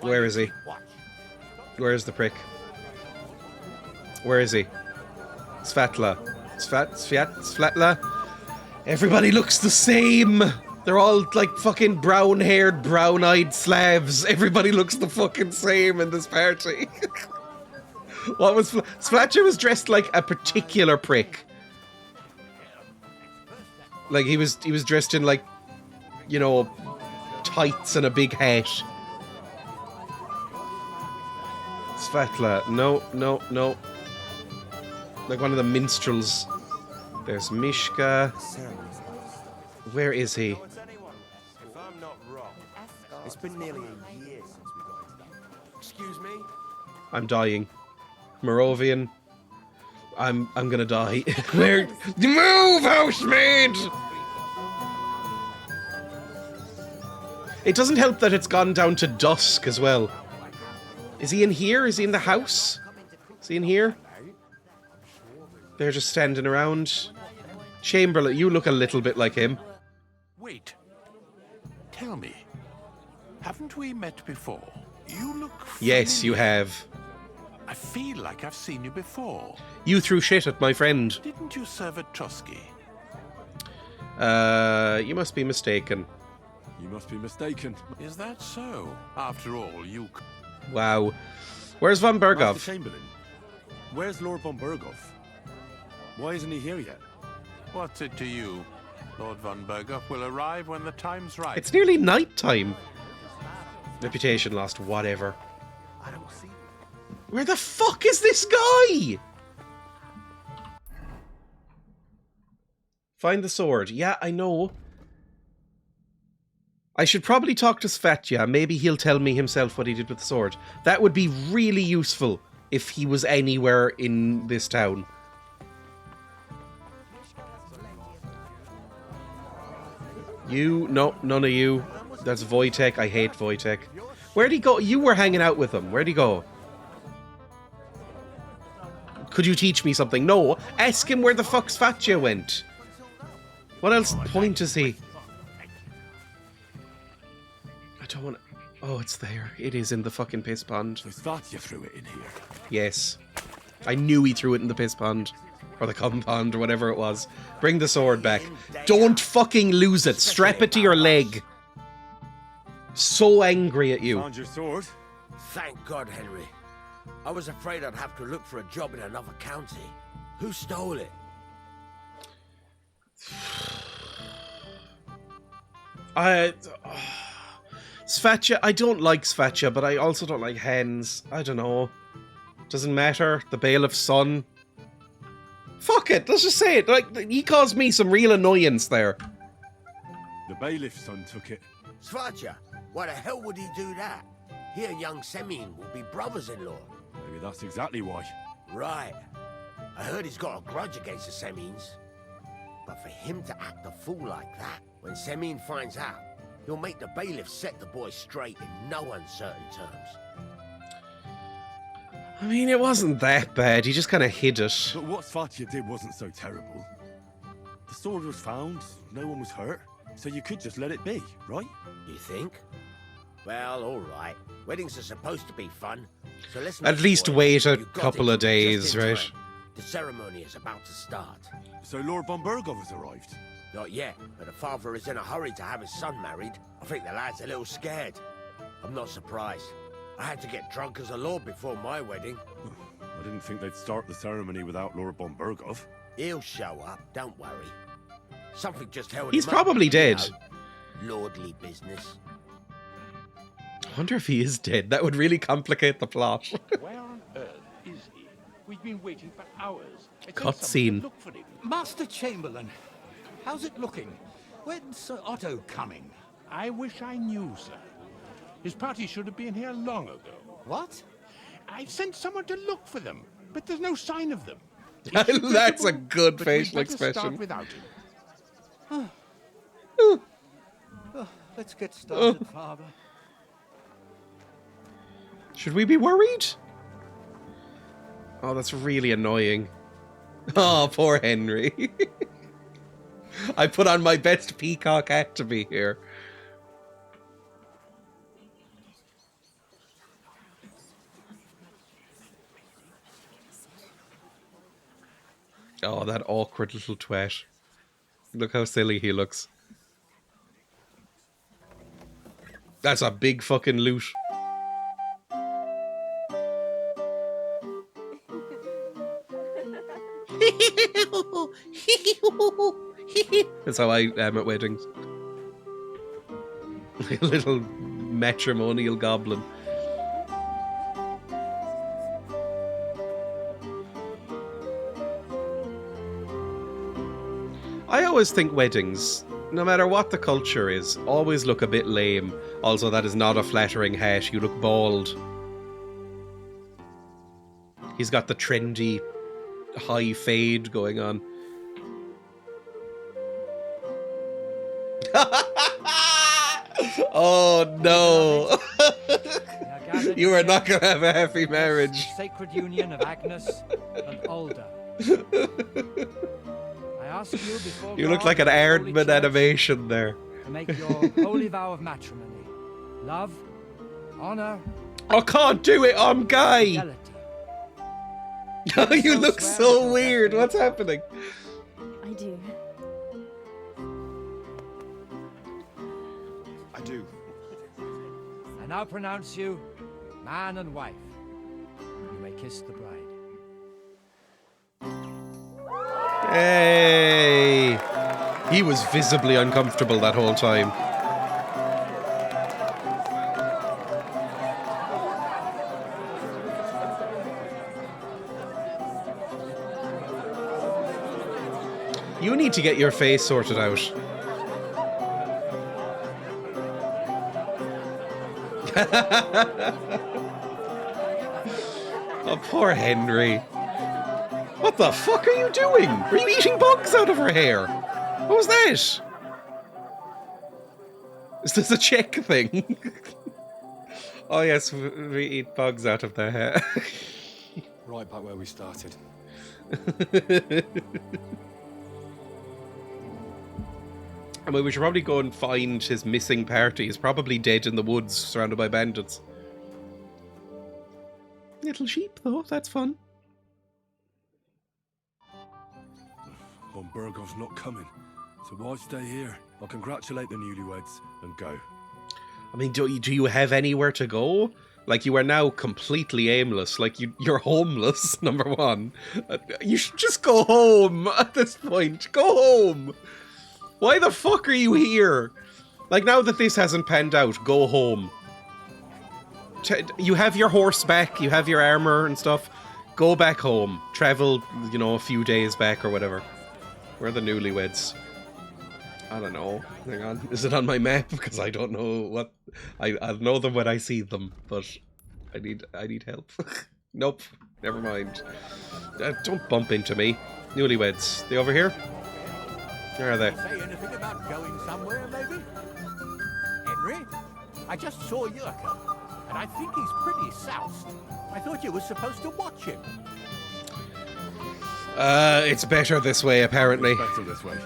Where is he? Where is the prick? Where is he? Svatla. Svatla? Everybody looks the same! They're all like fucking brown-haired, brown-eyed Slavs. Everybody looks the fucking same in this party. What was... Svatla was dressed like a particular prick. Like, he was dressed in, like, you know, tights and a big hat. Svatla. No, no, no. Like one of the minstrels. There's Mishka. Where is he? If I'm not wrong, it's been nearly a year since we got into that. Excuse me? I'm dying. Moravian. I'm gonna die. Where? Move, housemaid! It doesn't help that it's gone down to dusk as well. Is he in here? Is he in the house? Is he in here? They're just standing around. Chamberlain, you look a little bit like him. Wait. Tell me. Haven't we met before? You look familiar. Yes, you have. I feel like I've seen you before. You threw shit at my friend. Didn't you serve at Trusky? You must be mistaken. You must be mistaken. Is that so? After all, you... Wow. Where's von Berghoff? Master Chamberlain. Where's Lord von Berghoff? Why isn't he here yet? What's it to you? Lord von Berghoff will arrive when the time's right. It's nearly night time. Reputation lost, whatever. I don't see... Where the fuck is this guy? Find the sword. Yeah, I know. I should probably talk to Svatja. Maybe he'll tell me himself what he did with the sword. That would be really useful if he was anywhere in this town. You? No, none of you. That's Wojtek. I hate Wojtek. Where'd he go? You were hanging out with him. Where'd he go? Could you teach me something? No. Ask him where the fuck Svatja went. What else point is he? I don't want to... Oh, it's there. It is in the fucking piss pond. So Svatja threw it in here. Yes. I knew he threw it in the piss pond. Or the cum pond, or whatever it was. Bring the sword back. Don't fucking lose it. Strap it to your leg. So angry at you. Found your sword? Thank God, Henry. I was afraid I'd have to look for a job in another county. Who stole it? Svatja, I don't like Svatja, but I also don't like hens. I don't know. Doesn't matter. The bailiff's son. Fuck it, let's just say it. Like, he caused me some real annoyance there. The bailiff's son took it. Svatja, why the hell would he do that? He and young Semyon will be brothers-in-law. Maybe that's exactly why. Right. I heard he's got a grudge against the Semyons. But for him to act a fool like that, when Semyon finds out, he'll make the bailiff set the boy straight in no uncertain terms. I mean, it wasn't that bad. He just kind of hid it. But what Svatja did wasn't so terrible. The sword was found, no one was hurt, so you could just let it be, right? You think? Well, all right. Weddings are supposed to be fun, so let's... At least wait a couple of days, right? The ceremony is about to start. So Lord von Berghoff has arrived? Not yet, but the father is in a hurry to have his son married. I think the lad's a little scared. I'm not surprised. I had to get drunk as a lord before my wedding. I didn't think they'd start the ceremony without Lord von Berghoff. He'll show up, don't worry. Something just held He's him up, probably you dead. know. Lordly business. I wonder if he is dead. That would really complicate the plot. Where on earth is he? We've been waiting for hours. I sent Cutscene. someone to look for him. Master Chamberlain, how's it looking? When's Sir Otto coming? I wish I knew, sir. His party should have been here long ago. What? I sent someone to look for them, but there's no sign of them. That's a good But we'd facial better start expression. without him. Oh, let's get started, Father. Should we be worried? Oh, that's really annoying. Oh, poor Henry. I put on my best peacock hat to be here. Oh, that awkward little twat. Look how silly he looks. That's a big fucking loot. That's how I am at weddings. Like a little matrimonial goblin. I always think weddings, no matter what the culture is, always look a bit lame. Also, that is not a flattering hat. You look bald. He's got the trendy high fade going on. Oh no! You are not gonna have a happy marriage. Sacred union of Agnes and Alda. I ask you before You look God like an and the Holy Aardman Church animation there. to make your holy vow of matrimony, love, honor. I can't do it. I'm gay. Fidelity. You look so weird. What's happening? I do. I do. I now pronounce you man and wife. You may kiss the bride. Hey! He was visibly uncomfortable that whole time. You need to get your face sorted out. Oh, poor Henry. What the fuck are you doing? Are you eating bugs out of her hair? What was that? Is this a Czech thing? Oh yes, we eat bugs out of their hair. Right back where we started. I mean, we should probably go and find his missing party. He's probably dead in the woods, surrounded by bandits. Little sheep, though. That's fun. Von Berghoff's not coming, so why stay here? I'll congratulate the newlyweds and go. I mean, do you have anywhere to go? Like, you are now completely aimless. Like, you're homeless, number one. You should just go home at this point. Go home! Why the fuck are you here? Like, now that this hasn't panned out, go home. You have your horse back, you have your armor and stuff. Go back home. Travel, you know, a few days back or whatever. Where are the newlyweds? I don't know. Hang on. Is it on my map? Because I don't know what... I'll know them when I see them, but I need help. Nope. Never mind. Don't bump into me. Newlyweds. They over here? Where are they? Say anything about going somewhere, maybe? Henry? I just saw Yurko, and I think he's pretty soused. I thought you were supposed to watch him. It's better this way, apparently. It's better this way.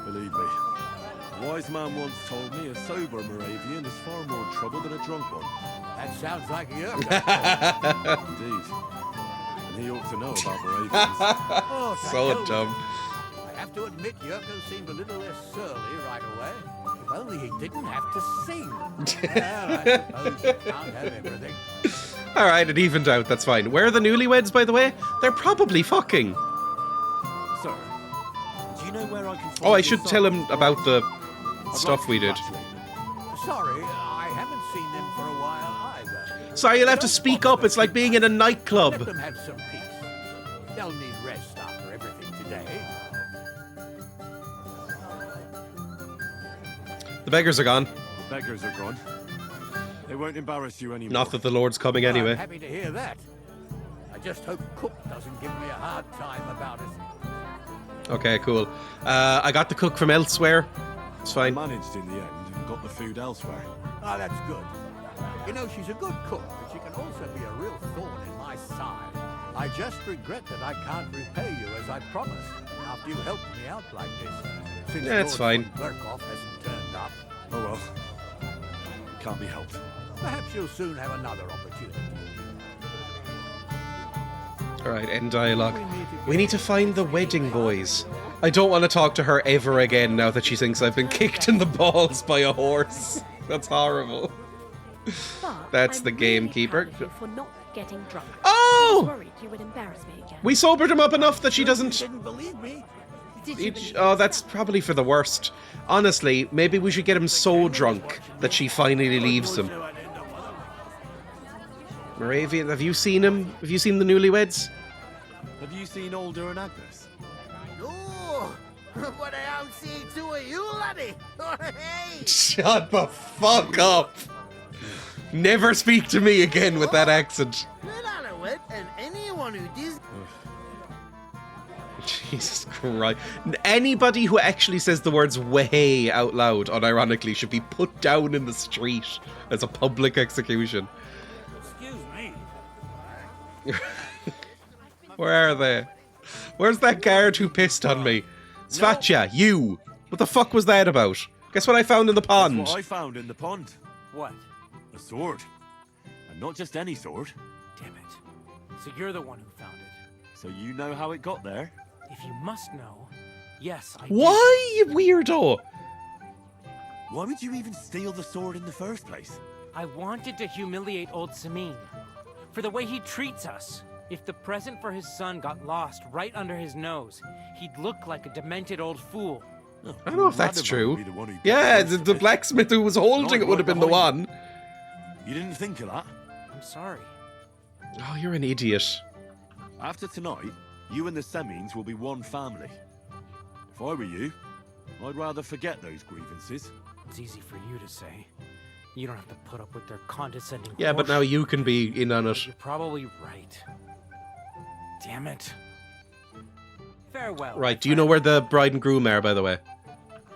Believe me. A wise man once told me a sober Moravian is far more trouble than a drunk one. That sounds like Yurko. Indeed. And he ought to know about Moravians. Oh, So dumb. I have to admit Yurko seemed a little less surly right away. If only he didn't have to sing. Well, I suppose you can't have everything. All right, it evened out. That's fine. Where are the newlyweds, by the way? They're probably fucking. Sir, do you know where I can find Oh, I this should song? tell him about the I'd stuff like we to did. Sorry, I haven't seen them for a while either. Sorry, you'll have to speak up. It's like being in a Let nightclub. them have some peace. They'll need rest after everything today. The beggars are gone. The beggars are gone. They won't embarrass you anymore. Not that the Lord's coming I'm anyway. happy to hear that. I just hope Cook doesn't give me a hard time about it. Okay, cool. I got the cook from elsewhere. It's fine. Managed in the end and got the food elsewhere. Ah, that's good. You know, she's a good cook, but she can also be a real thorn in my side. I just regret that I can't repay you as I promised after you helped me out like this. Since Yeah, it's Lord fine. Burkoff hasn't turned up. Oh well. Can't be helped. Perhaps you'll soon have another opportunity. All right, end dialogue. We need to find the wedding boys. I don't want to talk to her ever again now that she thinks I've been kicked in the balls by a horse. That's horrible. But That's I'm the really gamekeeper. proud of you for not getting drunk. Oh! I was worried you would embarrass me again. We sobered him up enough that she doesn't... Didn't believe me? Did you believe Oh, that's probably for the worst. Honestly, maybe we should get him so drunk that she finally leaves him. Moravian, have you seen him? Have you seen the newlyweds? Have you seen Alder and Agnes? Oh, but I don't see two of you, laddie. Hey! Shut the fuck up! Never speak to me again with that accent. Let out of it, and anyone who does. Jesus Christ. Anybody who actually says the words way out loud, unironically, should be put down in the street as a public execution. Excuse me. Where are they? Where's that guard who pissed on me? Svatja, you! What the fuck was that about? Guess what I found in the pond? That's what I found in the pond. What? A sword. And not just any sword. Damn it. So you're the one who found it. So you know how it got there? If you must know, yes, I do. Why, you weirdo? Why would you even steal the sword in the first place? I wanted to humiliate old Samin for the way he treats us. If the present for his son got lost right under his nose, he'd look like a demented old fool. I don't know if that's Radaman true. would be the one who Yeah, did the blacksmith who was holding it would have been the one. You didn't think of that? I'm sorry. Oh, you're an idiot. After tonight, you and the Semines will be one family. If I were you, I'd rather forget those grievances. It's easy for you to say. You don't have to put up with their condescending Yeah, but now you can be in on it. You're probably right. Damn it. Farewell. Right, do you know where the bride and groom are, by the way?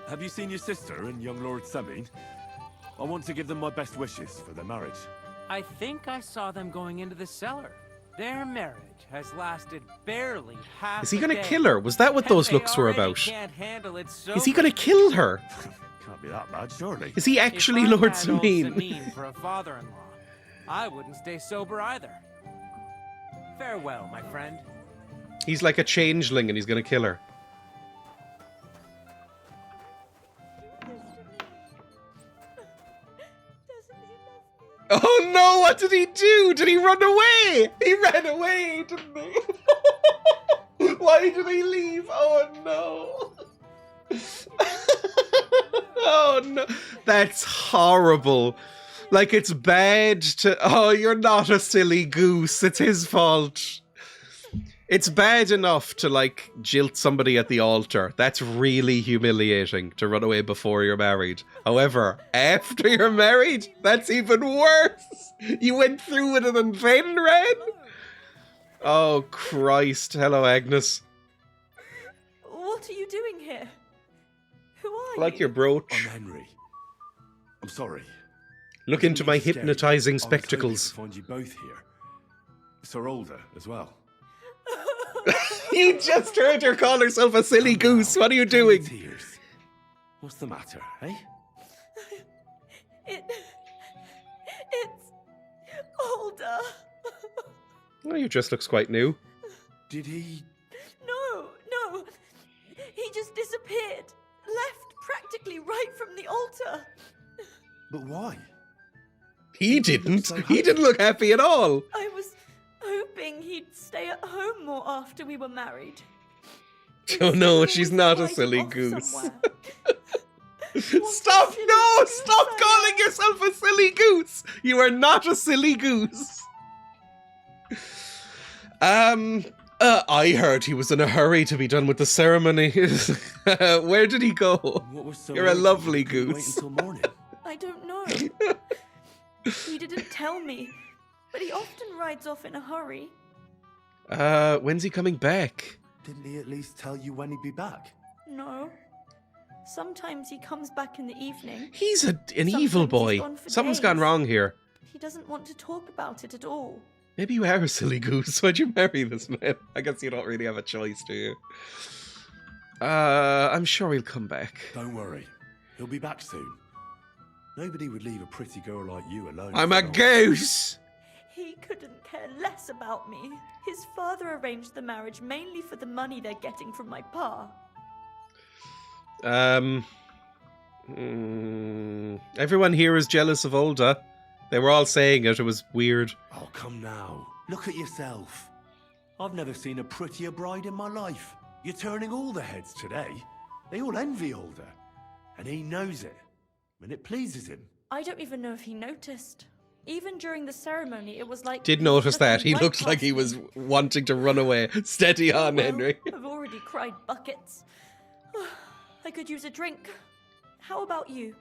Have you seen your sister and young Lord Semine? I want to give them my best wishes for their marriage. I think I saw them going into the cellar. Their marriage has lasted barely half Is he a gonna day, kill her? Was that what and those they looks were already about? Can't handle it Is he gonna kill her? Can't be that bad, surely. Is he actually If I Lord had old Samin? Samin for a father-in-law, I wouldn't stay sober either. Farewell, my friend. He's like a changeling and he's gonna kill her. Oh no, what did he do? Did he run away? He ran away, didn't he? Why did he leave? Oh no. Oh no. That's horrible. Like it's bad to... Oh, you're not a silly goose. It's his fault. It's bad enough to, like, jilt somebody at the altar. That's really humiliating to run away before you're married. However, after you're married, that's even worse. You went through with it and then ran? Oh, Christ. Hello, Agnes. What are you doing here? Who are you? Like your brooch. I'm Henry. I'm sorry. Look into my hypnotizing I was hoping spectacles. to find you both here. Sir Alder as well. You just heard her call herself a silly goose. What are you doing? Tears. What's the matter, eh? It's older. Oh, you just looks quite new. Did he... No. He just But why? He didn't. He didn't look happy at all. I was hoping he'd stay at home more after we were married. Oh no, she's not a silly goose. Stop! No! Stop calling yourself a silly goose! You are not a silly goose. I heard he was in a hurry to be done with the ceremony. Where did he go? What was so You're a urgent lovely you couldn't goose. Wait until morning. I don't know. He didn't tell me, but he often rides off in a hurry. When's he coming back? Didn't he at least tell you when he'd be back? No. Sometimes he comes back in the evening. He's an evil boy. Something's gone wrong here. He doesn't want to talk about it at all. Maybe you are a silly goose. Why'd you marry this man? I guess you don't really have a choice, do you? I'm sure he'll come back. Don't worry. He'll be back soon. Nobody would leave a pretty girl like you alone. I'm a goose! He couldn't care less about me. His father arranged the marriage mainly for the money they're getting from my pa. Everyone here is jealous of Olda. They were all saying it. It was weird. Oh, come now. Look at yourself. I've never seen a prettier bride in my life. You're turning all the heads today. They all envy Olda. And he knows it. And it pleases him. I don't even know if he noticed. Even during the ceremony, it was like... Did notice that. He looked like he was wanting to run away. Steady on, Henry. I've already cried buckets. I could use a drink. How about you?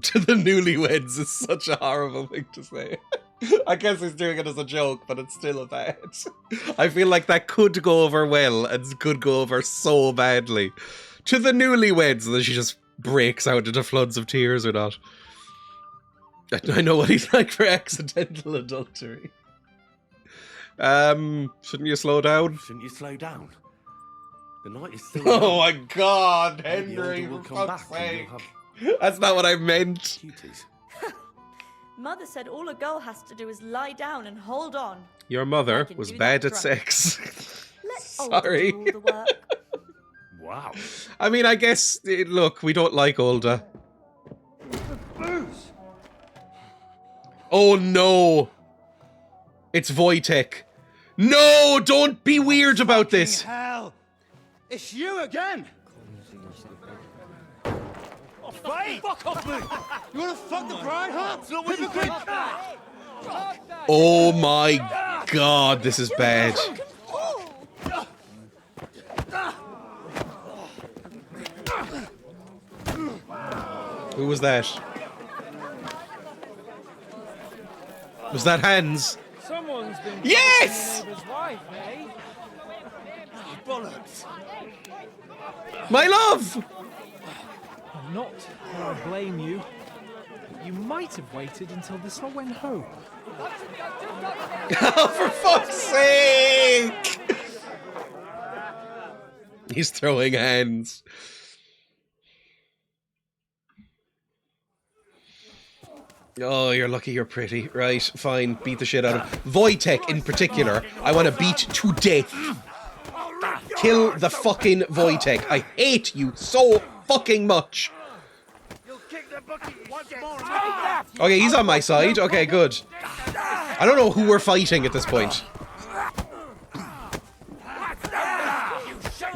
To the newlyweds is such a horrible thing to say. I guess he's doing it as a joke, but it's still a bad. I feel like that could go over well and could go over so badly. To the newlyweds, and then she just breaks out into floods of tears or not. I know what he's like for accidental adultery. Shouldn't you slow down? Shouldn't you slow down? The night is still Oh young. my God, Maybe Henry, Olga will for come fuck's back and sake. you'll have That's not what I meant. cuties. Mother said all a girl has to do is lie down and hold on. Your mother can was do bad that at drunk. sex. Let Olga Sorry. do all the work. Wow. I mean, I guess, look, we don't like Olda. Oh no! It's Wojtek. No, don't be weird about this. Hell! It's you again! Oh, fuck off me! You wanna fuck the bride, huh? It's not what you think! Oh my God, this is bad. Who was that? Was that Hans? Someone's been Yes! neighbor's wife, eh? Bollocks! My love! I'm not going to blame you. But you might have waited until this all went home. Oh, for fuck's sake! He's throwing hands. Oh, you're lucky you're pretty. Right, fine, beat the shit out of Wojtek in particular. I want to beat to death. Kill the fucking Wojtek. I hate you so fucking much. Okay, he's on my side. Okay, good. I don't know who we're fighting at this point.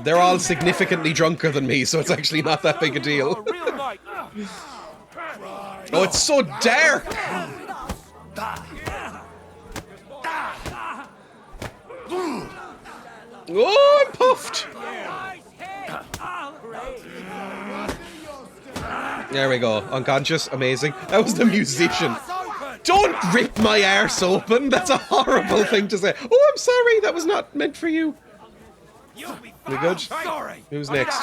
They're all significantly drunker than me, so it's actually not that big a deal. Oh, it's so dark! Oh, I'm puffed! There we go. Unconscious. Amazing. That was the musician. Don't rip my arse open! That's a horrible thing to say. Oh, I'm sorry. That was not meant for you. We good? Who's next?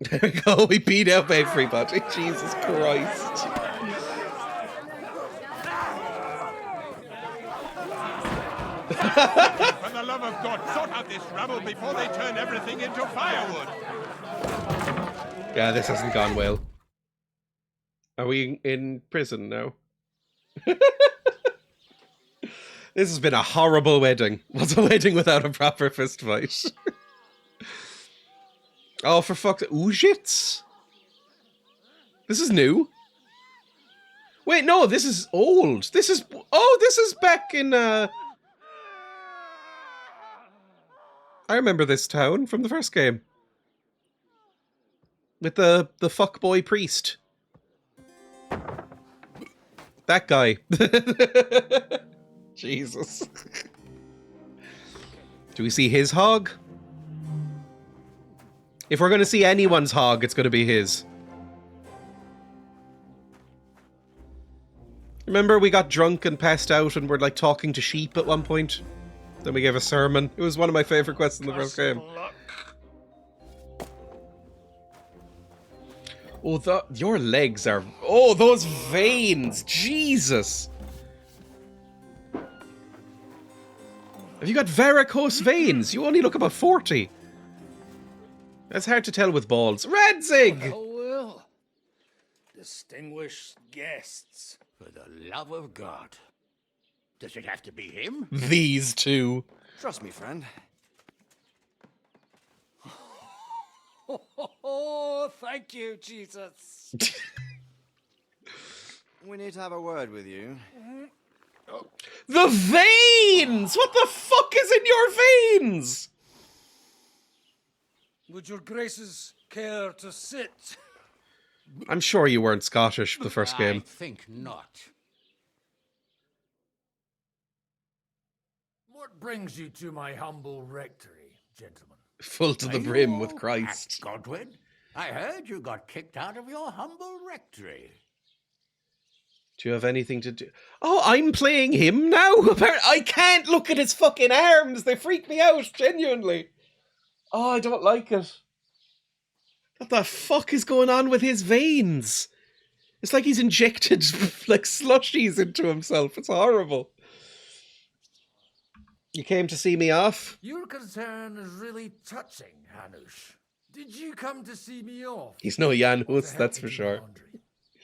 There we go. We beat up everybody. Jesus Christ. For the love of God, sort out this rubble before they turn everything into firewood. Yeah, this hasn't gone well. Are we in prison now? This has been a horrible wedding. What's a wedding without a proper fist fight? Oh, for fuck's sake. Ujits? This is new. Wait, no, this is old. This is... Oh, this is back in... I remember this town from the first game. With the fuckboy priest. That guy. Jesus. Do we see his hog? If we're going to see anyone's hog, it's going to be his. Remember we got drunk and passed out and were like talking to sheep at one point? Then we gave a sermon. It was one of my favourite quests in the first game. Oh, your legs are... Oh, those veins! Jesus! Have you got varicose veins? You only look about 40. That's hard to tell with balls. Radzig! Oh, well. Distinguished guests. For the love of God. Does it have to be him? These two. Trust me, friend. Oh, thank you, Jesus. We need to have a word with you. The veins! What the fuck is in your veins? Would your graces care to sit? I'm sure you weren't Scottish the first game. I think not. What brings you to my humble rectory, gentlemen? Full to the brim with Christ. Godwin, I heard you got kicked out of your humble rectory. Do you have anything to do? Oh, I'm playing him now? I can't look at his fucking arms. They freak me out, genuinely. Oh, I don't like it. What the fuck is going on with his veins? It's like he's injected like slushies into himself. It's horrible. You came to see me off? Your concern is really touching, Hanush. Did you come to see me off? He's no Jan Hus, that's for sure.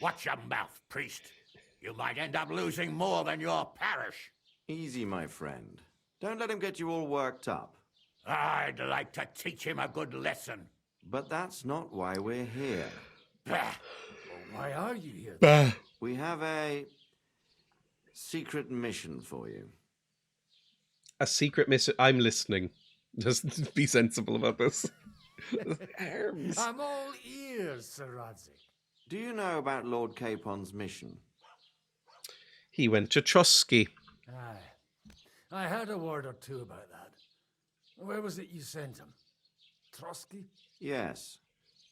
Watch your mouth, priest. You might end up losing more than your parish. Easy, my friend. Don't let him get you all worked up. I'd like to teach him a good lesson. But that's not why we're here. Well, why are you here? Bah. We have a secret mission for you. A secret mission. I'm listening. Just be sensible about this. Arms. I'm all ears, Sir Radzik. Do you know about Lord Capon's mission? He went to Trusky. Aye. I heard a word or two about that. Where was it you sent him? Trotsky? Yes,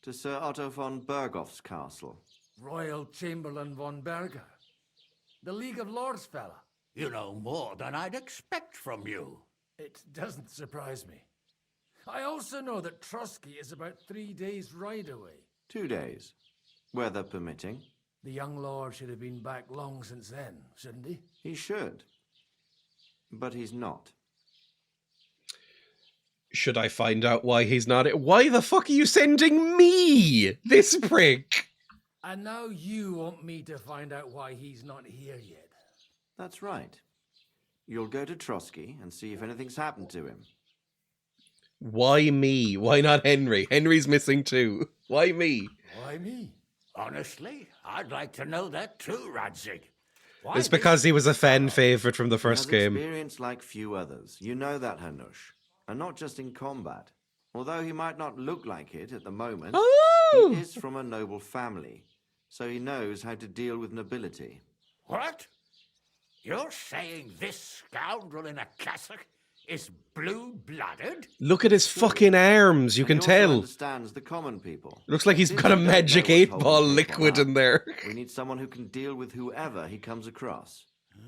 to Sir Otto von Bergoff's castle. Royal Chamberlain von Berger. The League of Lords fella. You know more than I'd expect from you. It doesn't surprise me. I also know that Trotsky is about 3 days' ride away. 2 days, weather permitting. The young lord should have been back long since then, shouldn't he? He should. But he's not. Should I find out why he's not? Why the fuck are you sending me? This prick. And now you want me to find out why he's not here yet. That's right. You'll go to Trotsky and see if anything's happened to him. Why me? Why not Henry? Henry's missing too. Why me? Why me? Honestly, I'd like to know that too, Radzik. Why It's because he was a fan favourite from the first He has game. experience like few others. You know that, Hanush. And not just in combat. Although he might not look like it at the moment, he is from a noble family. So he knows how to deal with nobility. What? You're saying this scoundrel in a cassock is blue-blooded? Look at his fucking arms. You can He also tell. understands the common people. Looks like he's Since got a we don't know magic what's 8-ball holding people liquid up, in there. We need someone who can deal with whoever he comes across.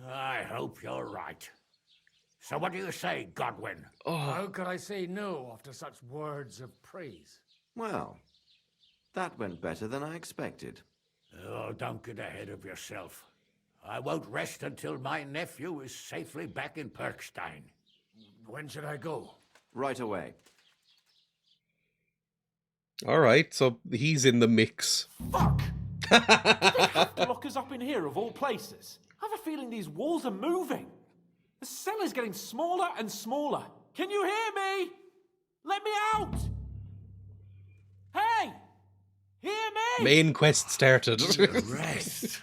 I hope you're right. So what do you say, Godwin? How could I say no after such words of praise? Well, that went better than I expected. Oh, don't get ahead of yourself. I won't rest until my nephew is safely back in Perkstein. When should I go? Right away. All right, so he's in the mix. Fuck! Did they have to lock us up in here of all places? I have a feeling these walls are moving. The cell is getting smaller and smaller. Can you hear me? Let me out! Hear me! Main quest started. Rest.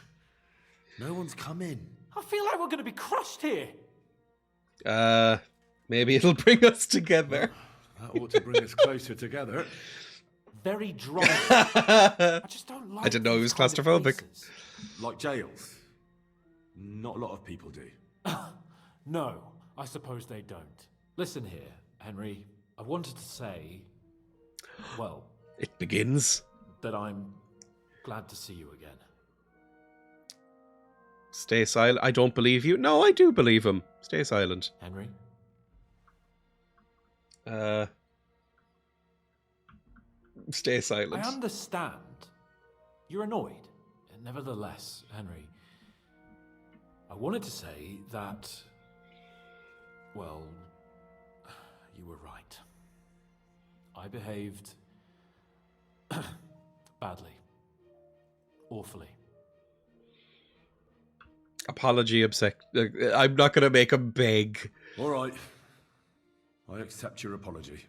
No one's coming. I feel like we're going to be crushed here. Maybe it'll bring us together. That ought to bring us closer together. Very dry. I just don't like I didn't know he was these kind of claustrophobic. places. Like jails. Not a lot of people do. No, I suppose they don't. Listen here, Henry. I wanted to say, well, It begins. that I'm glad to see you again. Stay silent. I don't believe you. No, I do believe him. Stay silent. Henry? Stay silent. I understand. You're annoyed. Nevertheless, Henry, I wanted to say that, well, you were right. I behaved badly. Awfully. Apology obsec. I'm not going to make him beg. All right. I accept your apology.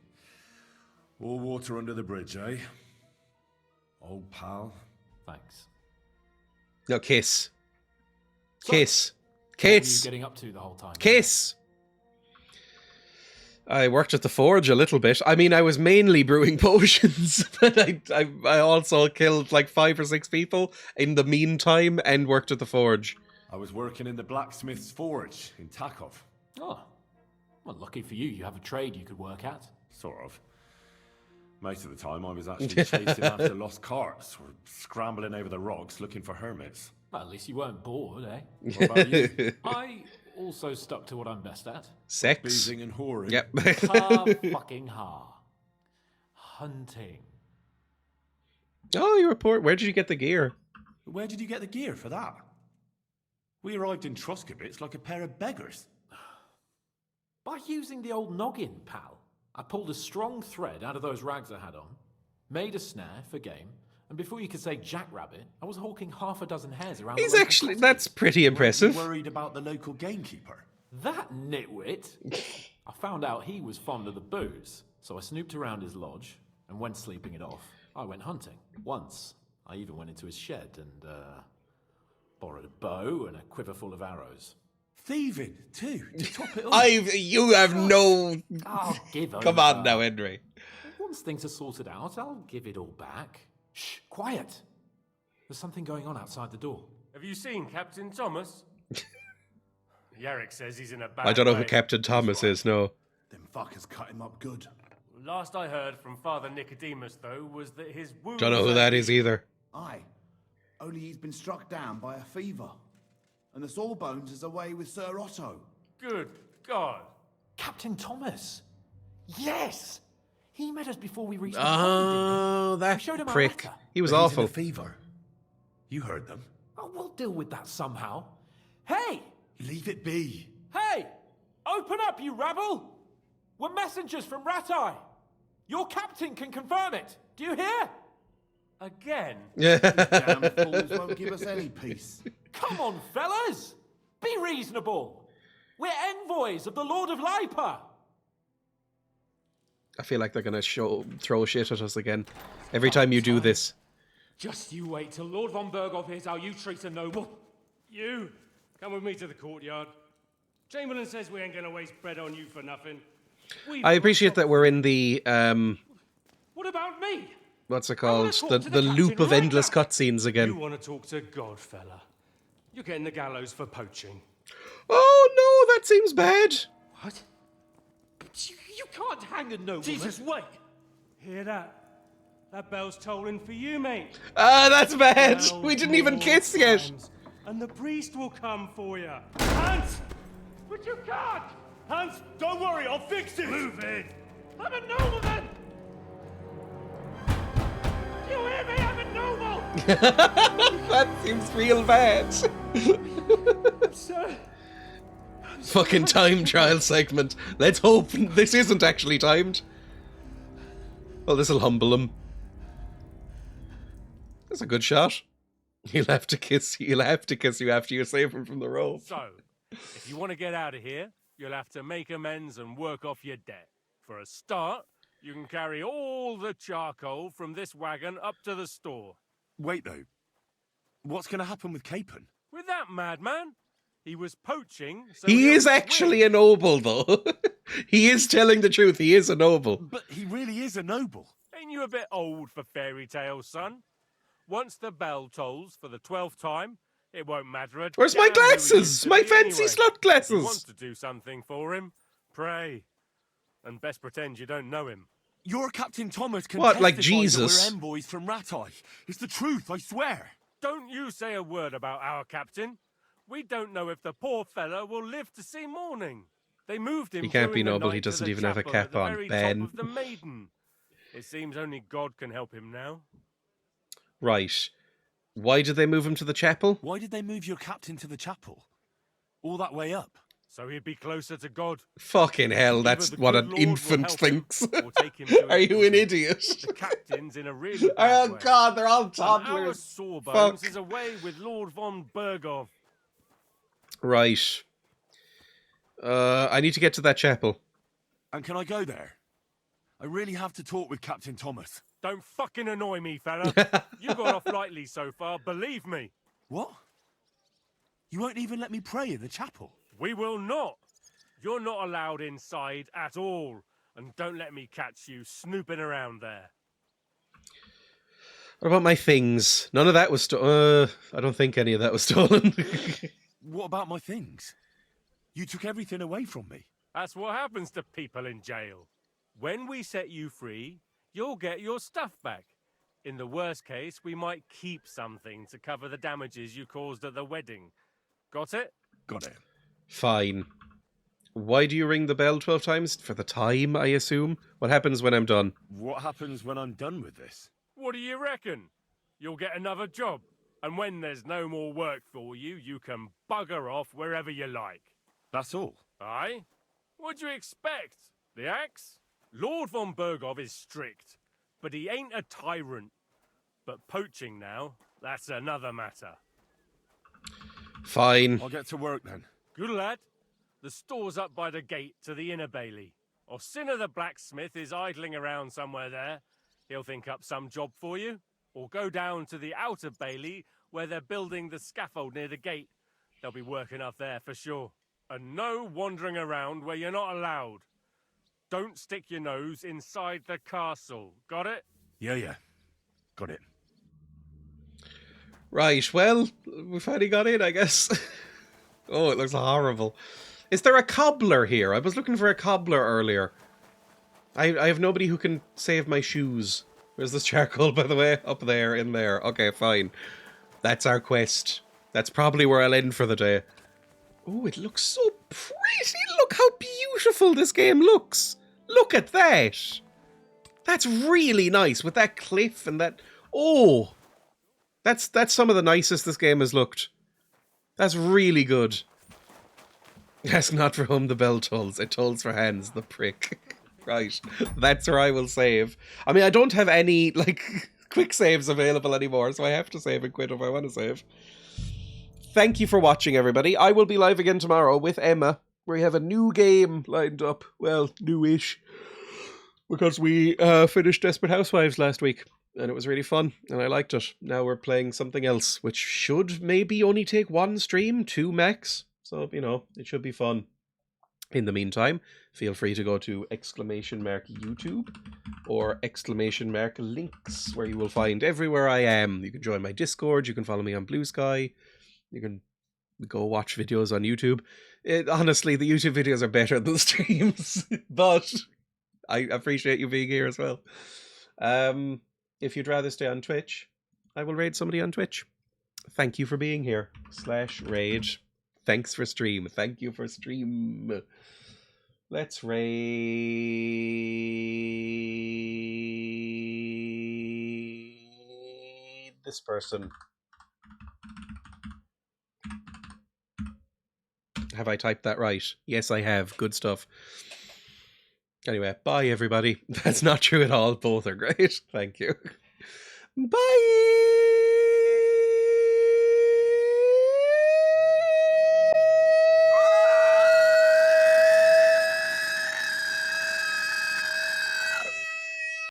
All water under the bridge, eh? Old pal. Thanks. No, kiss. So, Kiss. What were you Kiss. getting up to the whole time? Kiss. I worked at the forge a little bit. I mean, I was mainly brewing potions, but I also killed like 5 or 6 people in the meantime and worked at the forge. I was working in the blacksmith's forge in Takov. Oh. Well, lucky for you, you have a trade you could work at. Sort of. Most of the time I was actually chasing after lost carts or scrambling over the rocks looking for hermits. Well, at least you weren't bored, eh? What about you? I also stuck to what I'm best at. Sex. Boozing and whoring. Yep. Fucking ha. Hunting. Oh, you report. Where did you get the gear? Where did you get the gear for that? We arrived in Truskovitz like a pair of beggars. By using the old noggin, pal. I pulled a strong thread out of those rags I had on, made a snare for game, and before you could say jackrabbit, I was hawking 6 hares around He's the local actually, cottages. that's pretty impressive. Weren't you worried about the local gamekeeper? That nitwit! I found out he was fond of the booze, so I snooped around his lodge, and when sleeping it off, I went hunting. Once, I even went into his shed and, borrowed a bow and a quiver full of arrows. Thieving, too, to top it all. You have no... I'll give Come over. on now, Henry. Once things are sorted out, I'll give it all back. Shh, quiet! There's something going on outside the door. Have you seen Captain Thomas? Yarrick says he's in a bad I don't know who way. Captain Thomas is, no. Them fuckers cut him up good. Last I heard from Father Nicodemus, though, was that his wounds... Don't know who that is either. Aye. Only he's been struck down by a fever. And the Sawbones is away with Sir Otto. Good God. Captain Thomas! Yes! He met us before we reached the Oh, that showed him our prick. letter. He was But he's awful. in a fever. You heard them. Oh, we'll deal with that somehow. Hey! Leave it be. Hey! Open up, you rabble! We're messengers from Ratai. Your captain can confirm it. Do you hear? Again? Damn fools won't give us any peace. Come on, fellas! Be reasonable! We're envoys of the Lord of Lipa! I feel like they're going to throw shit at us again. Every time you do this. Just you wait till Lord von Berghoff hears how you treat a noble. You, come with me to the courtyard. Chamberlain says we ain't gonna waste bread on you for nothing. I appreciate that we're in the, What about me? what's it called? talk The to the loop captain of right endless now. cutscenes You again. want to talk to God, fella? You're getting the gallows for poaching. Oh no, that seems bad. What? You can't hang a nobleman. Jesus, wait! Hear that? That bell's tolling for you, mate. Ah, that's bad. 12 We didn't even more kiss yet. times, and the priest will come for you. Hans! But you can't! Hans, don't worry, I'll fix it! Move it! I'm a nobleman! You hear me? I'm a noble! That seems real bad. Sir? Fucking time trial segment. Let's hope this isn't actually timed. Well, this'll humble him. That's a good shot. He'll have to kiss you after you save him from the rope. So, if you want to get out of here, you'll have to make amends and work off your debt. For a start, You can carry all the charcoal from this wagon up to the store. Wait, though. What's going to happen with Capon? With that madman? He was poaching, so He is owns actually a wins. noble, though. He is telling the truth. He is a noble. But he really is a noble. Ain't you a bit old for fairy tales, son? Once the bell tolls for the 12th time, it won't matter a Where's my damn who he glasses? used to My be fancy anyway. slot If you glasses. want to do something for him, pray. And best pretend you don't know him. Your Captain Thomas can What, like testify that Jesus? we're envoys from Ratai. It's the truth, I swear. Don't you say a word about our captain. We don't know if the poor fellow will live to see morning. They moved him. He can't be during the noble, night he to doesn't the even have a chapel cap at the on, very Ben. top of the Maiden. It seems only God can help him now. Right. Why did they move him to the chapel? Why did they move your captain to the chapel? All that way up? So he'd be closer to God. Fucking hell, Either that's the what good an Lord will infant help him, thinks. or take him to Are his you an bosom. idiot? The captain's in a really bad Oh way. god, they're all And our toddlers. Sawbones Fuck. is away with Lord von Bergov. Right. I need to get to that chapel. And can I go there? I really have to talk with Captain Thomas. Don't fucking annoy me, fella. You got off lightly so far, believe me. What? You won't even let me pray in the chapel? We will not. You're not allowed inside at all. And don't let me catch you snooping around there. What about my things? None of that was stolen. I don't think any of that was stolen. What about my things? You took everything away from me. That's what happens to people in jail. When we set you free, you'll get your stuff back. In the worst case, we might keep something to cover the damages you caused at the wedding. Got it? Got it. Fine. Why do you ring the bell 12 times? For the time, I assume? What happens when I'm done? What happens when I'm done with this? What do you reckon? You'll get another job. And when there's no more work for you, you can bugger off wherever you like. That's all. Aye? What do you expect? The axe? Lord von Bergov is strict, but he ain't a tyrant. But poaching now, that's another matter. Fine. I'll get to work then. Good lad. The store's up by the gate to the inner bailey. Orsina the blacksmith is idling around somewhere there. He'll think up some job for you. Or go down to the outer bailey where they're building the scaffold near the gate. They'll be working up there for sure. And no wandering around where you're not allowed. Don't stick your nose inside the castle. Got it? Yeah. Got it. Right, well, we finally got in, I guess. Oh, it looks horrible. Is there a cobbler here? I was looking for a cobbler earlier. I have nobody who can save my shoes. Where's this charcoal, by the way? Up there, in there. Okay, fine. That's our quest. That's probably where I'll end for the day. Oh, it looks so pretty. Look how beautiful this game looks. Look at that. That's really nice with that cliff and that... Oh, that's some of the nicest this game has looked. That's really good. Ask not for whom the bell tolls. It tolls for hands, the prick. Right. That's where I will save. I mean, I don't have any, like, quick saves available anymore, so I have to save and quit if I want to save. Thank you for watching, everybody. I will be live again tomorrow with Emma. We have a new game lined up. Well, newish. Because we finished Desperate Housewives last week. And it was really fun. And I liked it. Now we're playing something else. Which should maybe only take one stream. 2 max. So, you know, it should be fun. In the meantime, feel free to go to !YouTube or !links, where you will find everywhere I am. You can join my Discord. You can follow me on Blue Sky. You can go watch videos on YouTube. Honestly, the YouTube videos are better than the streams, but I appreciate you being here as well. If you'd rather stay on Twitch, I will raid somebody on Twitch. Thank you for being here. /raid. Thanks for stream. Thank you for stream. Let's raid this person. Have I typed that right? Yes, I have. Good stuff. Anyway, bye everybody. That's not true at all. Both are great. Thank you. Bye!